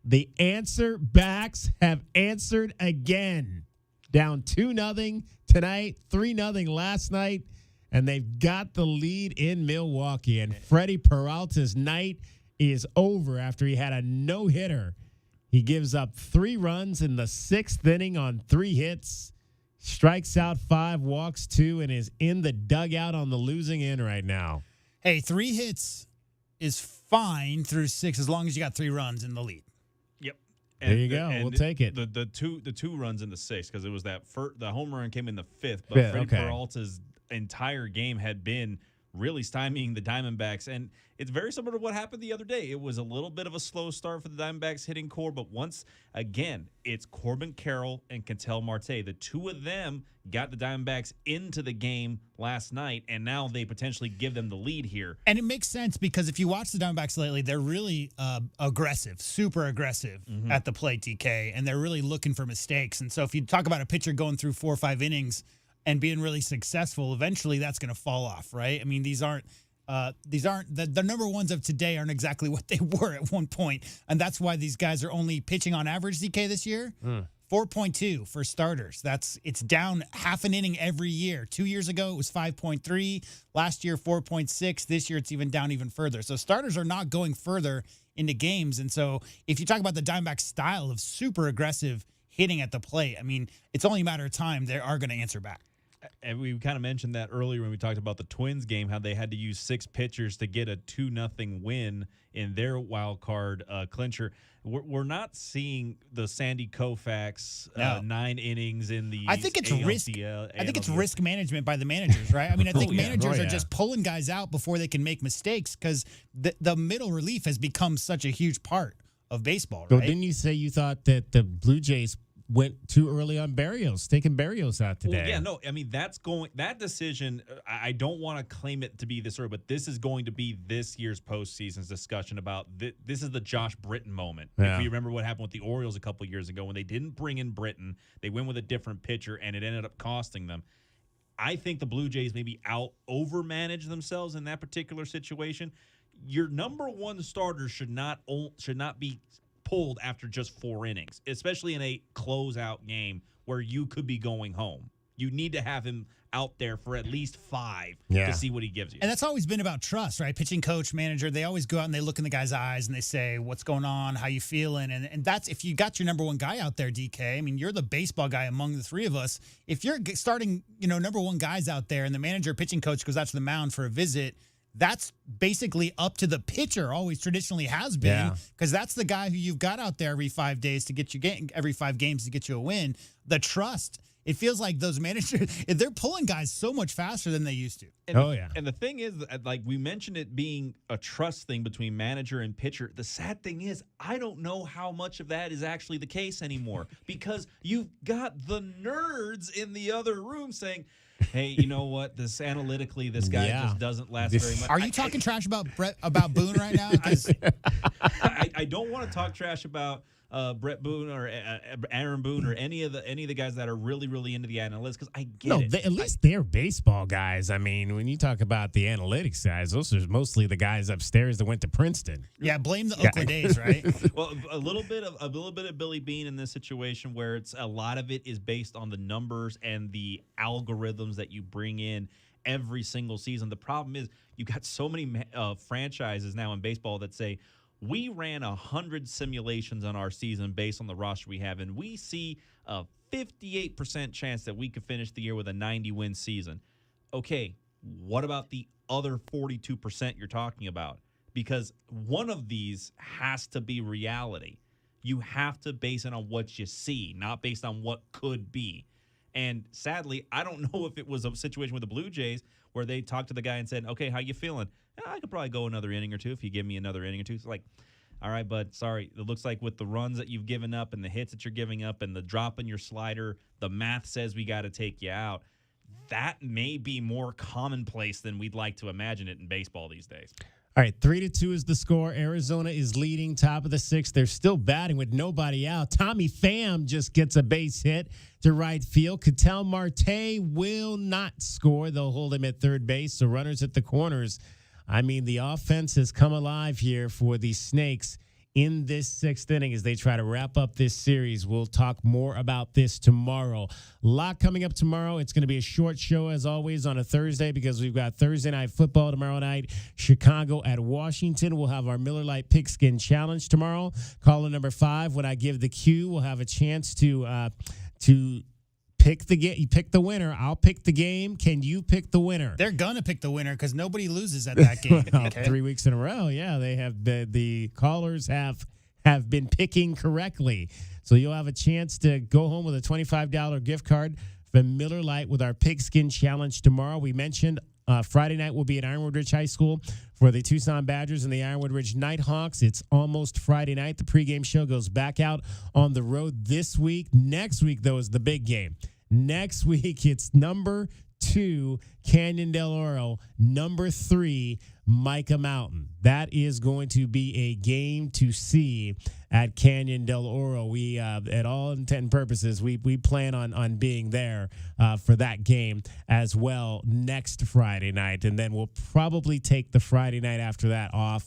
The answer backs have answered again. Down 2-0 tonight, 3-0 last night, and they've got the lead in Milwaukee. And Freddie Peralta's night is over after he had a no-hitter. He gives up 3 runs in the 6th inning on 3 hits, strikes out 5, walks 2, and is in the dugout on the losing end right now. Hey, 3 hits is fine through 6 as long as you got 3 runs in the lead. Yep. There you go. We'll take it. The two runs in the 6th, because it was the home run came in the 5th, but Yeah, Freddie okay. Peralta's entire game had been really stymieing the Diamondbacks, and it's very similar to what happened the other day. It was a little bit of a slow start for the Diamondbacks hitting core, but once again, it's Corbin Carroll and Ketel Marte. The two of them got the Diamondbacks into the game last night, and now they potentially give them the lead here. And it makes sense because if you watch the Diamondbacks lately, they're really aggressive, super aggressive at the plate, DK, and they're really looking for mistakes. And so if you talk about a pitcher going through 4 or 5 innings and being really successful, eventually that's going to fall off, right? I mean, these aren't the number ones of today aren't exactly what they were at one point, and that's why these guys are only pitching on average, DK, this year. 4.2 for starters. It's down half an inning every year. 2 years ago, it was 5.3. Last year, 4.6. This year, it's down even further. So starters are not going further into games. And so if you talk about the Diamondbacks' style of super aggressive hitting at the plate, I mean, it's only a matter of time they are going to answer back. And we kind of mentioned that earlier when we talked about the Twins game, how they had to use 6 pitchers to get a 2-0 win in their wild card clincher. We're not seeing the Sandy Koufax 9 innings in the. I think it's ALCL, risk. I think it's risk management by the managers, right? I mean, I think managers are just pulling guys out before they can make mistakes because the middle relief has become such a huge part of baseball, So right? didn't you say you thought that the Blue Jays went too early on Berrios, taking Berrios out today? Well, yeah, no, I mean, that decision, I don't want to claim it to be this early, but this is going to be this year's postseason's discussion about this is the Josh Britton moment. Yeah. If you remember what happened with the Orioles a couple years ago when they didn't bring in Britton, they went with a different pitcher, and it ended up costing them. I think the Blue Jays maybe overmanaged themselves in that particular situation. Your number one starter should not be pulled after just 4 innings, especially in a closeout game where you could be going home. You need to have him out there for at least 5 to see what he gives you. And that's always been about trust, right? Pitching coach, manager, they always go out and they look in the guy's eyes and they say, what's going on? How you feeling? And that's, if you got your number one guy out there, DK, I mean, you're the baseball guy among the three of us. If you're starting, number one guys out there and the manager, pitching coach goes out to the mound for a visit, that's basically up to the pitcher, always traditionally has been, because that's the guy who you've got out there every 5 days to get you every 5 games to get you a win. The trust. It feels like those managers, they're pulling guys so much faster than they used to. And the thing is, like we mentioned it being a trust thing between manager and pitcher. The sad thing is, I don't know how much of that is actually the case anymore because you've got the nerds in the other room saying, hey, you know what? This analytically, this guy just doesn't last very much. Are you talking trash about Boone right now? I don't want to talk trash about Brett Boone or Aaron Boone or any of the guys that are really, really into the analytics because I get it. At least they're baseball guys. I mean, when you talk about the analytics guys, those are mostly the guys upstairs that went to Princeton. Yeah, blame the Oakland A's, right? Well, a little bit of Billy Beane in this situation where it's a lot of it is based on the numbers and the algorithms that you bring in every single season. The problem is you got so many franchises now in baseball that say, we ran 100 simulations on our season based on the roster we have, and we see a 58% chance that we could finish the year with a 90-win season. Okay, what about the other 42% you're talking about? Because one of these has to be reality. You have to base it on what you see, not based on what could be. And sadly, I don't know if it was a situation with the Blue Jays where they talked to the guy and said, okay, how you feeling? I could probably go another inning or two if you give me another inning or two. It's like, all right, bud, sorry. It looks like with the runs that you've given up and the hits that you're giving up and the drop in your slider, the math says we got to take you out. That may be more commonplace than we'd like to imagine it in baseball these days. All right, 3-2 is the score. Arizona is leading, top of the 6th. They're still batting with nobody out. Tommy Pham just gets a base hit to right field. Ketel Marte will not score. They'll hold him at third base. So runners at the corners. I mean, the offense has come alive here for the Snakes in this 6th inning as they try to wrap up this series. We'll talk more about this tomorrow. A lot coming up tomorrow. It's going to be a short show, as always, on a Thursday because we've got Thursday Night Football tomorrow night, Chicago at Washington. We'll have our Miller Lite Pigskin Challenge tomorrow. Caller number 5, when I give the cue, we'll have a chance to pick the game. You pick the winner. I'll pick the game. Can you pick the winner? They're gonna pick the winner because nobody loses at that game. Okay? 3 weeks in a row. Yeah, they have the callers have been picking correctly. So you'll have a chance to go home with a $25 gift card from Miller Lite with our Pigskin Challenge tomorrow. We mentioned Friday night will be at Ironwood Ridge High School for the Tucson Badgers and the Ironwood Ridge Nighthawks. It's almost Friday night. The pregame show goes back out on the road this week. Next week, though, is the big game. Next week, it's number 2, Canyon Del Oro, number 3, Micah Mountain. That is going to be a game to see at Canyon Del Oro. We, at all intent and purposes, we plan on being there for that game as well next Friday night. And then we'll probably take the Friday night after that off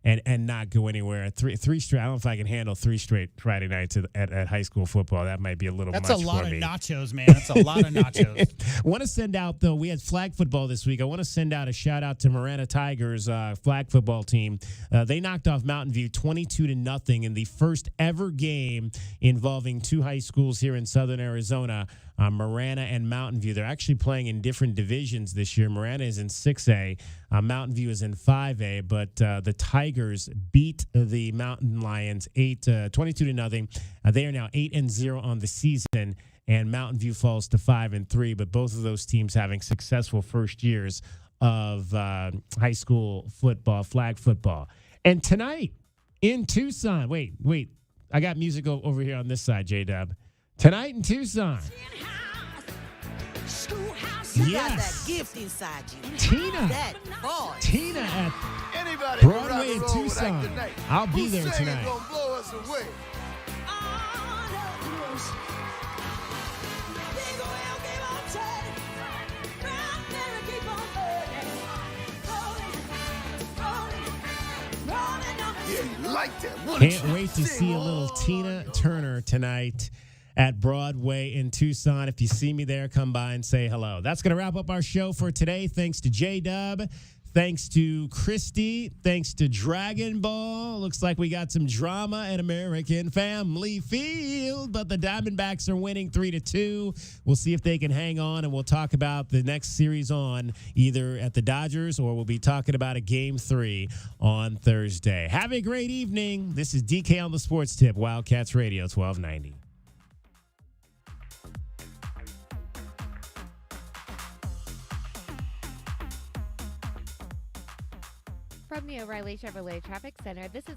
and not go anywhere. Three straight. I don't know if I can handle 3 straight Friday nights at high school football. That might be a little much for me. That's a lot of nachos, man. That's a lot of nachos. Want to send out, though, we had flag football this week. I want to send out a shout-out to Marana Tigers flag football team. They knocked off Mountain View 22-0 in the first ever game involving 2 high schools here in southern Arizona, Marana and Mountain View. They're actually playing in different divisions this year. Marana is in 6A. Mountain View is in 5A, but the Tigers beat the Mountain Lions 22-0. They are now 8-0 on the season, and Mountain View falls to 5-3, but both of those teams having successful first years of high school football, flag football. And tonight, in Tucson. Wait. I got music over here on this side, J-Dub. Tonight in Tucson. You got that gift inside you. Tina. That voice. Tina at Anybody Broadway in Tucson. I'll be there tonight. Gonna blow us away. Yeah, you like that. Can't wait to see a little Tina Turner tonight at Broadway in Tucson. If you see me there, come by and say hello. That's going to wrap up our show for today. Thanks to J-Dub. Thanks to Christy. Thanks to Dragon Ball. Looks like we got some drama at American Family Field, but the Diamondbacks are winning 3-2. We'll see if they can hang on, and we'll talk about the next series on either at the Dodgers or we'll be talking about a Game 3 on Thursday. Have a great evening. This is DK on the Sports Tip, Wildcats Radio 1290. From the O'Reilly Chevrolet Traffic Center, this is